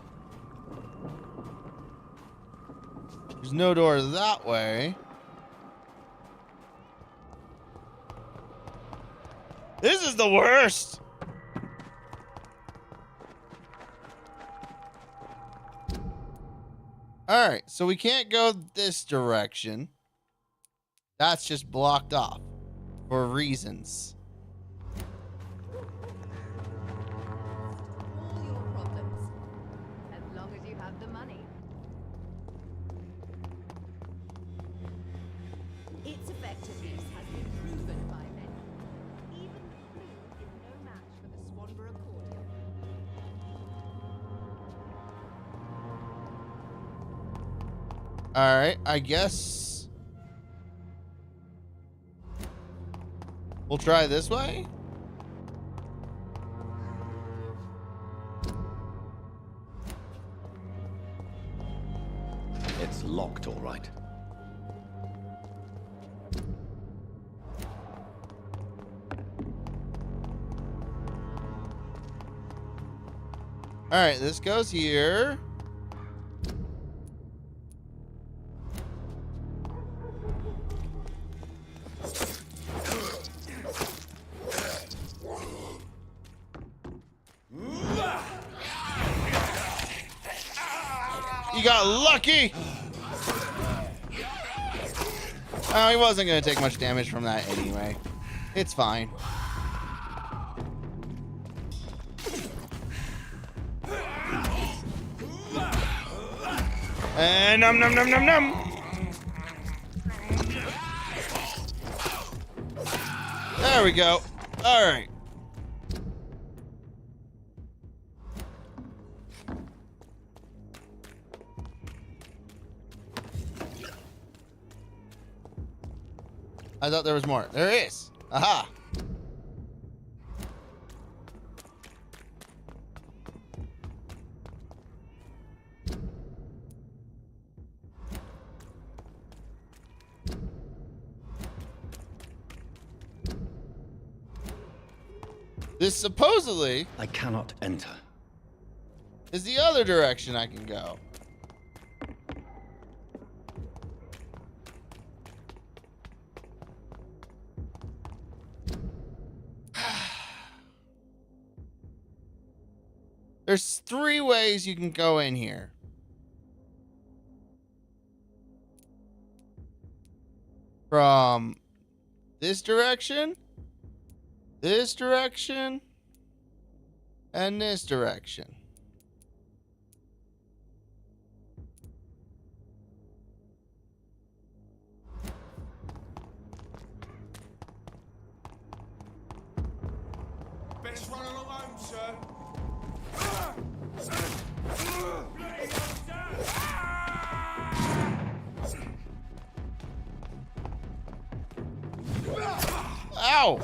There's no door that way. This is the worst. All right, so we can't go this direction. That's just blocked off for reasons. All your problems. As long as you have the money. Its effectiveness has been proven by many. Even the flute is no match for the Swanborough accordion. All right, I guess we'll try this way. It's locked, all right. All right, this goes here. You got lucky. Oh, he wasn't going to take much damage from that anyway. It's fine. And num num num num num. There we go. All right. I thought there was more. There is. Aha. This supposedly I cannot enter. is the other direction I can go. There's 3 ways you can go in here. From this direction, and this direction. Best run along home, sir. Ow!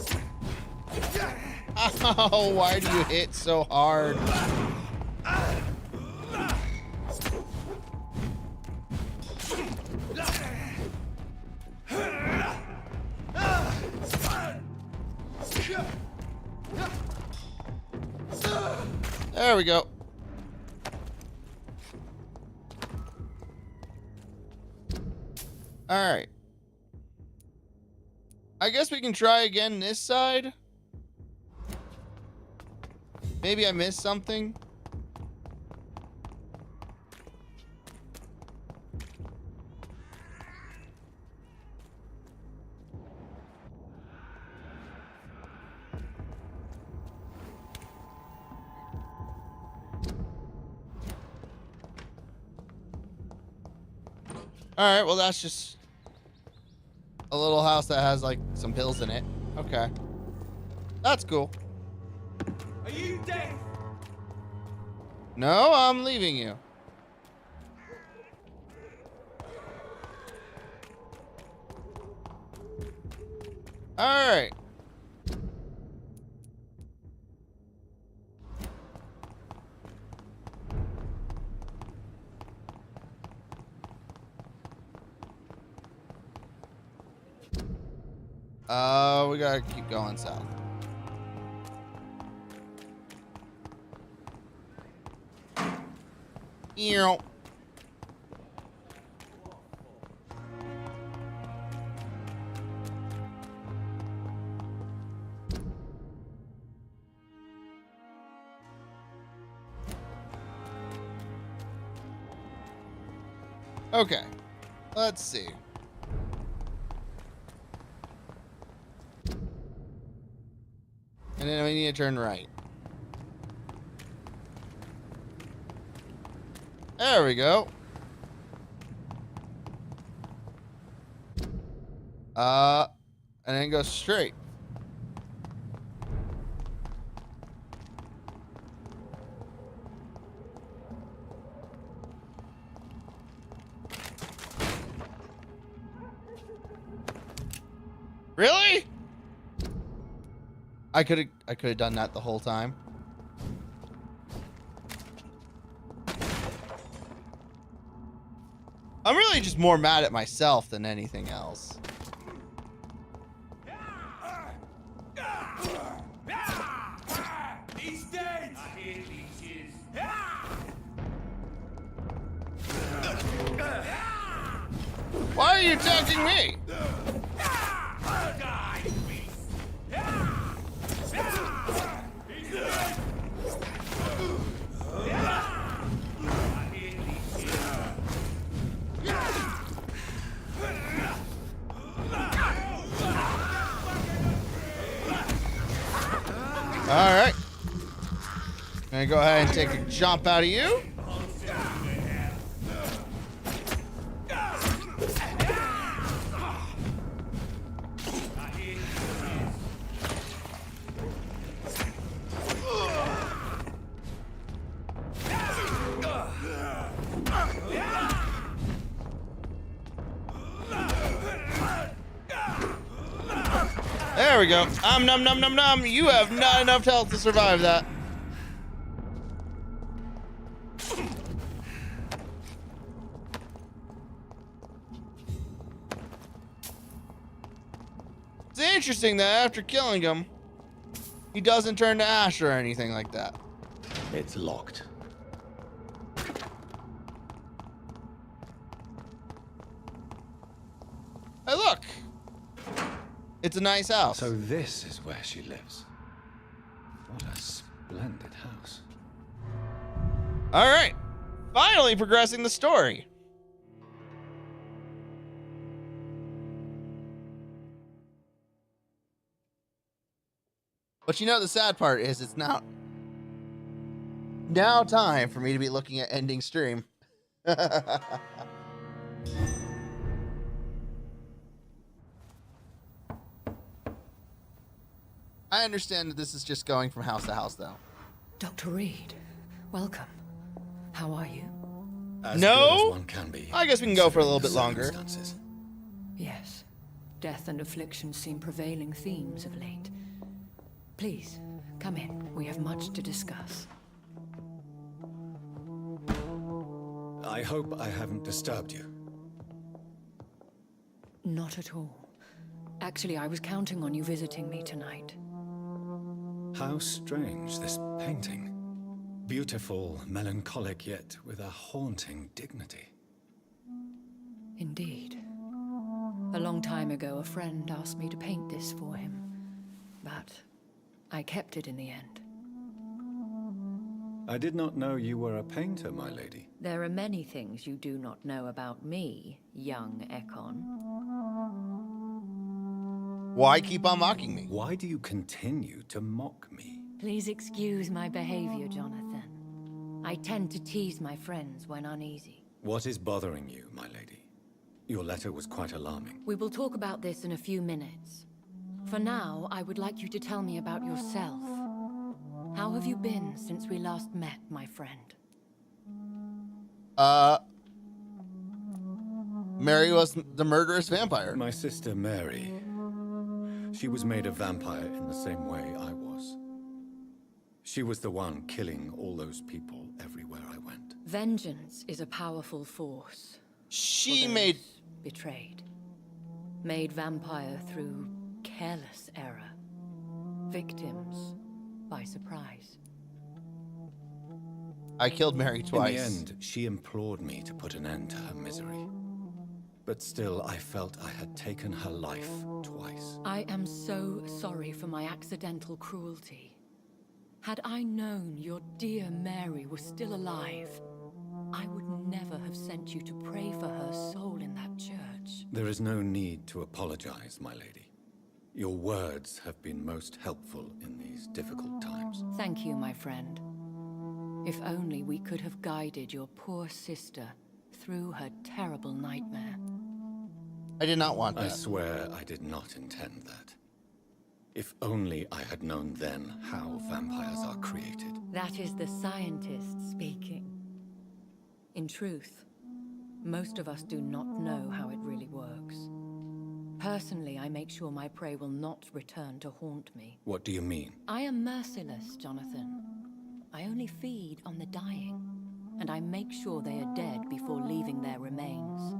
Oh, why do you hit so hard? There we go. All right. I guess we can try again this side. Maybe I missed something. All right, well, that's just a little house that has like some pills in it. Okay. That's cool. Are you deaf? No, I'm leaving you. All right. We gotta keep going south. Ew. Okay, let's see. And then we need to turn right. There we go. And then go straight. Really? I could have done that the whole time. I'm really just more mad at myself than anything else. He's dead! I hear leeches. Why are you attacking me? All right. Gonna go ahead and take a jump out of you. There we go. Num num num num. You have not enough health to survive that. It's interesting that after killing him, he doesn't turn to ash or anything like that. It's locked. Hey, look. It's a nice house. So this is where she lives. What a splendid house. All right. Finally progressing the story. But you know, the sad part is it's now time for me to be looking at ending stream. I understand that this is just going from house to house, though. Dr. Reed, welcome. How are you? As good as one can be, I guess we can go for a little bit longer. circumstances. Yes. Death and affliction seem prevailing themes of late. Please, come in. We have much to discuss. I hope I haven't disturbed you. Not at all. Actually, I was counting on you visiting me tonight. How strange, this painting. Beautiful, melancholic, yet with a haunting dignity. Indeed. A long time ago, a friend asked me to paint this for him, but I kept it in the end. I did not know you were a painter, my lady. There are many things you do not know about me, young Ekon. Why keep on mocking me? Why do you continue to mock me? Please excuse my behavior, Jonathan. I tend to tease my friends when uneasy. What is bothering you, my lady? Your letter was quite alarming. We will talk about this in a few minutes. For now, I would like you to tell me about yourself. How have you been since we last met, my friend? Mary was the murderous vampire. My sister Mary. She was made a vampire in the same way I was. She was the one killing all those people everywhere I went. Vengeance is a powerful force. She made... betrayed. Made vampire through careless error. Victims by surprise. I killed Mary twice. In the end, she implored me to put an end to her misery. But still, I felt I had taken her life twice. I am so sorry for my accidental cruelty. Had I known your dear Mary was still alive, I would never have sent you to pray for her soul in that church. There is no need to apologize, my lady. Your words have been most helpful in these difficult times. Thank you, my friend. If only we could have guided your poor sister through her terrible nightmare. I did not want that. I swear I did not intend that. If only I had known then how vampires are created. That is the scientist speaking. In truth, most of us do not know how it really works. Personally, I make sure my prey will not return to haunt me. What do you mean? I am merciless, Jonathan. I only feed on the dying, and I make sure they are dead before leaving their remains.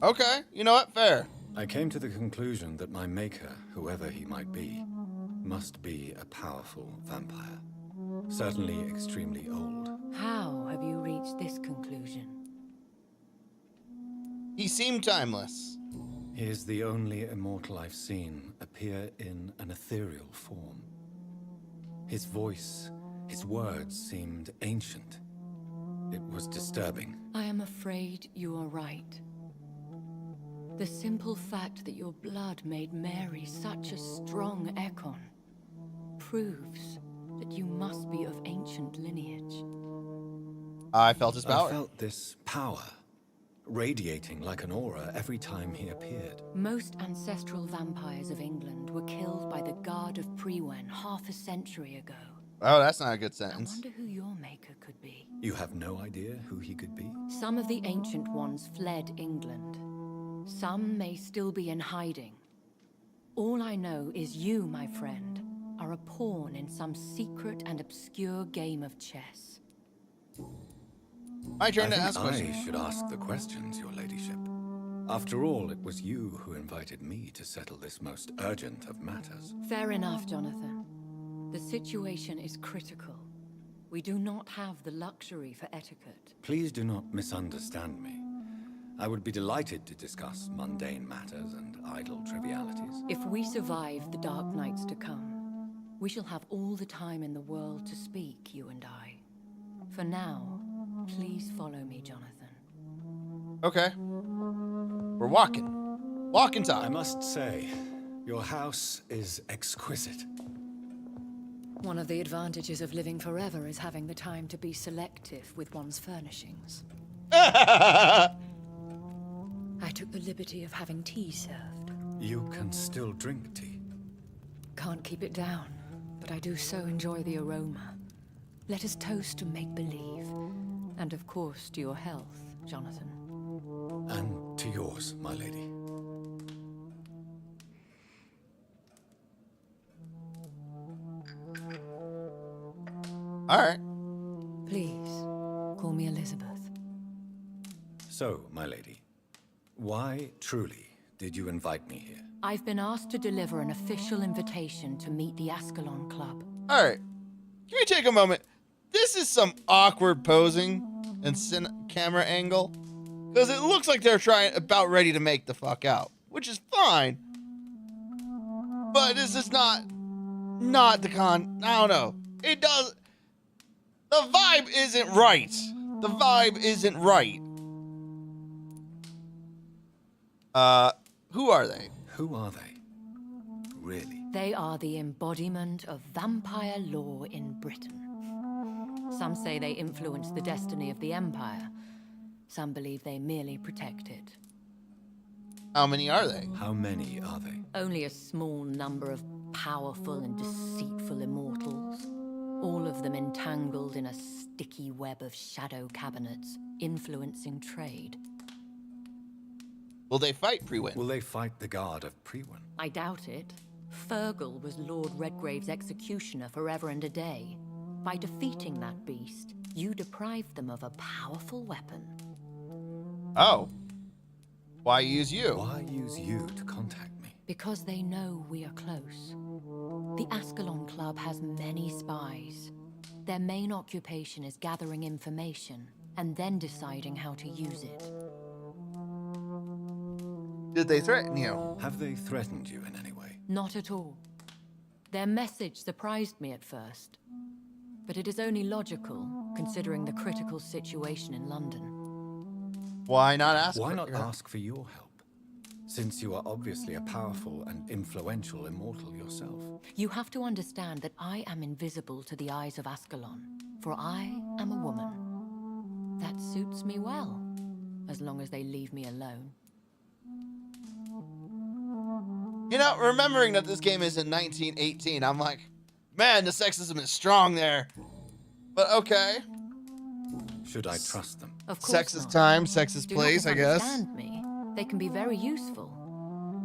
Okay, you know what? Fair. I came to the conclusion that my maker, whoever he might be, must be a powerful vampire. Certainly extremely old. How have you reached this conclusion? He seemed timeless. He is the only immortal I've seen appear in an ethereal form. His voice, his words seemed ancient. It was disturbing. I am afraid you are right. The simple fact that your blood made Mary such a strong Ekon proves that you must be of ancient lineage. I felt his power. I felt this power radiating like an aura every time he appeared. Most ancestral vampires of England were killed by the Guard of Prewen half a century ago. Oh, that's not a good sentence. I wonder who your maker could be. You have no idea who he could be? Some of the ancient ones fled England. Some may still be in hiding. All I know is you, my friend, are a pawn in some secret and obscure game of chess. My turn to ask I questions. should ask the questions, your ladyship. After all, it was you who invited me to settle this most urgent of matters. Fair enough, Jonathan. The situation is critical. We do not have the luxury for etiquette. Please do not misunderstand me. I would be delighted to discuss mundane matters and idle trivialities. If we survive the dark nights to come, we shall have all the time in the world to speak, you and I. For now, please follow me, Jonathan. Okay. We're walking. Walking time. I must say, your house is exquisite. One of the advantages of living forever is having the time to be selective with one's furnishings. I took the liberty of having tea served. You can still drink tea. Can't keep it down, but I do so enjoy the aroma. Let us toast to make-believe. And of course, to your health, Jonathan. And to yours, my lady. All right. Please, call me Elizabeth. So, my lady, why truly did you invite me here? I've been asked to deliver an official invitation to meet the Ascalon Club. All right. Can we take a moment? This is some awkward posing and camera angle. Because it looks like they're about ready to make the fuck out. Which is fine. But this is not the I don't know. It does. The vibe isn't right. The vibe isn't right. Who are they? Who are they? Really? They are the embodiment of vampire law in Britain. Some say they influence the destiny of the Empire. Some believe they merely protect it. How many are they? How many are they? Only a small number of powerful and deceitful immortals. All of them entangled in a sticky web of shadow cabinets, influencing trade. Will they fight Priwen? Will they fight the guard of Priwen? I doubt it. Fergal was Lord Redgrave's executioner forever and a day. By defeating that beast, you deprived them of a powerful weapon. Oh. Why use you? Why use you to contact me? Because they know we are close. The Ascalon Club has many spies. Their main occupation is gathering information and then deciding how to use it. Did they threaten you? Have they threatened you in any way? Not at all. Their message surprised me at first. But it is only logical, considering the critical situation in London. Why not ask Why not ask for your help? Since you are obviously a powerful and influential immortal yourself. You have to understand that I am invisible to the eyes of Ascalon, for I am a woman. That suits me well, as long as they leave me alone. You know, remembering that this game is in 1918, I'm like, man, the sexism is strong there. But okay. Should I trust them? Of course Sexist not. time, sexist place, I guess. Understand me. They can be very useful,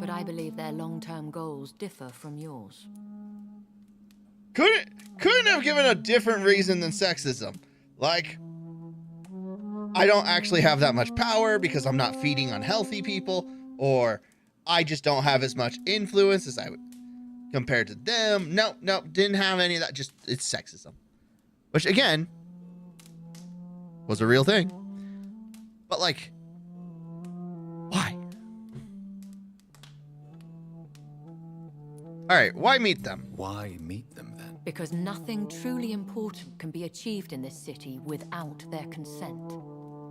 but I believe their long-term goals differ from yours. Couldn't have given a different reason than sexism. Like, I don't actually have that much power because I'm not feeding unhealthy people, or I just don't have as much influence as I would compared to them. Nope, didn't have any of that. Just, it's sexism. Which, again, was a real thing. But, like, why? Alright, why meet them? Why meet them then? Because nothing truly important can be achieved in this city without their consent.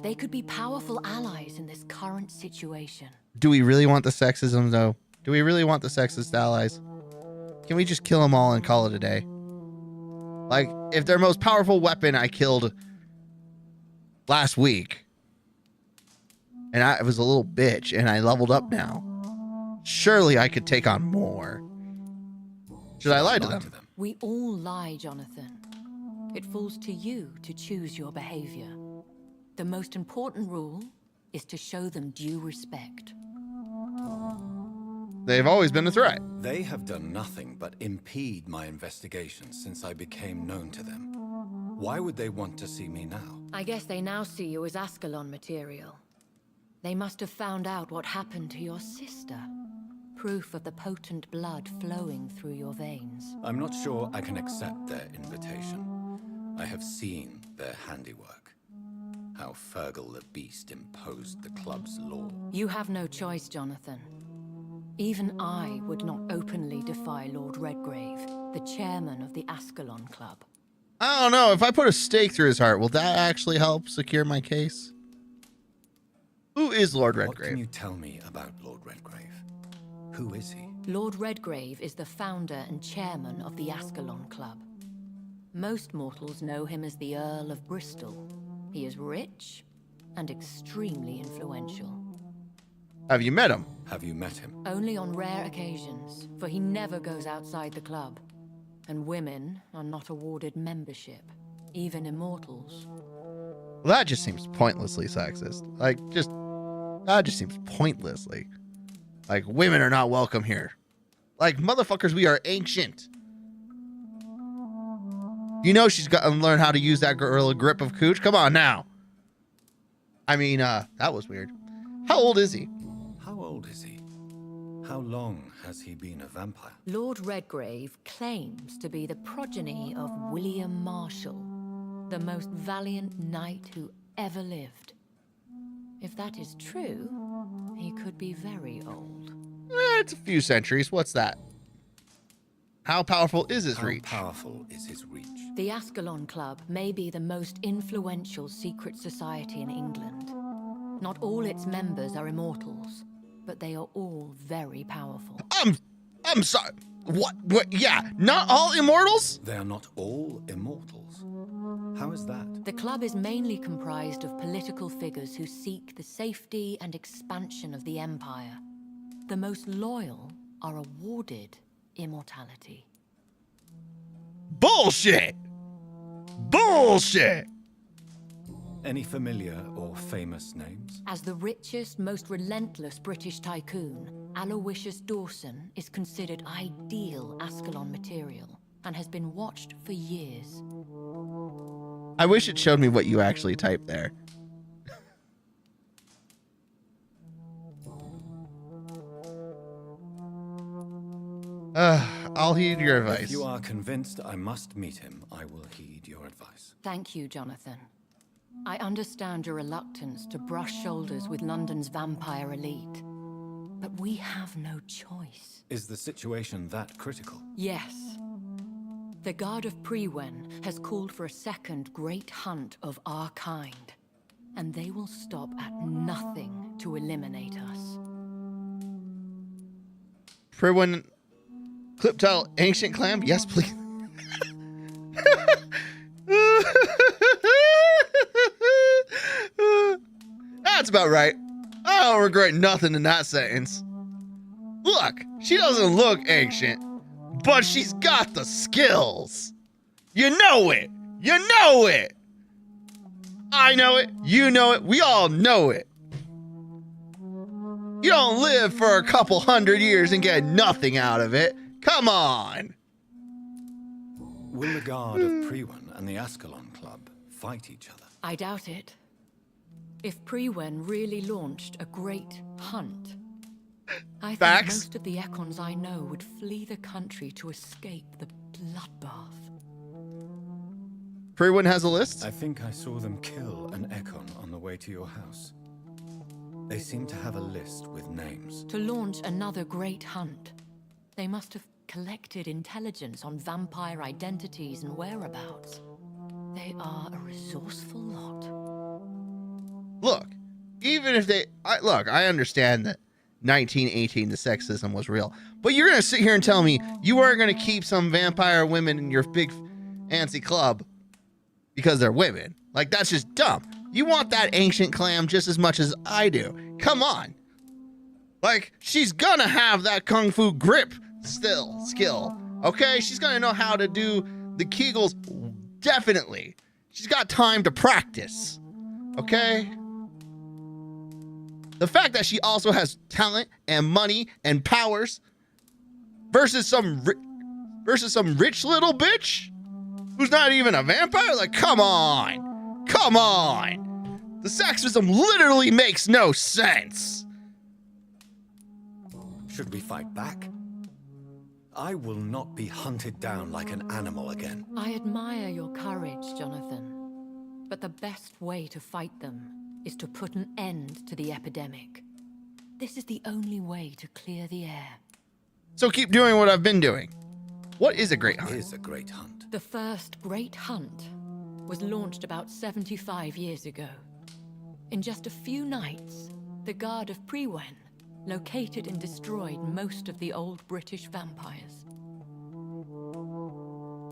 They could be powerful allies in this current situation. Do we really want the sexism, though? Do we really want the sexist allies? Can we just kill them all and call it a day? Like, if their most powerful weapon I killed last week, and I was a little bitch, and I leveled up now, surely I could take on more. Should I lie to them? We all lie, Jonathan. It falls to you to choose your behavior. The most important rule is to show them due respect. They've always been a threat. They have done nothing but impede my investigation since I became known to them. Why would they want to see me now? I guess they now see you as Ascalon material. They must have found out what happened to your sister. Proof of the potent blood flowing through your veins. I'm not sure I can accept their invitation. I have seen their handiwork. How Fergal the Beast imposed the club's law. You have no choice, Jonathan. Even I would not openly defy Lord Redgrave, the chairman of the Ascalon Club. I don't know. If I put a stake through his heart, will that actually help secure my case? Who is Lord Redgrave? What can you tell me about Lord Redgrave? Who is he? Lord Redgrave is the founder and chairman of the Ascalon Club. Most mortals know him as the Earl of Bristol. He is rich and extremely influential. Have you met him? Have you met him? Only on rare occasions, for he never goes outside the club. And women are not awarded membership, even immortals. Well, that just seems pointlessly sexist. That just seems pointlessly. Like, women are not welcome here. Like, motherfuckers, we are ancient. You know she's got to learn how to use that gorilla grip of cooch. Come on now. I mean, that was weird. How old is he? How old is he? How long has he been a vampire? Lord Redgrave claims to be the progeny of William Marshall, the most valiant knight who ever lived. If that is true, he could be very old. It's a few centuries. What's that? How powerful is his reach? How powerful is his reach? The Ascalon Club may be the most influential secret society in England. Not all its members are immortals, but they are all very powerful. I'm sorry. What? Yeah, not all immortals? They are not all immortals. How is that? The club is mainly comprised of political figures who seek the safety and expansion of the Empire. The most loyal are awarded immortality. Bullshit! Bullshit! Any familiar or famous names? As the richest, most relentless British tycoon, Aloysius Dawson is considered ideal Ascalon material and has been watched for years. I wish it showed me what you actually typed there. I'll heed your advice. If you are convinced I must meet him, I will heed your advice. Thank you, Jonathan. I understand your reluctance to brush shoulders with London's vampire elite, but we have no choice. Is the situation that critical? Yes. The Guard of Prewen has called for a second great hunt of our kind, and they will stop at nothing to eliminate us. Prewen, clip title, Ancient Clam? Yes, please. That's about right. I don't regret nothing in that sentence. Look, she doesn't look ancient, but she's got the skills. You know it. You know it. I know it. You know it. We all know it. You don't live for a couple 100 years and get nothing out of it. Come on. Will the Guard of Prewen and the Ascalon Club fight each other? I doubt it. If Prewen really launched a great hunt, I think most of the Ekons I know would flee the country to escape the bloodbath. Prewen has a list? I think I saw them kill an Ekon on the way to your house. They seem to have a list with names. To launch another great hunt, they must have collected intelligence on vampire identities and whereabouts. They are a resourceful lot. Look, even if they... I understand that 1918, the sexism was real. But you're going to sit here and tell me you weren't going to keep some vampire women in your big fancy club because they're women. Like, that's just dumb. You want that ancient clam just as much as I do. Come on. Like, she's going to have that kung fu grip skill. Okay? She's going to know how to do the Kegels. Definitely. She's got time to practice. Okay? The fact that she also has talent and money and powers versus some rich little bitch who's not even a vampire? Like, come on. Come on. The sexism literally makes no sense. Should we fight back? I will not be hunted down like an animal again. I admire your courage, Jonathan. But the best way to fight them is to put an end to the epidemic. This is the only way to clear the air. So keep doing what I've been doing. What is a great hunt? What is a great hunt? The first great hunt was launched about 75 years ago. In just a few nights, the Guard of Prewen located and destroyed most of the old British vampires.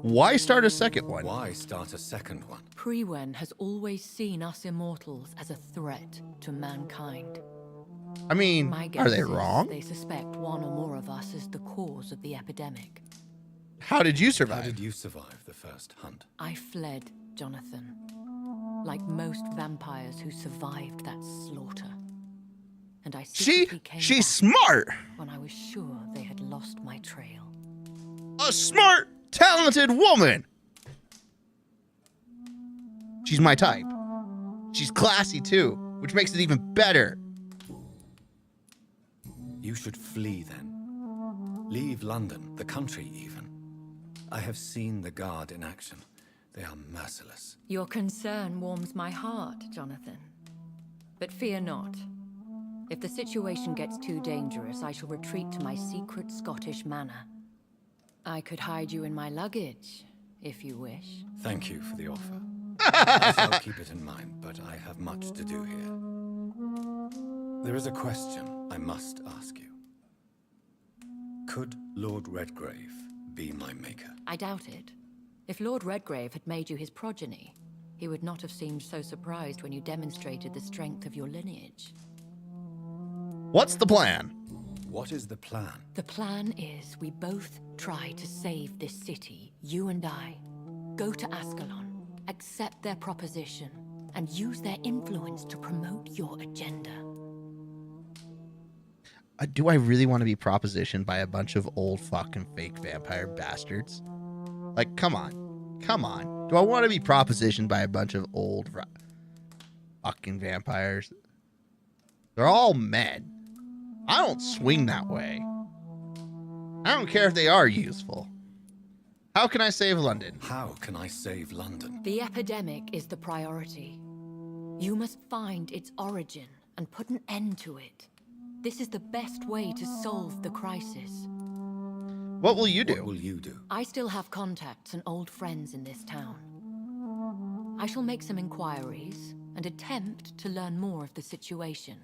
Why start a second one? Why start a second one? Prewen has always seen us immortals as a threat to mankind. I mean, My guess are they is wrong? They suspect one or more of us is the cause of the epidemic. How did you survive? How did you survive the first hunt? I fled, Jonathan. Like most vampires who survived that slaughter. And I secretly came She's back smart. when I was sure they had lost my trail. A smart, talented woman. She's my type. She's classy too, which makes it even better. You should flee then. Leave London, the country even. I have seen the Guard in action. They are merciless. Your concern warms my heart, Jonathan. But fear not. If the situation gets too dangerous, I shall retreat to my secret Scottish manor. I could hide you in my luggage, if you wish. Thank you for the offer. I shall keep it in mind, but I have much to do here. There is a question I must ask you. Could Lord Redgrave be my maker? I doubt it. If Lord Redgrave had made you his progeny, he would not have seemed so surprised when you demonstrated the strength of your lineage. What's the plan? What is the plan? The plan is we both try to save this city, you and I. Go to Ascalon, accept their proposition, and use their influence to promote your agenda. Do I really want to be propositioned by a bunch of old fucking fake vampire bastards? Like, come on. Come on. Do I want to be propositioned by a bunch of old fucking vampires? They're all men. I don't swing that way. I don't care if they are useful. How can I save London? How can I save London? The epidemic is the priority. You must find its origin and put an end to it. This is the best way to solve the crisis. What will you do? What will you do? I still have contacts and old friends in this town. I shall make some inquiries and attempt to learn more of the situation.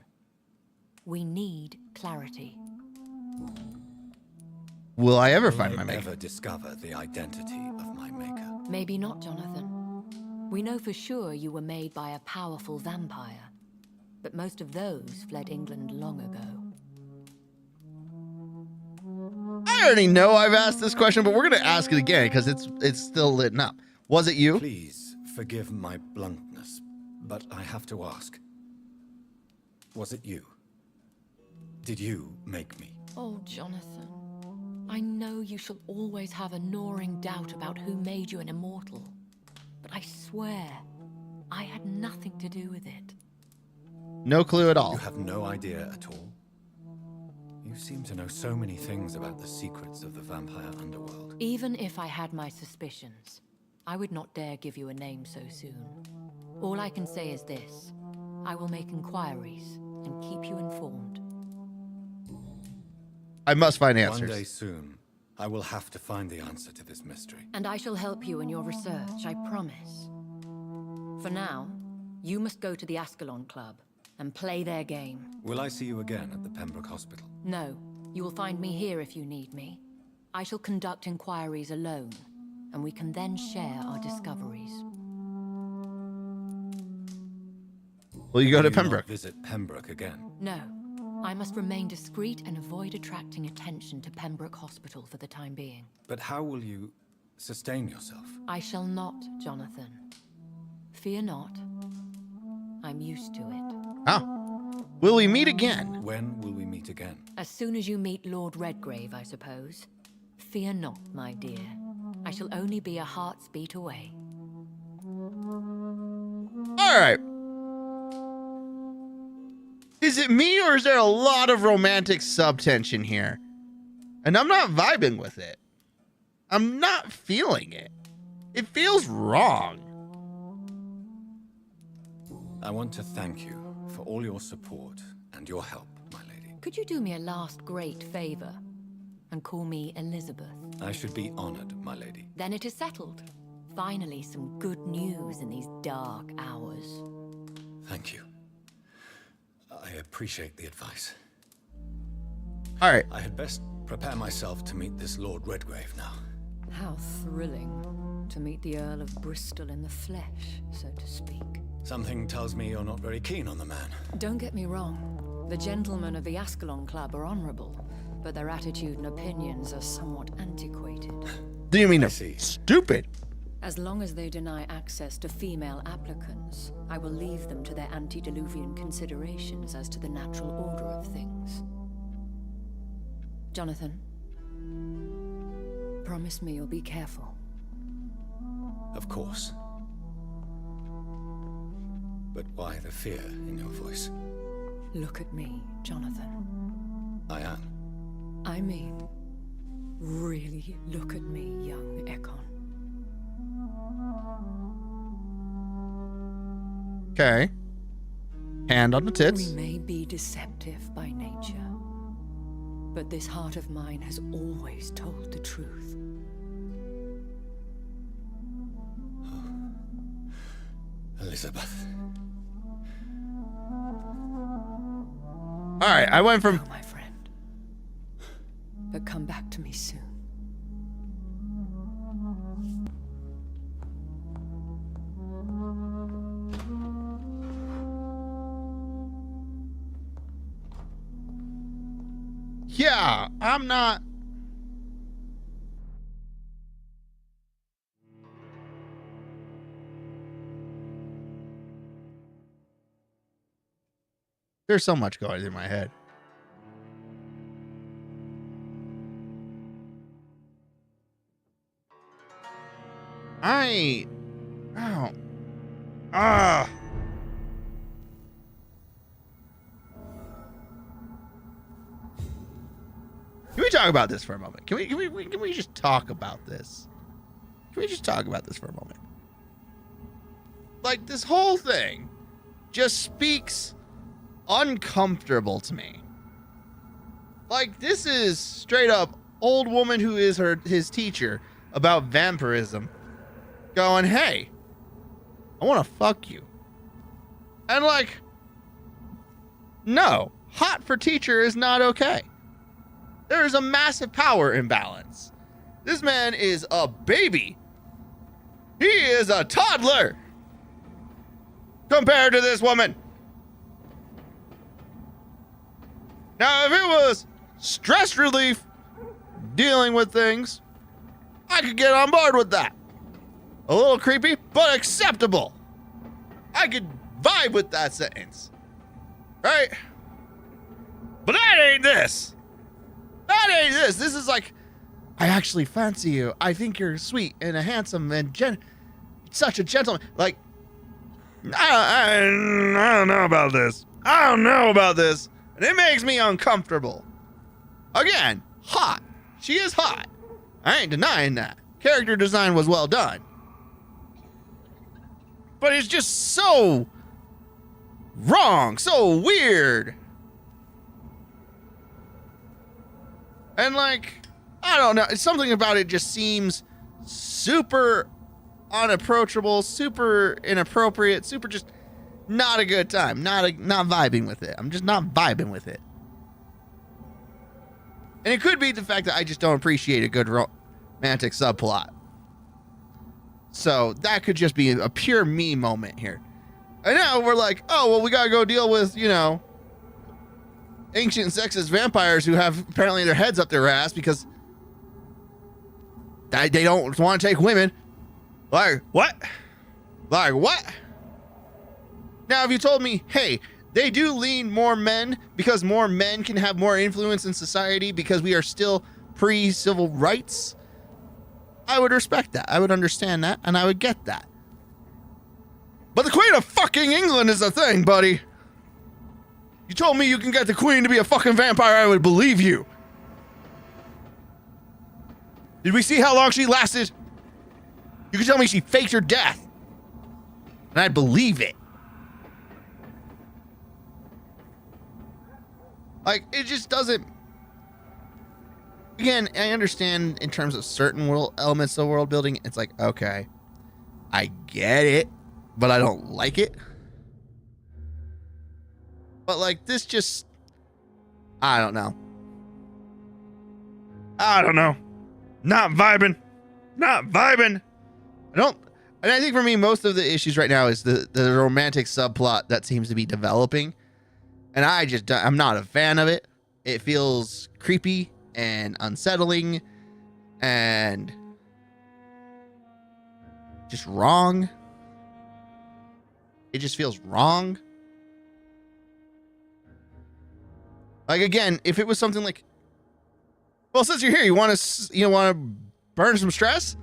We need clarity. Will I ever find my Will I maker? ever discover the identity of my maker? Maybe not, Jonathan. We know for sure you were made by a powerful vampire, but most of those fled England long ago. I already know I've asked this question, but we're going to ask it again because it's still lit up. Was it you? Please forgive my bluntness, but I have to ask. Was it you? Did you make me? Oh, Jonathan. I know you shall always have a gnawing doubt about who made you an immortal. But I swear, I had nothing to do with it. No clue at all. You have no idea at all? You seem to know so many things about the secrets of the vampire underworld. Even if I had my suspicions, I would not dare give you a name so soon. All I can say is this. I will make inquiries and keep you informed. I must find answers. One day soon, I will have to find the answer to this mystery. And I shall help you in your research, I promise. For now, you must go to the Ascalon Club and play their game. Will I see you again at the Pembroke Hospital? No, you will find me here if you need me. I shall conduct inquiries alone, and we can then share our discoveries. Will you go to Will Pembroke? Not visit Pembroke again? No, I must remain discreet and avoid attracting attention to Pembroke Hospital for the time being. But how will you sustain yourself? I shall not, Jonathan. Fear not. I'm used to it. Oh. Will we meet again? When will we meet again? As soon as you meet Lord Redgrave, I suppose. Fear not, my dear. I shall only be a heart's beat away. All right. Is it me, or is there a lot of romantic subtension here? And I'm not vibing with it. I'm not feeling it. It feels wrong. I want to thank you for all your support and your help, my lady. Could you do me a last great favor and call me Elizabeth? I should be honored, my lady. Then it is settled. Finally, some good news in these dark hours. Thank you. I appreciate the advice. All right. I had best prepare myself to meet this Lord Redgrave now. How thrilling to meet the Earl of Bristol in the flesh, so to speak. Something tells me you're not very keen on the man. Don't get me wrong. The gentlemen of the Ascalon Club are honorable, but their attitude and opinions are somewhat antiquated. Do you mean stupid? As long as they deny access to female applicants, I will leave them to their antediluvian considerations as to the natural order of things. Jonathan, promise me you'll be careful. Of course. But why the fear in your voice? Look at me, Jonathan. I am. I mean, really look at me, young Ekon. Okay. Hand on the tits. We may be deceptive by nature, but this heart of mine has always told the truth. Elizabeth. All right, I went from... Oh, my friend. But come back to me soon. Yeah, I'm not... There's so much going through my head. Can we talk about this for a moment? Can we just talk about this? Can we just talk about this for a moment? Like, this whole thing just speaks uncomfortable to me. Like, this is straight up old woman who is his teacher about vampirism going, hey, I want to fuck you. And like, no, hot for teacher is not okay. There is a massive power imbalance. This man is a baby. He is a toddler compared to this woman. Now, if it was stress relief, dealing with things, I could get on board with that. A little creepy, but acceptable. I could vibe with that sentence. Right? But that ain't this. That ain't this. This is like, I actually fancy you. I think you're sweet and a handsome and such a gentleman. Like, I don't know about this. I don't know about this. And it makes me uncomfortable. Again, hot. She is hot. I ain't denying that. Character design was well done. But it's just so wrong, so weird. And like, I don't know, something about it just seems super unapproachable, super inappropriate, super just not a good time, not vibing with it. I'm just not vibing with it. And it could be the fact that I just don't appreciate a good romantic subplot. So that could just be a pure me moment here. And now we're like, oh, well, we gotta go deal with, you know, ancient sexist vampires who have apparently their heads up their ass because they don't want to take women. Like, what? Like, what? Now, if you told me, hey, They do lean more men because more men can have more influence in society because we are still pre-civil rights. I would respect that. I would understand that, and I would get that. But the Queen of fucking England is a thing, buddy. You told me you can get the Queen to be a fucking vampire, I would believe you. Did we see how long she lasted? You can tell me she faked her death, and I'd believe it. Like, it just doesn't... Again, I understand in terms of certain world elements of world building, it's like, okay, I get it, but I don't like it. But like, this just... I don't know. Not vibing. And I think for me, most of the issues right now is the romantic subplot that seems to be developing. And I'm not a fan of it. It feels creepy and unsettling and just wrong. It just feels wrong. Like, again, if it was something like, well, since you're here, you want to burn some stress?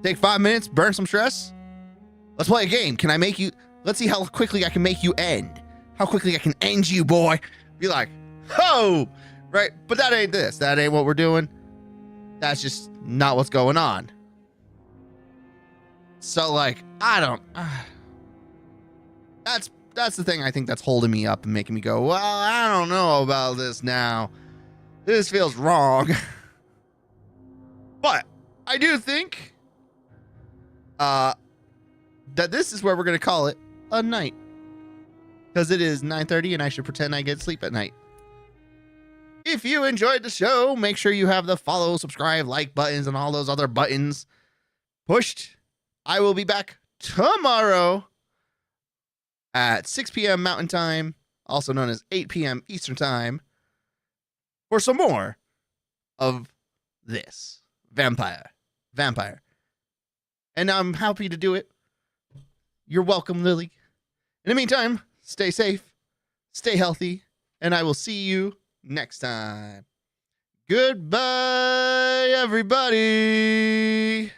Take 5 minutes, burn some stress? Let's play a game. Can I make you... Let's see how quickly I can make you end. How quickly I can end you, boy. Be like, ho! Right? But that ain't this. That ain't what we're doing. That's just not what's going on. So, like, I don't... That's the thing I think that's holding me up and making me go, well, I don't know about this now. This feels wrong. But I do think that this is where we're going to call it a night. Because it is 9:30 and I should pretend I get sleep at night. If you enjoyed the show, make sure you have the follow, subscribe, like buttons and all those other buttons pushed. I will be back tomorrow at 6 p.m. Mountain Time, also known as 8 p.m. Eastern Time, for some more of this Vampyr. And I'm happy to do it. You're welcome, Lily. In the meantime, stay safe, stay healthy, and I will see you next time. Goodbye, everybody.